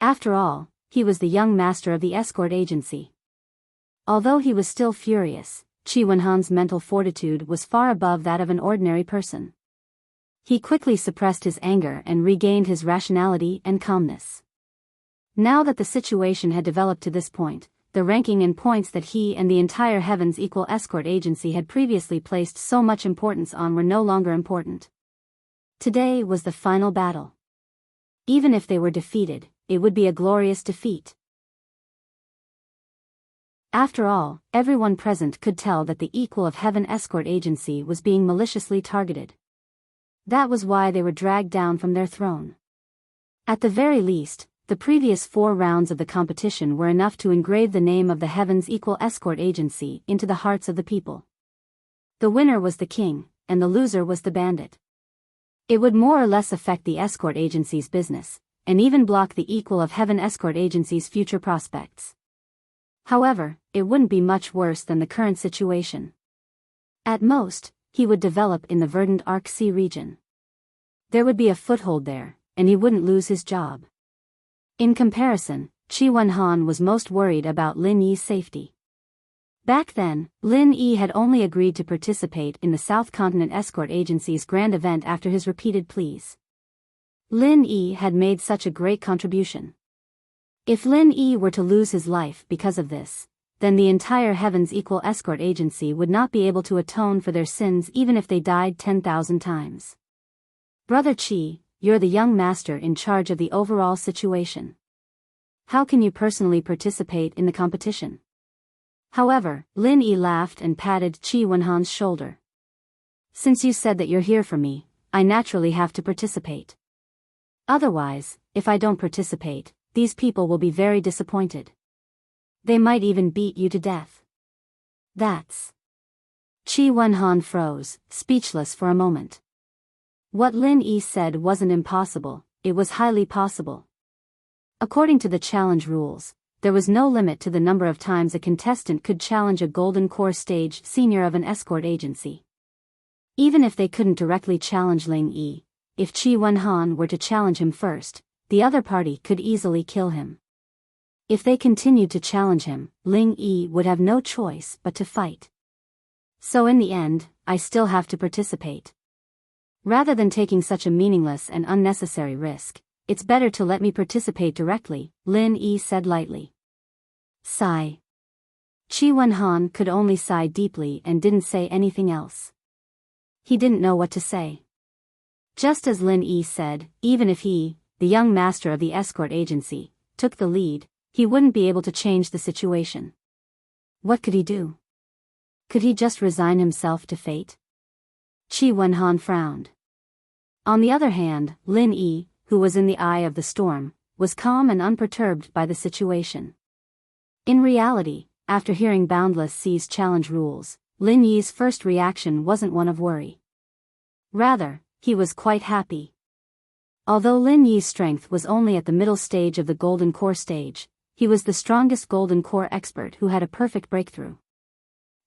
After all, he was the young master of the escort agency. Although he was still furious, Qi Wenhan's mental fortitude was far above that of an ordinary person. He quickly suppressed his anger and regained his rationality and calmness. Now that the situation had developed to this point, the ranking and points that he and the entire Heavens Equal Escort Agency had previously placed so much importance on were no longer important. Today was the final battle. Even if they were defeated, it would be a glorious defeat. After all, everyone present could tell that the Equal of Heaven Escort Agency was being maliciously targeted. That was why they were dragged down from their throne. At the very least, the previous 4 rounds of the competition were enough to engrave the name of the Heavens Equal Escort Agency into the hearts of the people. The winner was the king, and the loser was the bandit. It would more or less affect the escort agency's business, and even block the Equal of Heaven Escort Agency's future prospects. However, it wouldn't be much worse than the current situation. At most, he would develop in the verdant Arc Sea region. There would be a foothold there, and he wouldn't lose his job. In comparison, Qi Wenhan was most worried about Lin Yi's safety. Back then, Lin Yi had only agreed to participate in the South Continent Escort Agency's grand event after his repeated pleas. Lin Yi had made such a great contribution. If Lin Yi were to lose his life because of this, then the entire Heaven's Equal Escort Agency would not be able to atone for their sins even if they died 10,000 times. Brother Chi, you're the young master in charge of the overall situation. How can you personally participate in the competition? However, Lin Yi laughed and patted Chi Wenhan's shoulder. Since you said that you're here for me, I naturally have to participate. Otherwise, if I don't participate, these people will be very disappointed. They might even beat you to death. That's... Chi Wenhan froze, speechless for a moment. What Lin Yi said wasn't impossible, it was highly possible. According to the challenge rules, there was no limit to the number of times a contestant could challenge a Golden Core stage senior of an escort agency. Even if they couldn't directly challenge Lin Yi, if Chi Wenhan were to challenge him first, the other party could easily kill him. If they continued to challenge him, Lin Yi would have no choice but to fight. So in the end, I still have to participate. Rather than taking such a meaningless and unnecessary risk, it's better to let me participate directly, Lin Yi said lightly. Sigh. Chi Wenhan could only sigh deeply and didn't say anything else. He didn't know what to say. Just as Lin Yi said, even if he, the young master of the escort agency, took the lead, he wouldn't be able to change the situation. What could he do? Could he just resign himself to fate? Chi Wenhan frowned. On the other hand, Lin Yi, who was in the eye of the storm, was calm and unperturbed by the situation. In reality, after hearing Boundless Sea's challenge rules, Lin Yi's first reaction wasn't one of worry. Rather, he was quite happy. Although Lin Yi's strength was only at the middle stage of the Golden Core stage, he was the strongest Golden Core expert who had a perfect breakthrough.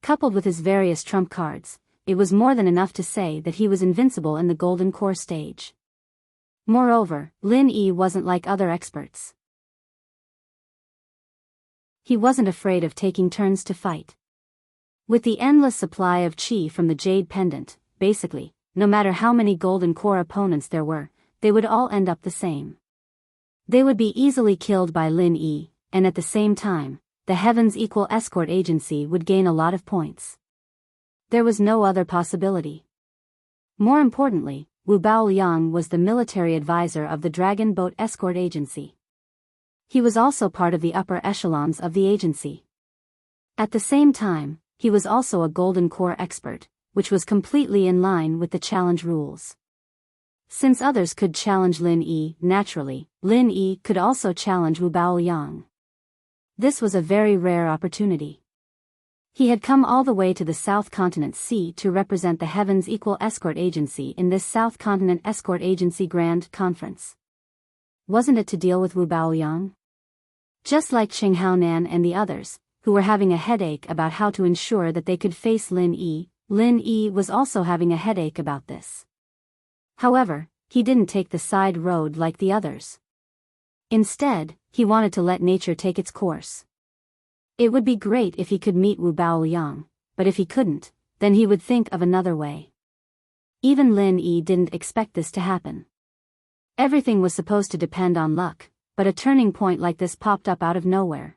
Coupled with his various trump cards, it was more than enough to say that he was invincible in the Golden Core stage. Moreover, Lin Yi wasn't like other experts. He wasn't afraid of taking turns to fight. With the endless supply of chi from the Jade Pendant, basically, no matter how many Golden Core opponents there were, they would all end up the same. They would be easily killed by Lin Yi, and at the same time, the Heaven's Equal Escort Agency would gain a lot of points. There was no other possibility. More importantly, Wu Baoliang was the military advisor of the Dragon Boat Escort Agency. He was also part of the upper echelons of the agency. At the same time, he was also a Golden Core expert, which was completely in line with the challenge rules. Since others could challenge Lin Yi, naturally, Lin Yi could also challenge Wu Baoliang. This was a very rare opportunity. He had come all the way to the South Continent Sea to represent the Heaven's Equal Escort Agency in this South Continent Escort Agency Grand Conference. Wasn't it to deal with Wu Baoliang? Just like Cheng Haonan and the others, who were having a headache about how to ensure that they could face Lin Yi was also having a headache about this. However, he didn't take the side road like the others. Instead, he wanted to let nature take its course. It would be great if he could meet Wu Baoliang, but if he couldn't, then he would think of another way. Even Lin Yi didn't expect this to happen. Everything was supposed to depend on luck, but a turning point like this popped up out of nowhere.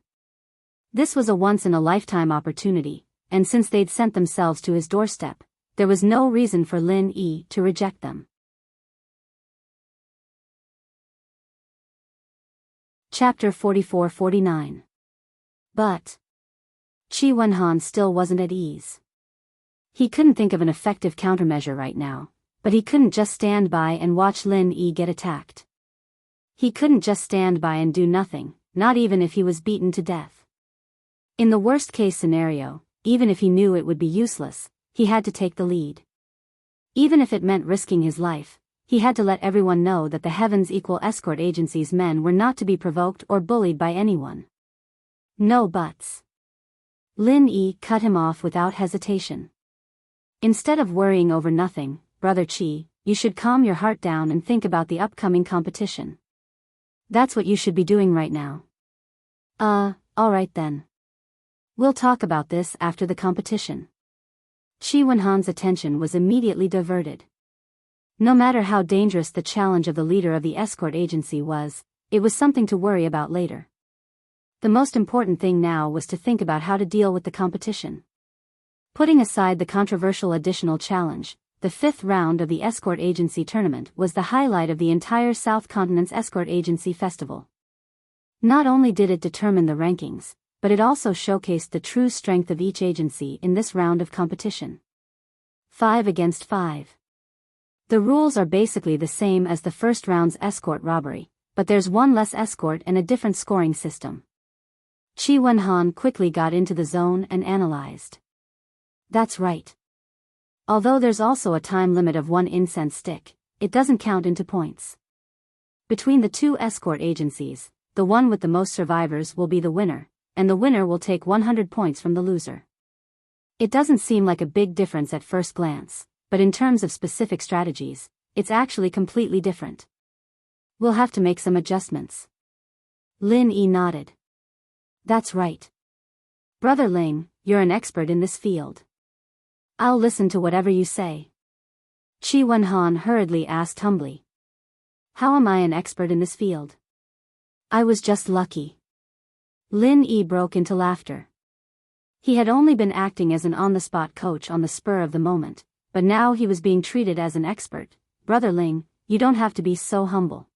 This was a once-in-a-lifetime opportunity, and since they'd sent themselves to his doorstep, there was no reason for Lin Yi to reject them. Chapter 44-49. But Chi Wenhan still wasn't at ease. He couldn't think of an effective countermeasure right now, but he couldn't just stand by and watch Lin Yi get attacked. He couldn't just stand by and do nothing, not even if he was beaten to death. In the worst-case scenario, even if he knew it would be useless, he had to take the lead. Even if it meant risking his life, he had to let everyone know that the Heaven's Equal Escort Agency's men were not to be provoked or bullied by anyone. No buts. Lin Yi cut him off without hesitation. Instead of worrying over nothing, Brother Chi, you should calm your heart down and think about the upcoming competition. That's what you should be doing right now. Alright then. We'll talk about this after the competition. Chi Wenhan's attention was immediately diverted. No matter how dangerous the challenge of the leader of the escort agency was, it was something to worry about later. The most important thing now was to think about how to deal with the competition. Putting aside the controversial additional challenge, the 5th round of the escort agency tournament was the highlight of the entire South Continent's escort agency festival. Not only did it determine the rankings, but it also showcased the true strength of each agency in this round of competition. 5 against 5. The rules are basically the same as the first round's escort robbery, but there's one less escort and a different scoring system. Chi Wenhan quickly got into the zone and analyzed. That's right. Although there's also a time limit of 1 incense stick, it doesn't count into points. Between the 2 escort agencies, the one with the most survivors will be the winner, and the winner will take 100 points from the loser. It doesn't seem like a big difference at first glance, but in terms of specific strategies, it's actually completely different. We'll have to make some adjustments. Lin Yi nodded. That's right. Brother Ling, you're an expert in this field. I'll listen to whatever you say. Chi Wenhan hurriedly asked humbly. How am I an expert in this field? I was just lucky. Lin Yi broke into laughter. He had only been acting as an on-the-spot coach on the spur of the moment, but now he was being treated as an expert. Brother Ling, you don't have to be so humble.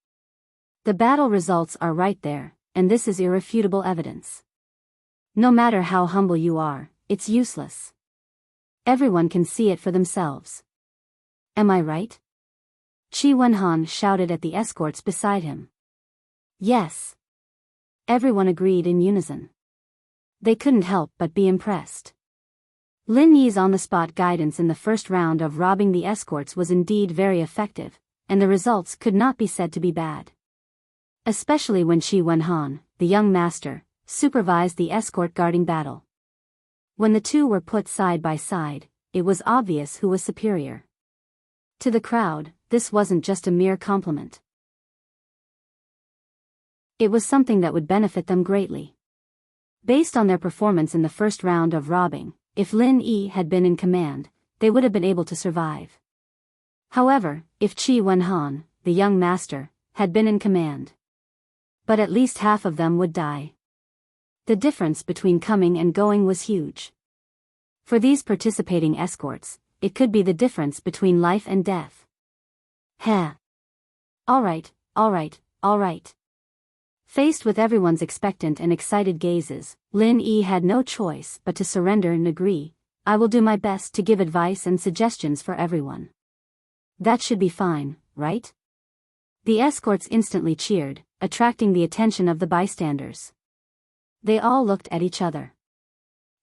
The battle results are right there, and this is irrefutable evidence. No matter how humble you are, it's useless. Everyone can see it for themselves. Am I right? Chi Wenhan shouted at the escorts beside him. Yes. Everyone agreed in unison. They couldn't help but be impressed. Lin Yi's on-the-spot guidance in the first round of robbing the escorts was indeed very effective, and the results could not be said to be bad. Especially when Chi Wenhan, the young master, supervised the escort guarding battle. When the two were put side by side, it was obvious who was superior. To the crowd, this wasn't just a mere compliment. It was something that would benefit them greatly. Based on their performance in the first round of robbing, if Lin Yi had been in command, they would have been able to survive. However, if Chi Wenhan, the young master, had been in command, but at least half of them would die. The difference between coming and going was huge. For these participating escorts, it could be the difference between life and death. Heh. All right. Faced with everyone's expectant and excited gazes, Lin Yi had no choice but to surrender and agree. I will do my best to give advice and suggestions for everyone. That should be fine, right? The escorts instantly cheered, attracting the attention of the bystanders. They all looked at each other.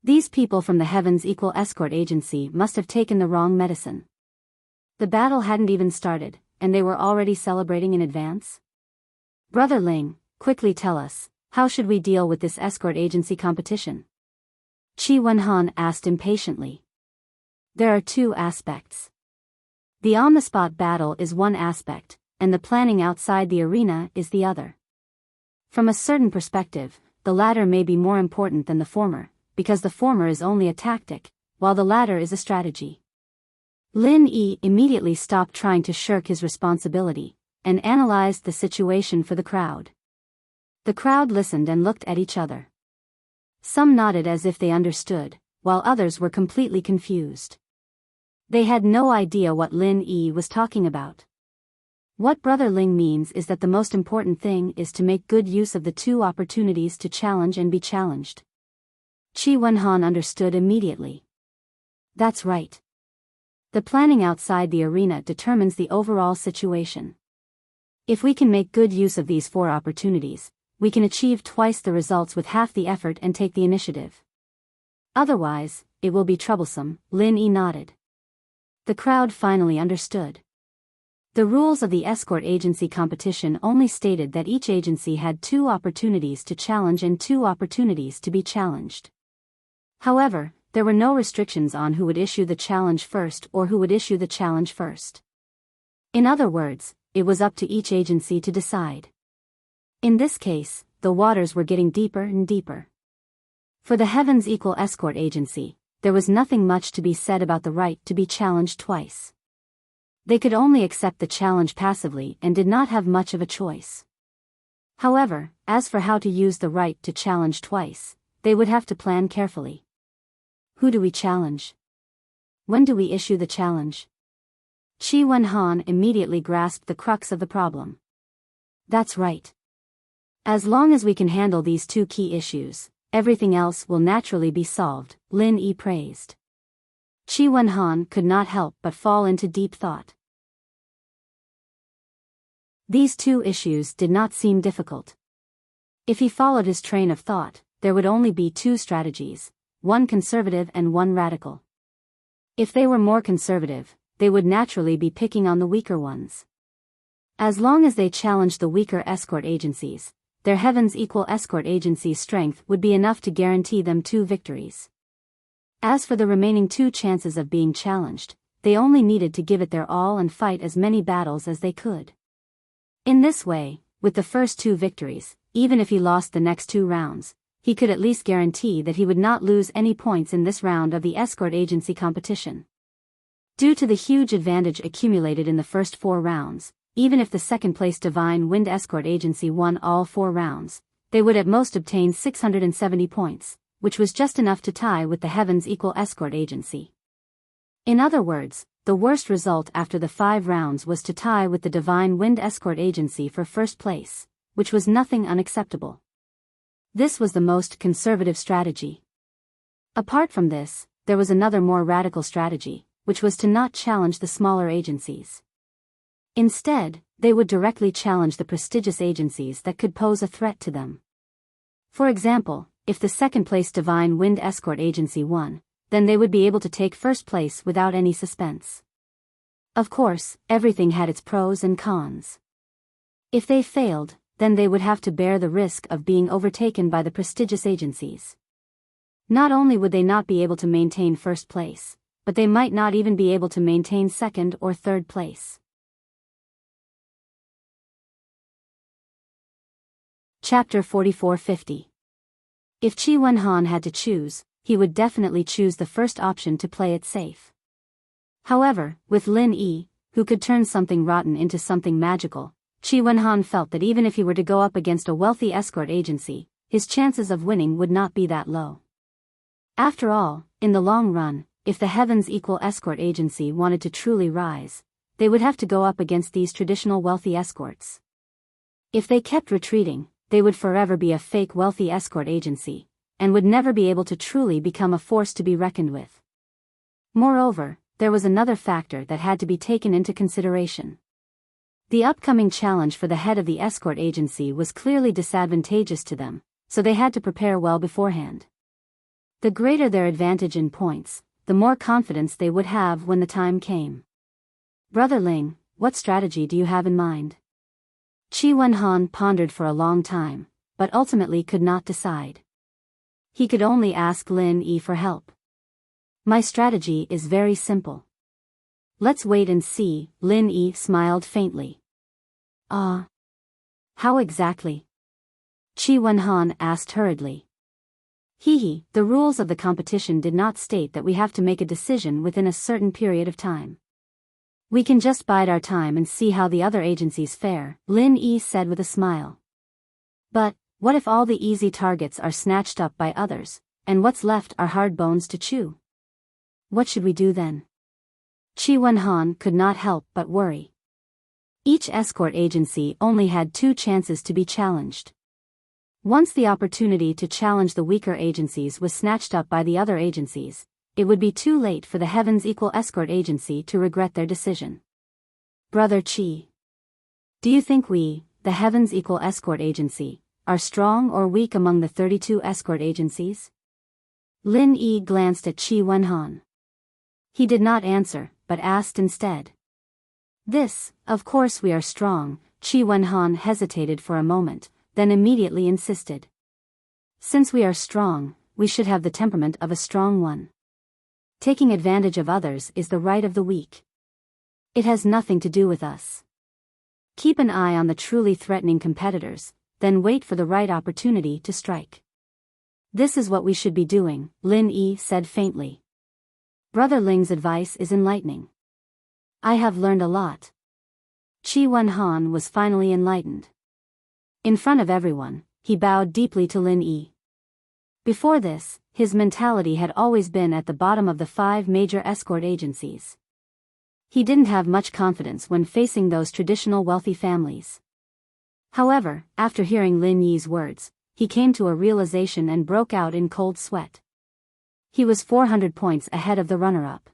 These people from the Heaven's Equal Escort Agency must have taken the wrong medicine. The battle hadn't even started, and they were already celebrating in advance? Brother Ling, quickly tell us, how should we deal with this escort agency competition? Chi Wenhan asked impatiently. There are 2 aspects. The on-the-spot battle is one aspect, and the planning outside the arena is the other. From a certain perspective, the latter may be more important than the former, because the former is only a tactic, while the latter is a strategy. Lin Yi immediately stopped trying to shirk his responsibility, and analyzed the situation for the crowd. The crowd listened and looked at each other. Some nodded as if they understood, while others were completely confused. They had no idea what Lin Yi was talking about. What Brother Ling means is that the most important thing is to make good use of the 2 opportunities to challenge and be challenged. Chi Wenhan understood immediately. That's right. The planning outside the arena determines the overall situation. If we can make good use of these 4 opportunities, we can achieve twice the results with half the effort and take the initiative. Otherwise, it will be troublesome. Lin Yi nodded. The crowd finally understood. The rules of the escort agency competition only stated that each agency had 2 opportunities to challenge and 2 opportunities to be challenged. However, there were no restrictions on who would issue the challenge first or who would issue the challenge first. In other words, it was up to each agency to decide. In this case, the waters were getting deeper and deeper. For the Heaven's Equal Escort Agency, there was nothing much to be said about the right to be challenged twice. They could only accept the challenge passively and did not have much of a choice. However, as for how to use the right to challenge twice, they would have to plan carefully. Who do we challenge? When do we issue the challenge? Qi Wenhan immediately grasped the crux of the problem. That's right. As long as we can handle these two key issues, everything else will naturally be solved, Lin Yi praised. Qi Wenhan could not help but fall into deep thought. These two issues did not seem difficult. If he followed his train of thought, there would only be two strategies, one conservative and one radical. If they were more conservative, they would naturally be picking on the weaker ones. As long as they challenged the weaker escort agencies, their heavens equal escort agency's strength would be enough to guarantee them 2 victories. As for the remaining 2 chances of being challenged, they only needed to give it their all and fight as many battles as they could. In this way, with the first 2 victories, even if he lost the next 2 rounds, he could at least guarantee that he would not lose any points in this round of the escort agency competition. Due to the huge advantage accumulated in the first 4 rounds, even if the second-place Divine Wind Escort Agency won all 4 rounds, they would at most obtain 670 points, which was just enough to tie with the Heavens Equal Escort Agency. In other words, the worst result after the 5 rounds was to tie with the Divine Wind Escort Agency for first place, which was nothing unacceptable. This was the most conservative strategy. Apart from this, there was another more radical strategy, which was to not challenge the smaller agencies. Instead, they would directly challenge the prestigious agencies that could pose a threat to them. For example, if the second-place Divine Wind Escort Agency won, then they would be able to take first place without any suspense. Of course, everything had its pros and cons. If they failed, then they would have to bear the risk of being overtaken by the prestigious agencies. Not only would they not be able to maintain first place, but they might not even be able to maintain second or third place. Chapter 4450. If Qi Wenhan had to choose, he would definitely choose the first option to play it safe. However, with Lin Yi, who could turn something rotten into something magical, Qi Wenhan felt that even if he were to go up against a wealthy escort agency, his chances of winning would not be that low. After all, in the long run, if the Heavens Equal Escort Agency wanted to truly rise, they would have to go up against these traditional wealthy escorts. If they kept retreating, they would forever be a fake wealthy escort agency, and would never be able to truly become a force to be reckoned with. Moreover, there was another factor that had to be taken into consideration. The upcoming challenge for the head of the escort agency was clearly disadvantageous to them, so they had to prepare well beforehand. The greater their advantage in points, the more confidence they would have when the time came. Brother Ling, what strategy do you have in mind? Qi Wenhan pondered for a long time, but ultimately could not decide. He could only ask Lin Yi for help. My strategy is very simple. Let's wait and see, Lin Yi smiled faintly. How exactly? Qi Wenhan asked hurriedly. The rules of the competition did not state that we have to make a decision within a certain period of time. We can just bide our time and see how the other agencies fare, Lin Yi said with a smile. But, what if all the easy targets are snatched up by others, and what's left are hard bones to chew? What should we do then? Qi Wenhan could not help but worry. Each escort agency only had 2 chances to be challenged. Once the opportunity to challenge the weaker agencies was snatched up by the other agencies, it would be too late for the Heavens Equal Escort Agency to regret their decision. Brother Qi, do you think we, the Heavens Equal Escort Agency, are strong or weak among the 32 escort agencies? Lin Yi glanced at Qi Wenhan. He did not answer, but asked instead. Of course we are strong, Qi Wenhan hesitated for a moment, then immediately insisted. Since we are strong, we should have the temperament of a strong one. Taking advantage of others is the right of the weak. It has nothing to do with us. Keep an eye on the truly threatening competitors, then wait for the right opportunity to strike. This is what we should be doing, Lin Yi said faintly. Brother Ling's advice is enlightening. I have learned a lot. Qi Wenhan was finally enlightened. In front of everyone, he bowed deeply to Lin Yi. Before this, his mentality had always been at the bottom of the 5 major escort agencies. He didn't have much confidence when facing those traditional wealthy families. However, after hearing Lin Yi's words, he came to a realization and broke out in cold sweat. He was 400 points ahead of the runner-up.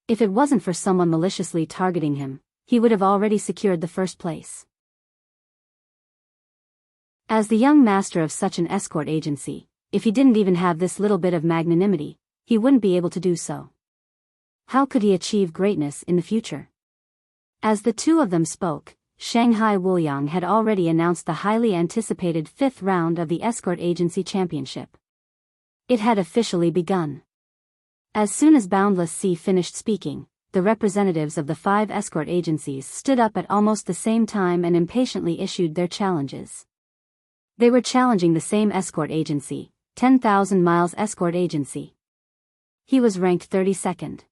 If it wasn't for someone maliciously targeting him, he would have already secured the first place. As the young master of such an escort agency, if he didn't even have this little bit of magnanimity, he wouldn't be able to do so. How could he achieve greatness in the future? As the two of them spoke, Shanghai Wuliang had already announced the highly anticipated 5th round of the Escort Agency Championship. It had officially begun. As soon as Boundless Sea finished speaking, the representatives of the 5 escort agencies stood up at almost the same time and impatiently issued their challenges. They were challenging the same escort agency, 10,000 Miles Escort Agency. He was ranked 32nd.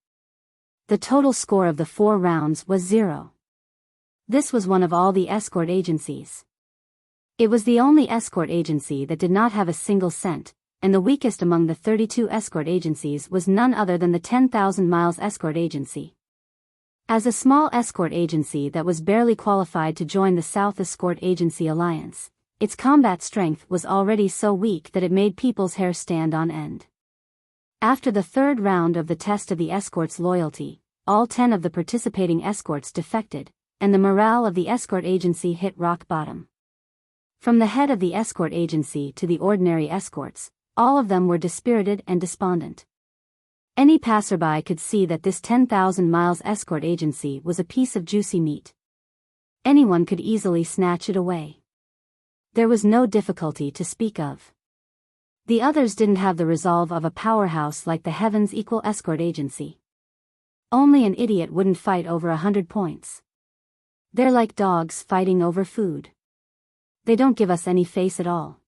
The total score of the 4 rounds was 0. This was one of all the escort agencies. It was the only escort agency that did not have a single cent, and the weakest among the 32 escort agencies was none other than the 10,000 Miles Escort Agency. As a small escort agency that was barely qualified to join the South Escort Agency Alliance, its combat strength was already so weak that it made people's hair stand on end. After the 3rd round of the test of the escort's loyalty, all 10 of the participating escorts defected, and the morale of the escort agency hit rock bottom. From the head of the escort agency to the ordinary escorts, all of them were dispirited and despondent. Any passerby could see that this 10,000 Miles Escort Agency was a piece of juicy meat. Anyone could easily snatch it away. There was no difficulty to speak of. The others didn't have the resolve of a powerhouse like the Heavens Equal Escort Agency. Only an idiot wouldn't fight over 100 points. They're like dogs fighting over food. They don't give us any face at all.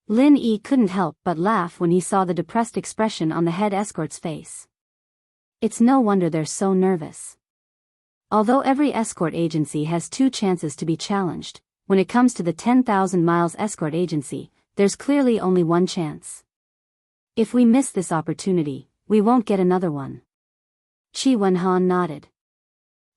Lin Yi couldn't help but laugh when he saw the depressed expression on the head escort's face. It's no wonder they're so nervous. Although every escort agency has 2 chances to be challenged, when it comes to the 10,000 Miles Escort Agency, there's clearly only one chance. If we miss this opportunity, we won't get another one. Qi Wenhan nodded.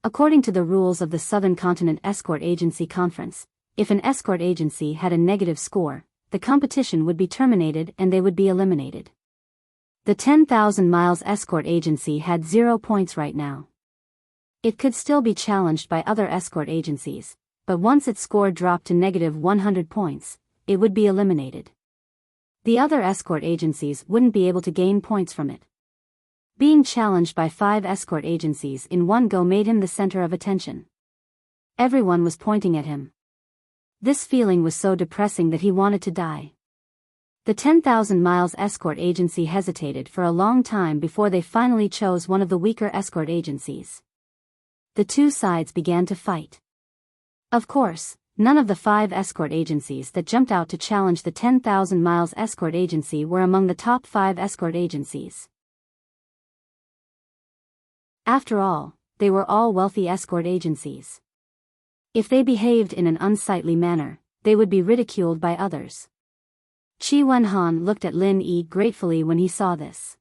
According to the rules of the Southern Continent Escort Agency Conference, if an escort agency had a negative score, the competition would be terminated and they would be eliminated. The 10,000 Miles Escort Agency had 0 points right now. It could still be challenged by other escort agencies, but once its score dropped to negative 100 points, it would be eliminated. The other escort agencies wouldn't be able to gain points from it. Being challenged by 5 escort agencies in one go made him the center of attention. Everyone was pointing at him. This feeling was so depressing that he wanted to die. The 10,000 Miles Escort Agency hesitated for a long time before they finally chose one of the weaker escort agencies. The two sides began to fight. Of course, none of the 5 escort agencies that jumped out to challenge the 10,000 Miles Escort Agency were among the top 5 escort agencies. After all, they were all wealthy escort agencies. If they behaved in an unsightly manner, they would be ridiculed by others. Qi Wenhan looked at Lin Yi gratefully when he saw this.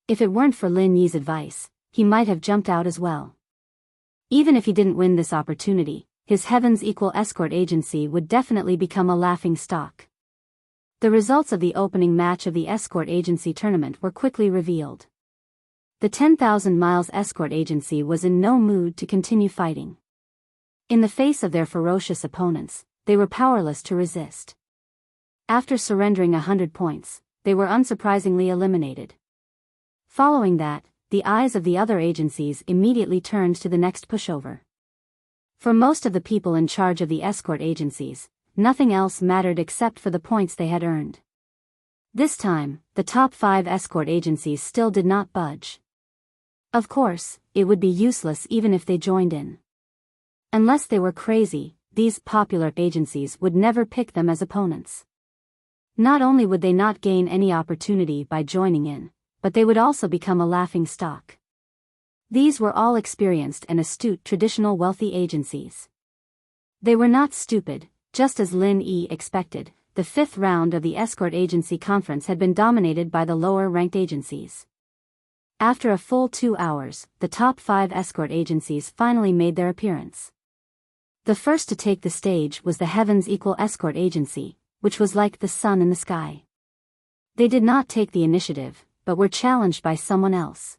If it weren't for Lin Yi's advice, he might have jumped out as well. Even if he didn't win this opportunity, his Heavens Equal Escort Agency would definitely become a laughing stock. The results of the opening match of the Escort Agency tournament were quickly revealed. The 10,000 Miles Escort Agency was in no mood to continue fighting. In the face of their ferocious opponents, they were powerless to resist. After surrendering 100 points, they were unsurprisingly eliminated. Following that, the eyes of the other agencies immediately turned to the next pushover. For most of the people in charge of the escort agencies, nothing else mattered except for the points they had earned. This time, the top 5 escort agencies still did not budge. Of course, it would be useless even if they joined in. Unless they were crazy, these popular agencies would never pick them as opponents. Not only would they not gain any opportunity by joining in, but they would also become a laughing stock. These were all experienced and astute traditional wealthy agencies. They were not stupid, Just as Lin Yi expected, the fifth round of the escort agency conference had been dominated by the lower-ranked agencies. After a full 2 hours, the top 5 escort agencies finally made their appearance. The first to take the stage was the Heavens Equal Escort Agency, which was like the sun in the sky. They did not take the initiative, but were challenged by someone else.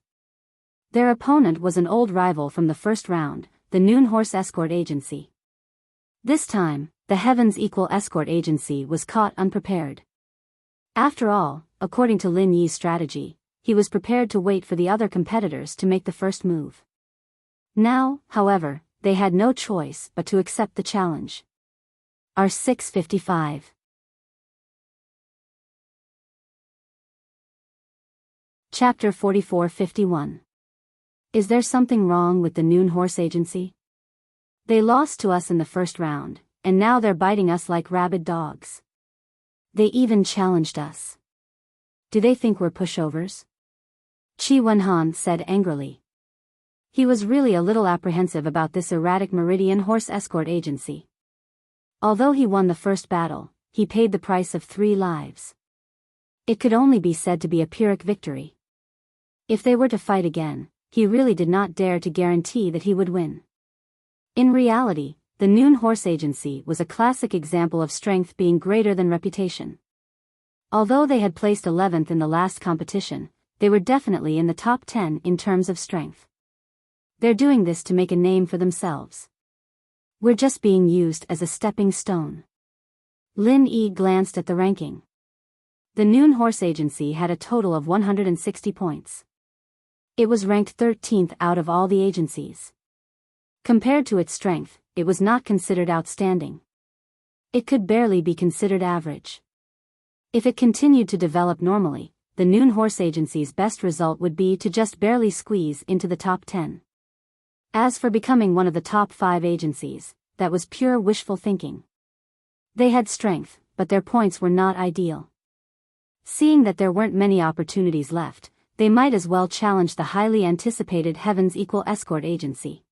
Their opponent was an old rival from the first round, the Noon Horse Escort Agency. This time, the Heavens Equal Escort Agency was caught unprepared. After all, according to Lin Yi's strategy, he was prepared to wait for the other competitors to make the first move. Now, however, they had no choice but to accept the challenge. R655. Chapter 44-51. Is there something wrong with the Noon Horse Agency? They lost to us in the first round, and now they're biting us like rabid dogs. They even challenged us. Do they think we're pushovers? Qi Wenhan said angrily. He was really a little apprehensive about this erratic Meridian Horse Escort Agency. Although he won the first battle, he paid the price of 3 lives. It could only be said to be a Pyrrhic victory. If they were to fight again, he really did not dare to guarantee that he would win. In reality, the Noon Horse Agency was a classic example of strength being greater than reputation. Although they had placed 11th in the last competition, they were definitely in the top 10 in terms of strength. They're doing this to make a name for themselves. We're just being used as a stepping stone. Lin Yi glanced at the ranking. The Noon Horse Agency had a total of 160 points. It was ranked 13th out of all the agencies. Compared to its strength, it was not considered outstanding. It could barely be considered average. If it continued to develop normally, the Noon Horse Agency's best result would be to just barely squeeze into the top 10. As for becoming one of the top 5 agencies, that was pure wishful thinking. They had strength, but their points were not ideal. Seeing that there weren't many opportunities left, they might as well challenge the highly anticipated Heavens Equal Escort Agency.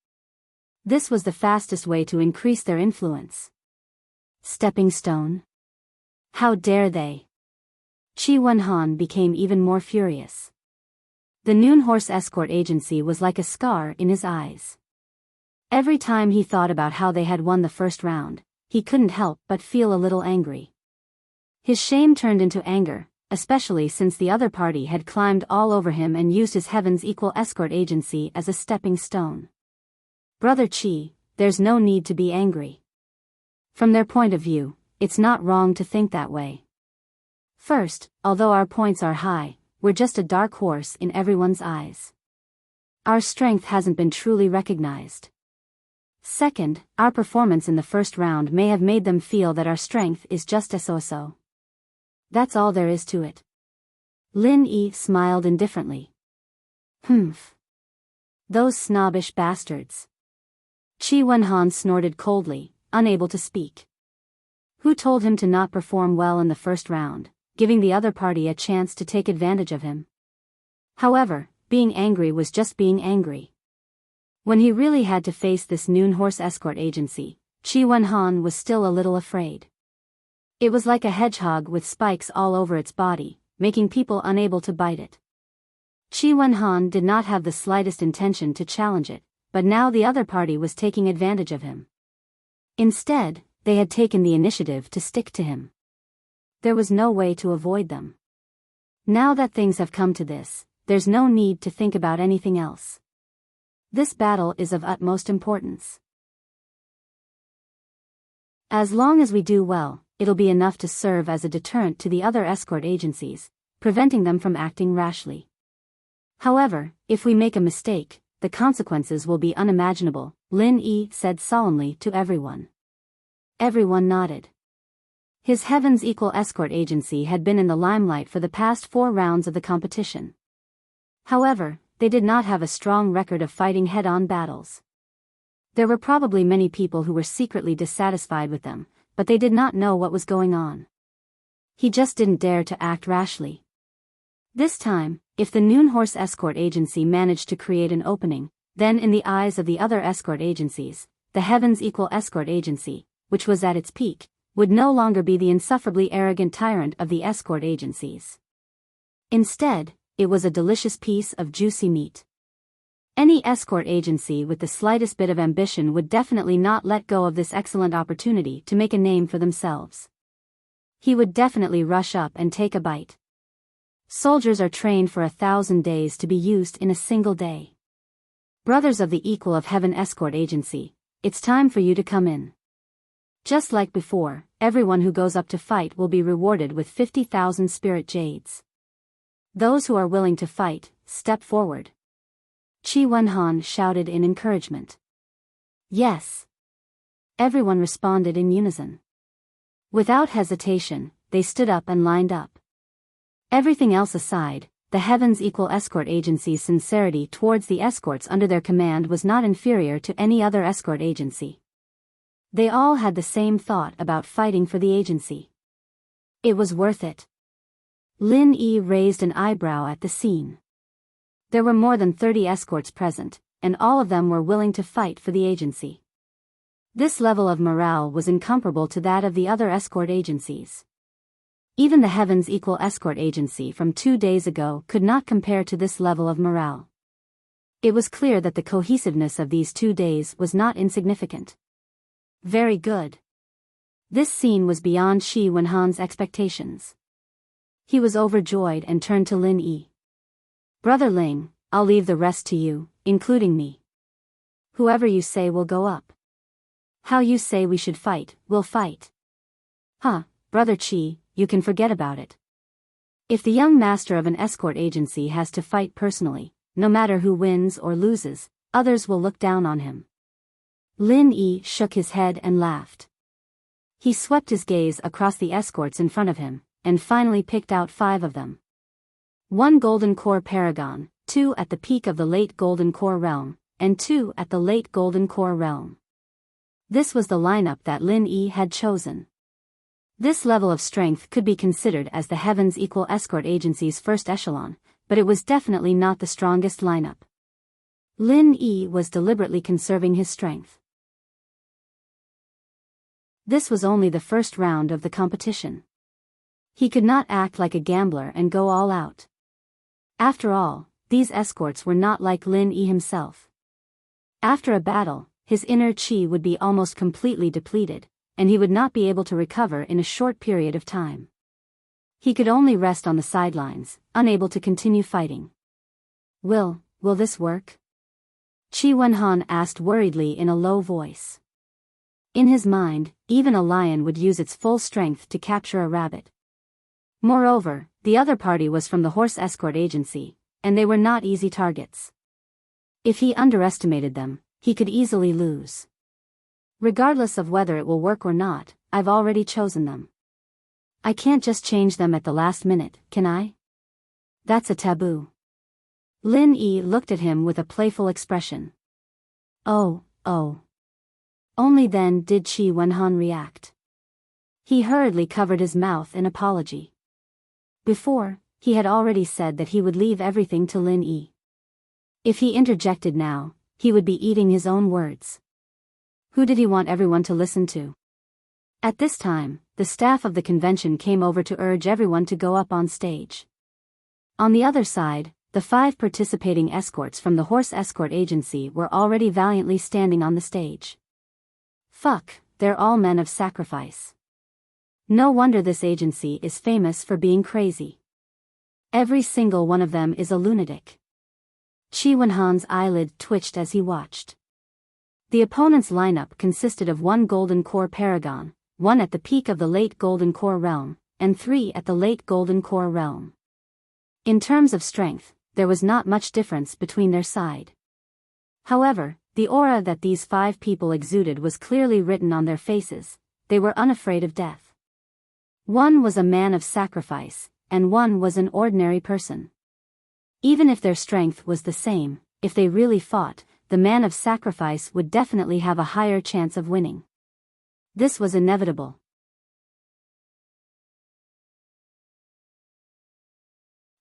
This was the fastest way to increase their influence. Stepping stone? How dare they? Qi Wenhan became even more furious. The Noon Horse Escort Agency was like a scar in his eyes. Every time he thought about how they had won the first round, he couldn't help but feel a little angry. His shame turned into anger, especially since the other party had climbed all over him and used his Heavens Equal Escort Agency as a stepping stone. Brother Qi, there's no need to be angry. From their point of view, it's not wrong to think that way. First, although our points are high, we're just a dark horse in everyone's eyes. Our strength hasn't been truly recognized. Second, our performance in the first round may have made them feel that our strength is just a so-so. That's all there is to it. Lin Yi smiled indifferently. Humph. Those snobbish bastards. Qi Wenhan snorted coldly, unable to speak. Who told him to not perform well in the first round, giving the other party a chance to take advantage of him? However, being angry was just being angry. When he really had to face this Noon Horse Escort Agency, Qi Wenhan was still a little afraid. It was like a hedgehog with spikes all over its body, making people unable to bite it. Qi Wenhan did not have the slightest intention to challenge it, but now the other party was taking advantage of him. Instead, they had taken the initiative to stick to him. There was no way to avoid them. Now that things have come to this, there's no need to think about anything else. This battle is of utmost importance. As long as we do well, it'll be enough to serve as a deterrent to the other escort agencies, preventing them from acting rashly. However, if we make a mistake, the consequences will be unimaginable, Lin Yi said solemnly to everyone. Everyone nodded. His Heavens Equal Escort Agency had been in the limelight for the past 4 rounds of the competition. However, they did not have a strong record of fighting head-on battles. There were probably many people who were secretly dissatisfied with them, but they did not know what was going on. He just didn't dare to act rashly. This time, if the Noon Horse Escort Agency managed to create an opening, then in the eyes of the other escort agencies, the Heavens Equal Escort Agency, which was at its peak, would no longer be the insufferably arrogant tyrant of the escort agencies. Instead, it was a delicious piece of juicy meat. Any escort agency with the slightest bit of ambition would definitely not let go of this excellent opportunity to make a name for themselves. He would definitely rush up and take a bite. Soldiers are trained for 1,000 days to be used in a single day. Brothers of the Equal of Heaven Escort Agency, it's time for you to come in. Just like before, everyone who goes up to fight will be rewarded with 50,000 spirit jades. Those who are willing to fight, step forward. Chi Wenhan shouted in encouragement. Yes. Everyone responded in unison. Without hesitation, they stood up and lined up. Everything else aside, the Heaven's Equal Escort Agency's sincerity towards the escorts under their command was not inferior to any other escort agency. They all had the same thought about fighting for the agency. It was worth it. Lin Yi raised an eyebrow at the scene. There were more than 30 escorts present, and all of them were willing to fight for the agency. This level of morale was incomparable to that of the other escort agencies. Even the Heaven's Equal Escort Agency from 2 days ago could not compare to this level of morale. It was clear that the cohesiveness of these 2 days was not insignificant. Very good. This scene was beyond Shi Wenhan's expectations. He was overjoyed and turned to Lin Yi. Brother Ling, I'll leave the rest to you, including me. Whoever you say will go up. How you say we should fight, we'll fight. Huh, Brother Chi, you can forget about it. If the young master of an escort agency has to fight personally, no matter who wins or loses, others will look down on him. Lin Yi shook his head and laughed. He swept his gaze across the escorts in front of him, and finally picked out 5 of them. 1 Golden Core Paragon, 2 at the peak of the late Golden Core Realm, and 2 at the late Golden Core Realm. This was the lineup that Lin Yi had chosen. This level of strength could be considered as the Heaven's Equal Escort Agency's first echelon, but it was definitely not the strongest lineup. Lin Yi was deliberately conserving his strength. This was only the first round of the competition. He could not act like a gambler and go all out. After all, these escorts were not like Lin Yi himself. After a battle, his inner qi would be almost completely depleted, and he would not be able to recover in a short period of time. He could only rest on the sidelines, unable to continue fighting. Will this work? Chi Wenhan asked worriedly in a low voice. In his mind, even a lion would use its full strength to capture a rabbit. Moreover, the other party was from the Horse Escort Agency, and they were not easy targets. If he underestimated them, he could easily lose. Regardless of whether it will work or not, I've already chosen them. I can't just change them at the last minute, can I? That's a taboo. Lin Yi looked at him with a playful expression. Oh. Only then did Chi Wenhan react. He hurriedly covered his mouth in apology. Before, he had already said that he would leave everything to Lin Yi. If he interjected now, he would be eating his own words. Who did he want everyone to listen to? At this time, the staff of the convention came over to urge everyone to go up on stage. On the other side, the 5 participating escorts from the Horse Escort Agency were already valiantly standing on the stage. Fuck, they're all men of sacrifice. No wonder this agency is famous for being crazy. Every single one of them is a lunatic. Chi Wenhan's eyelid twitched as he watched. The opponent's lineup consisted of 1 Golden Core Paragon, 1 at the peak of the late Golden Core Realm, and 3 at the late Golden Core Realm. In terms of strength, there was not much difference between their side. However, the aura that these 5 people exuded was clearly written on their faces. They were unafraid of death. One was a man of sacrifice, and one was an ordinary person. Even if their strength was the same, if they really fought, the man of sacrifice would definitely have a higher chance of winning. This was inevitable.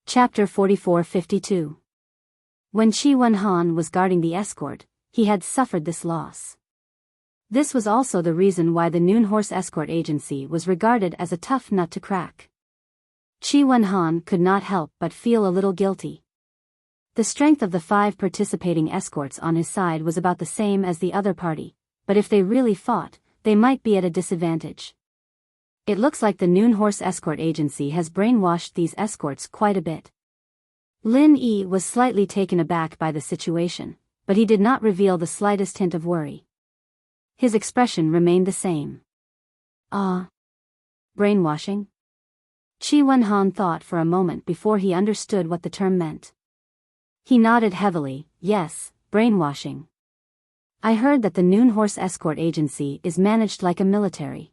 Chapter 44-52. When Chi Wenhan was guarding the escort, he had suffered this loss. This was also the reason why the Noon Horse Escort Agency was regarded as a tough nut to crack. Qi Wenhan could not help but feel a little guilty. The strength of the 5 participating escorts on his side was about the same as the other party, but if they really fought, they might be at a disadvantage. It looks like the Noon Horse Escort Agency has brainwashed these escorts quite a bit. Lin Yi was slightly taken aback by the situation, but he did not reveal the slightest hint of worry. His expression remained the same. Brainwashing? Qi Wenhan thought for a moment before he understood what the term meant. He nodded heavily. Yes, brainwashing. I heard that the Noon Horse Escort Agency is managed like a military.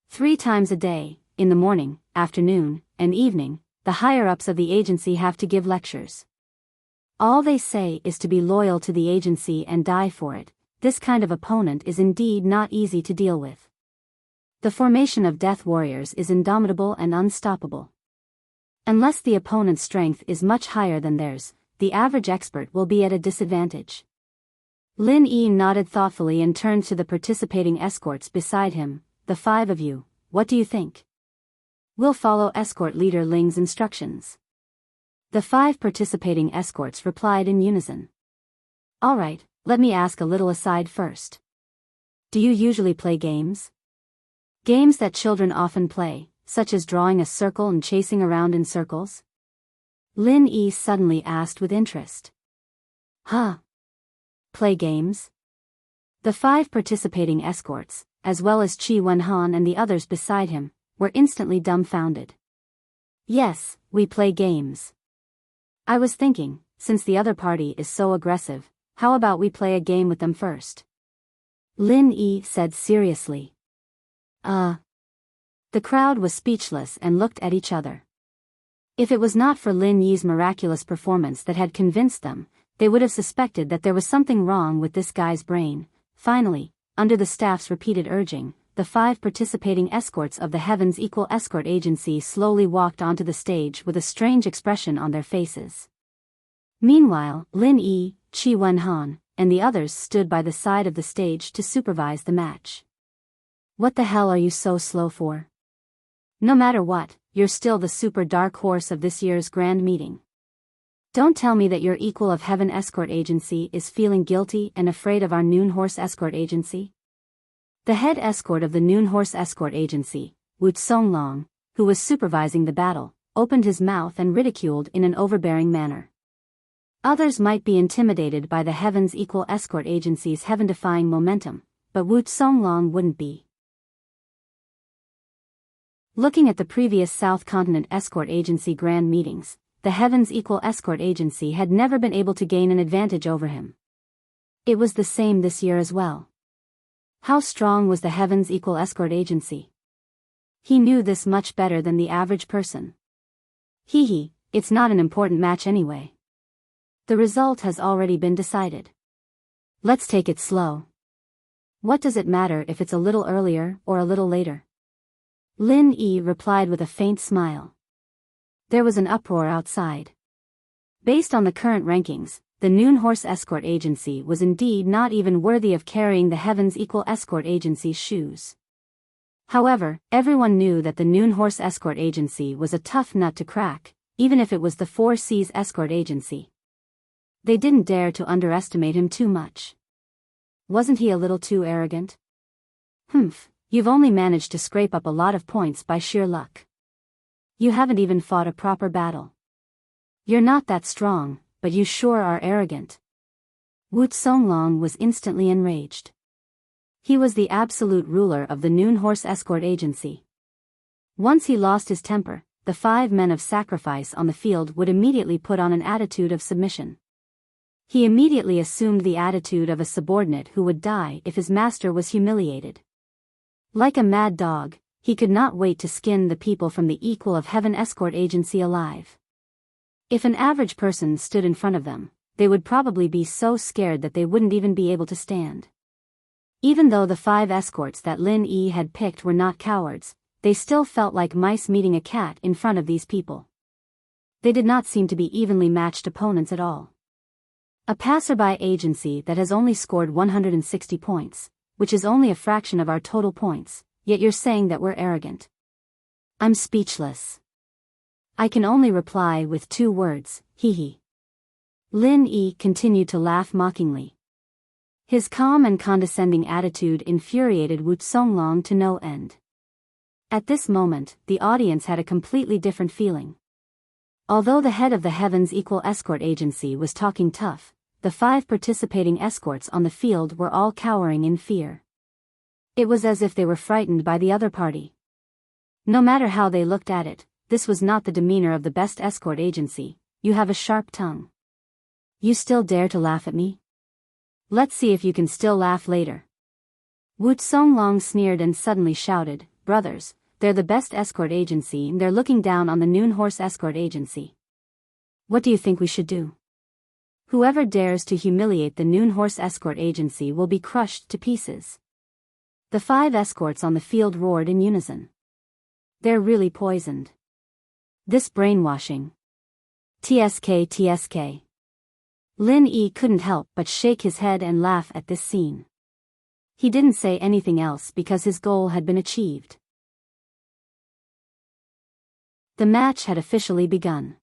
3 times a day, in the morning, afternoon, and evening, the higher-ups of the agency have to give lectures. All they say is to be loyal to the agency and die for it. This kind of opponent is indeed not easy to deal with. The formation of death warriors is indomitable and unstoppable. Unless the opponent's strength is much higher than theirs, the average expert will be at a disadvantage. Lin Yi nodded thoughtfully and turned to the participating escorts beside him. The 5 of you, what do you think? We'll follow escort leader Ling's instructions. The 5 participating escorts replied in unison. All right, let me ask a little aside first. Do you usually play games? Games that children often play, such as drawing a circle and chasing around in circles? Lin Yi suddenly asked with interest. Huh? Play games? The 5 participating escorts, as well as Qi Wenhan and the others beside him, were instantly dumbfounded. Yes, we play games. I was thinking, since the other party is so aggressive, how about we play a game with them first? Lin Yi said seriously. The crowd was speechless and looked at each other. If it was not for Lin Yi's miraculous performance that had convinced them, they would have suspected that there was something wrong with this guy's brain. Finally, under the staff's repeated urging, the 5 participating escorts of the Heavens Equal Escort Agency slowly walked onto the stage with a strange expression on their faces. Meanwhile, Lin Yi, Qi Wenhan, and the others stood by the side of the stage to supervise the match. What the hell are you so slow for? No matter what, you're still the super dark horse of this year's grand meeting. Don't tell me that your equal of Heaven Escort Agency is feeling guilty and afraid of our Noon Horse Escort Agency? The head escort of the Noon Horse Escort Agency, Wu Songlong, who was supervising the battle, opened his mouth and ridiculed in an overbearing manner. Others might be intimidated by the Heavens Equal Escort Agency's heaven-defying momentum, but Wu Songlong wouldn't be. Looking at the previous South Continent Escort Agency grand meetings, the Heavens Equal Escort Agency had never been able to gain an advantage over him. It was the same this year as well. How strong was the Heavens Equal Escort Agency? He knew this much better than the average person. It's not an important match anyway. The result has already been decided. Let's take it slow. What does it matter if it's a little earlier or a little later? Lin Yi replied with a faint smile. There was an uproar outside. Based on the current rankings, the Noon Horse Escort Agency was indeed not even worthy of carrying the Heavens Equal Escort Agency's shoes. However, everyone knew that the Noon Horse Escort Agency was a tough nut to crack, even if it was the 4 Seas Escort Agency. They didn't dare to underestimate him too much. Wasn't he a little too arrogant? You've only managed to scrape up a lot of points by sheer luck. You haven't even fought a proper battle. You're not that strong, but you sure are arrogant. Wu Songlong was instantly enraged. He was the absolute ruler of the Noon Horse Escort Agency. Once he lost his temper, the 5 men of sacrifice on the field would immediately put on an attitude of submission. He immediately assumed the attitude of a subordinate who would die if his master was humiliated. Like a mad dog, he could not wait to skin the people from the Equal of Heaven Escort Agency alive. If an average person stood in front of them, they would probably be so scared that they wouldn't even be able to stand. Even though the 5 escorts that Lin Yi had picked were not cowards, they still felt like mice meeting a cat in front of these people. They did not seem to be evenly matched opponents at all. A passerby agency that has only scored 160 points, which is only a fraction of our total points, yet you're saying that we're arrogant. I'm speechless. I can only reply with 2 words, hee hee. Lin Yi continued to laugh mockingly. His calm and condescending attitude infuriated Wu Songlong to no end. At this moment, the audience had a completely different feeling. Although the head of the Heaven's Equal Escort Agency was talking tough, the 5 participating escorts on the field were all cowering in fear. It was as if they were frightened by the other party. No matter how they looked at it, this was not the demeanor of the best escort agency. You have a sharp tongue. You still dare to laugh at me? Let's see if you can still laugh later. Wu Songlong sneered and suddenly shouted, brothers, they're the best escort agency and they're looking down on the Noon Horse Escort Agency. What do you think we should do? Whoever dares to humiliate the Noon Horse Escort Agency will be crushed to pieces. The 5 escorts on the field roared in unison. They're really poisoned. This brainwashing. TSK. Lin Yi couldn't help but shake his head and laugh at this scene. He didn't say anything else because his goal had been achieved. The match had officially begun.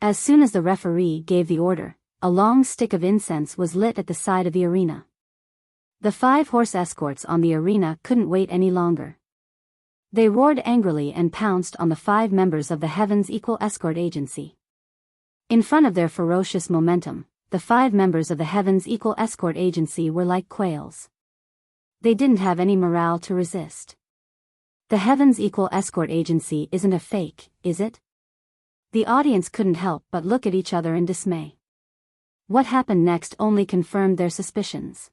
As soon as the referee gave the order, a long stick of incense was lit at the side of the arena. The 5 horse escorts on the arena couldn't wait any longer. They roared angrily and pounced on the 5 members of the Heaven's Equal Escort Agency. In front of their ferocious momentum, the 5 members of the Heaven's Equal Escort Agency were like quails. They didn't have any morale to resist. The Heaven's Equal Escort Agency isn't a fake, is it? The audience couldn't help but look at each other in dismay. What happened next only confirmed their suspicions.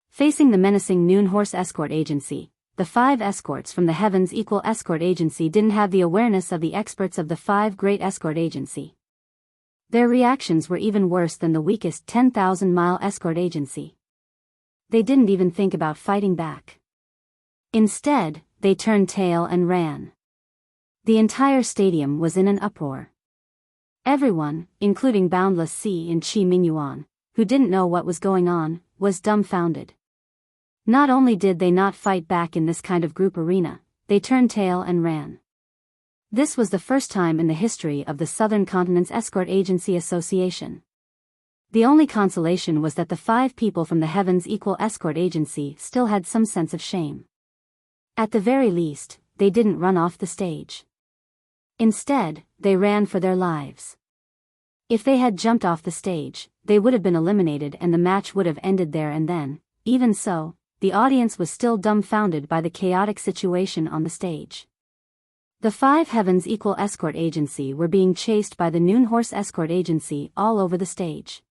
Facing the menacing Noon Horse Escort Agency, the 5 escorts from the Heaven's Equal Escort Agency didn't have the awareness of the experts of the 5 Great Escort Agency. Their reactions were even worse than the weakest 10,000-mile escort agency. They didn't even think about fighting back. Instead, they turned tail and ran. The entire stadium was in an uproar. Everyone, including Boundless Sea and Qi Mingyuan, who didn't know what was going on, was dumbfounded. Not only did they not fight back in this kind of group arena, they turned tail and ran. This was the first time in the history of the Southern Continent's Escort Agency Association. The only consolation was that the 5 people from the Heaven's Equal Escort Agency still had some sense of shame. At the very least, they didn't run off the stage. Instead, they ran for their lives. If they had jumped off the stage, they would have been eliminated and the match would have ended there and then. Even so, the audience was still dumbfounded by the chaotic situation on the stage. The 5 Heaven's Equal Escort Agency were being chased by the Noon Horse Escort Agency all over the stage.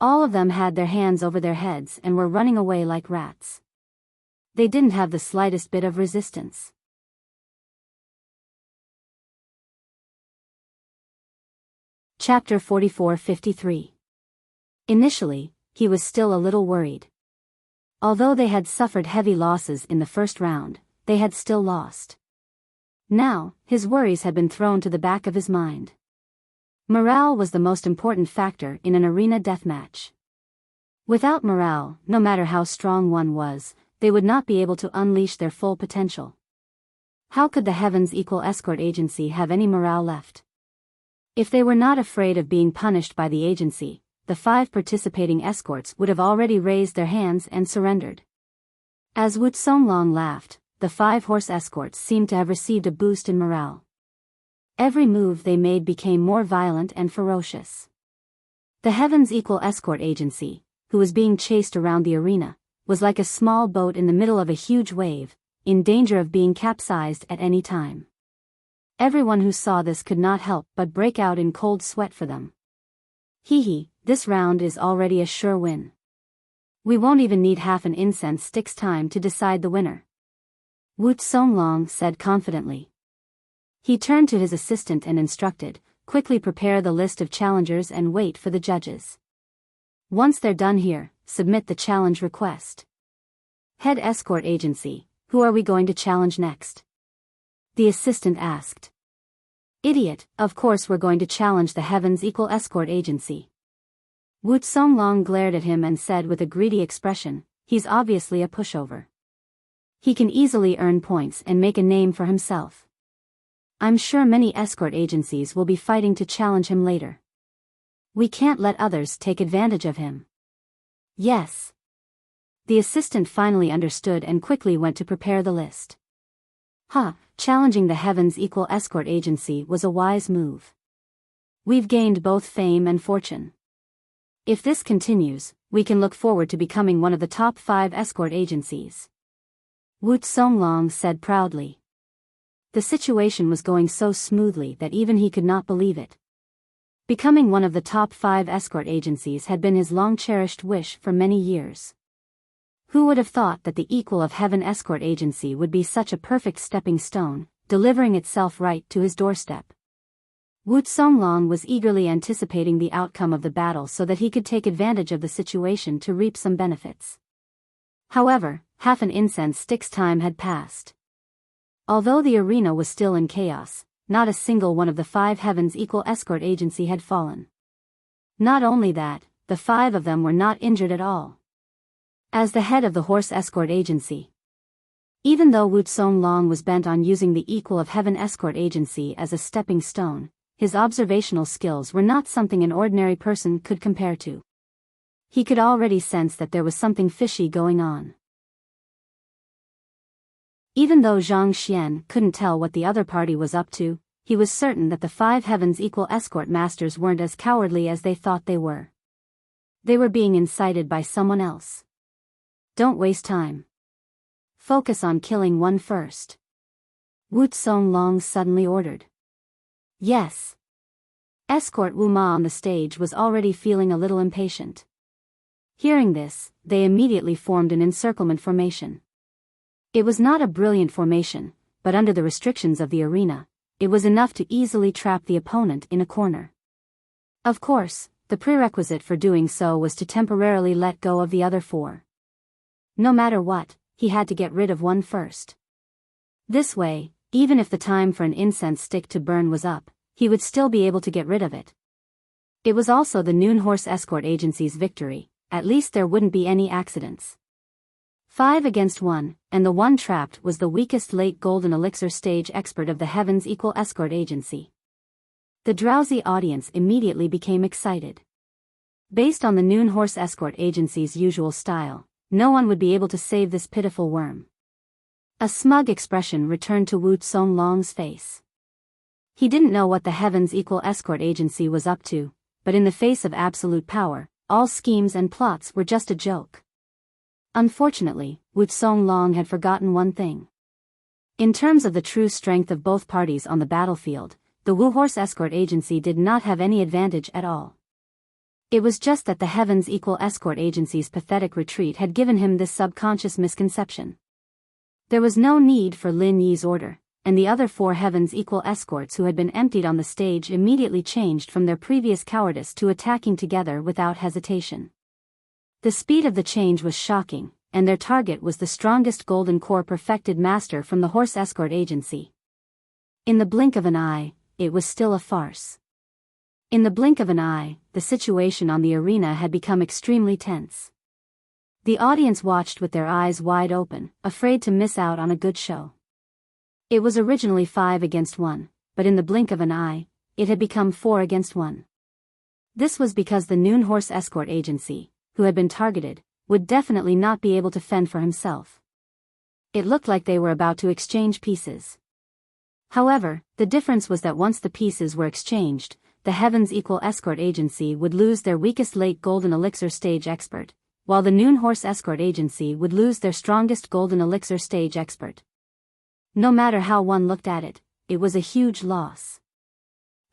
All of them had their hands over their heads and were running away like rats. They didn't have the slightest bit of resistance. Chapter 44-53. Initially, he was still a little worried. Although they had suffered heavy losses in the first round, they had still lost. Now, his worries had been thrown to the back of his mind. Morale was the most important factor in an arena deathmatch. Without morale, no matter how strong one was, they would not be able to unleash their full potential. How could the Heaven's Equal Escort Agency have any morale left? If they were not afraid of being punished by the agency, the 5 participating escorts would have already raised their hands and surrendered. As Wu Songlong laughed, the 5 horse escorts seemed to have received a boost in morale. Every move they made became more violent and ferocious. The Heaven's Equal Escort Agency, who was being chased around the arena, was like a small boat in the middle of a huge wave, in danger of being capsized at any time. Everyone who saw this could not help but break out in cold sweat for them. Hee, this round is already a sure win. We won't even need half an incense stick's time to decide the winner. Wu Songlong said confidently. He turned to his assistant and instructed, quickly prepare the list of challengers and wait for the judges. Once they're done here, submit the challenge request. Head Escort Agency, who are we going to challenge next? The assistant asked. Idiot, of course we're going to challenge the Heaven's Equal Escort Agency. Wu Songlong glared at him and said with a greedy expression, he's obviously a pushover. He can easily earn points and make a name for himself. I'm sure many escort agencies will be fighting to challenge him later. We can't let others take advantage of him. Yes. The assistant finally understood and quickly went to prepare the list. Challenging the Heavens Equal Escort Agency was a wise move. We've gained both fame and fortune. If this continues, we can look forward to becoming one of the top 5 escort agencies. Wu Songlong said proudly. The situation was going so smoothly that even he could not believe it. Becoming one of the top 5 escort agencies had been his long-cherished wish for many years. Who would have thought that the Equal of Heaven Escort Agency would be such a perfect stepping stone, delivering itself right to his doorstep? Wu Songlong was eagerly anticipating the outcome of the battle so that he could take advantage of the situation to reap some benefits. However, half an incense stick's time had passed. Although the arena was still in chaos, not a single one of the 5 Heavens Equal Escort Agency had fallen. Not only that, the 5 of them were not injured at all. As the head of the Horse Escort Agency, even though Wu Songlong was bent on using the Equal of Heaven Escort Agency as a stepping stone, his observational skills were not something an ordinary person could compare to. He could already sense that there was something fishy going on. Even though Zhang Xian couldn't tell what the other party was up to, he was certain that the 5 Heavens Equal Escort Masters weren't as cowardly as they thought they were. They were being incited by someone else. Don't waste time. Focus on killing one first. Wu Songlong suddenly ordered. Yes. Escort Wu Ma on the stage was already feeling a little impatient. Hearing this, they immediately formed an encirclement formation. It was not a brilliant formation, but under the restrictions of the arena, it was enough to easily trap the opponent in a corner. Of course, the prerequisite for doing so was to temporarily let go of the other 4. No matter what, he had to get rid of one first. This way, even if the time for an incense stick to burn was up, he would still be able to get rid of it. It was also the Noon Horse Escort Agency's victory, at least there wouldn't be any accidents. 5 against 1, and the one trapped was the weakest late Golden Elixir stage expert of the Heavens Equal Escort Agency. The drowsy audience immediately became excited. Based on the Noon Horse Escort Agency's usual style, no one would be able to save this pitiful worm. A smug expression returned to Wu Songlong's face. He didn't know what the Heavens Equal Escort Agency was up to, but in the face of absolute power, all schemes and plots were just a joke. Unfortunately, Wu Songlong had forgotten one thing. In terms of the true strength of both parties on the battlefield, the Wu Horse Escort Agency did not have any advantage at all. It was just that the Heavens Equal Escort Agency's pathetic retreat had given him this subconscious misconception. There was no need for Lin Yi's order, and the other 4 Heavens Equal Escorts who had been emptied on the stage immediately changed from their previous cowardice to attacking together without hesitation. The speed of the change was shocking, and their target was the strongest Golden Core perfected master from the Horse Escort Agency. In the blink of an eye, it was still a farce. In the blink of an eye, the situation on the arena had become extremely tense. The audience watched with their eyes wide open, afraid to miss out on a good show. It was originally 5 against 1, but in the blink of an eye, it had become 4 against 1. This was because the Noon Horse Escort Agency, who had been targeted, would definitely not be able to fend for himself. It looked like they were about to exchange pieces. However, the difference was that once the pieces were exchanged, the Heavens Equal Escort Agency would lose their weakest late Golden Elixir stage expert, while the Noon Horse Escort Agency would lose their strongest Golden Elixir stage expert. No matter how one looked at it, it was a huge loss.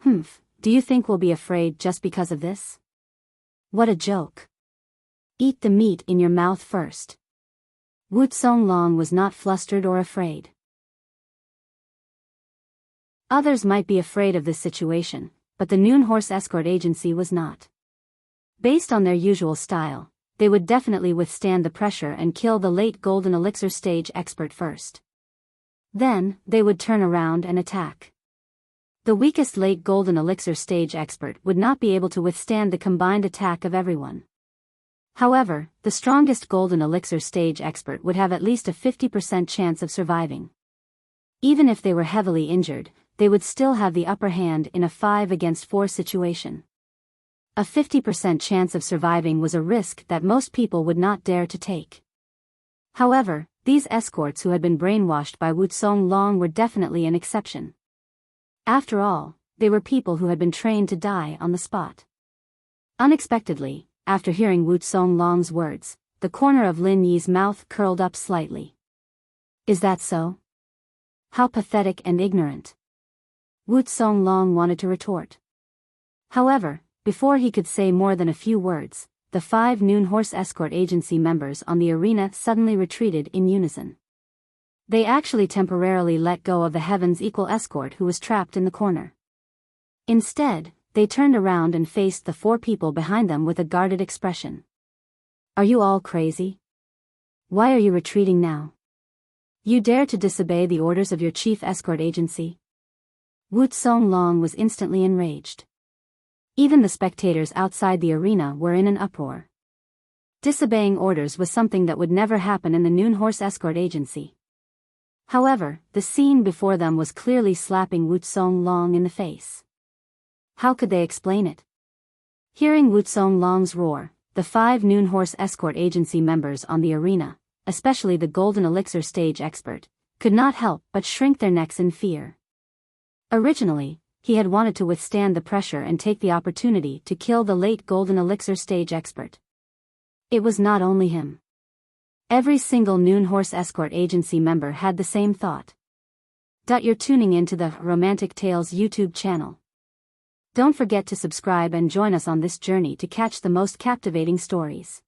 Do you think we'll be afraid just because of this? What a joke. Eat the meat in your mouth first. Wu Songlong was not flustered or afraid. Others might be afraid of this situation, but the Noon Horse Escort Agency was not. Based on their usual style, they would definitely withstand the pressure and kill the late Golden Elixir stage expert first. Then, they would turn around and attack. The weakest late Golden Elixir stage expert would not be able to withstand the combined attack of everyone. However, the strongest golden elixir stage expert would have at least a 50% chance of surviving. Even if they were heavily injured, they would still have the upper hand in a 5-against-4 situation. A 50% chance of surviving was a risk that most people would not dare to take. However, these escorts who had been brainwashed by Wutsong Long were definitely an exception. After all, they were people who had been trained to die on the spot. Unexpectedly, after hearing Wutsong Long's words, the corner of Lin Yi's mouth curled up slightly. Is that so? How pathetic and ignorant. Wutsong Long wanted to retort. However, before he could say more than a few words, the 5 Noon Horse Escort Agency members on the arena suddenly retreated in unison. They actually temporarily let go of the Heaven's Equal escort who was trapped in the corner. Instead, they turned around and faced the 4 people behind them with a guarded expression. Are you all crazy? Why are you retreating now? You dare to disobey the orders of your chief escort agency? Wutsong Long was instantly enraged. Even the spectators outside the arena were in an uproar. Disobeying orders was something that would never happen in the Noon Horse Escort Agency. However, the scene before them was clearly slapping Wutsong Long in the face. How could they explain it? Hearing Wutsong Long's roar, the 5 Noon Horse Escort Agency members on the arena, especially the Golden Elixir stage expert, could not help but shrink their necks in fear. Originally, he had wanted to withstand the pressure and take the opportunity to kill the late Golden Elixir stage expert. It was not only him. Every single Noon Horse Escort Agency member had the same thought. You're tuning into the Romantic Tales YouTube channel. Don't forget to subscribe and join us on this journey to catch the most captivating stories.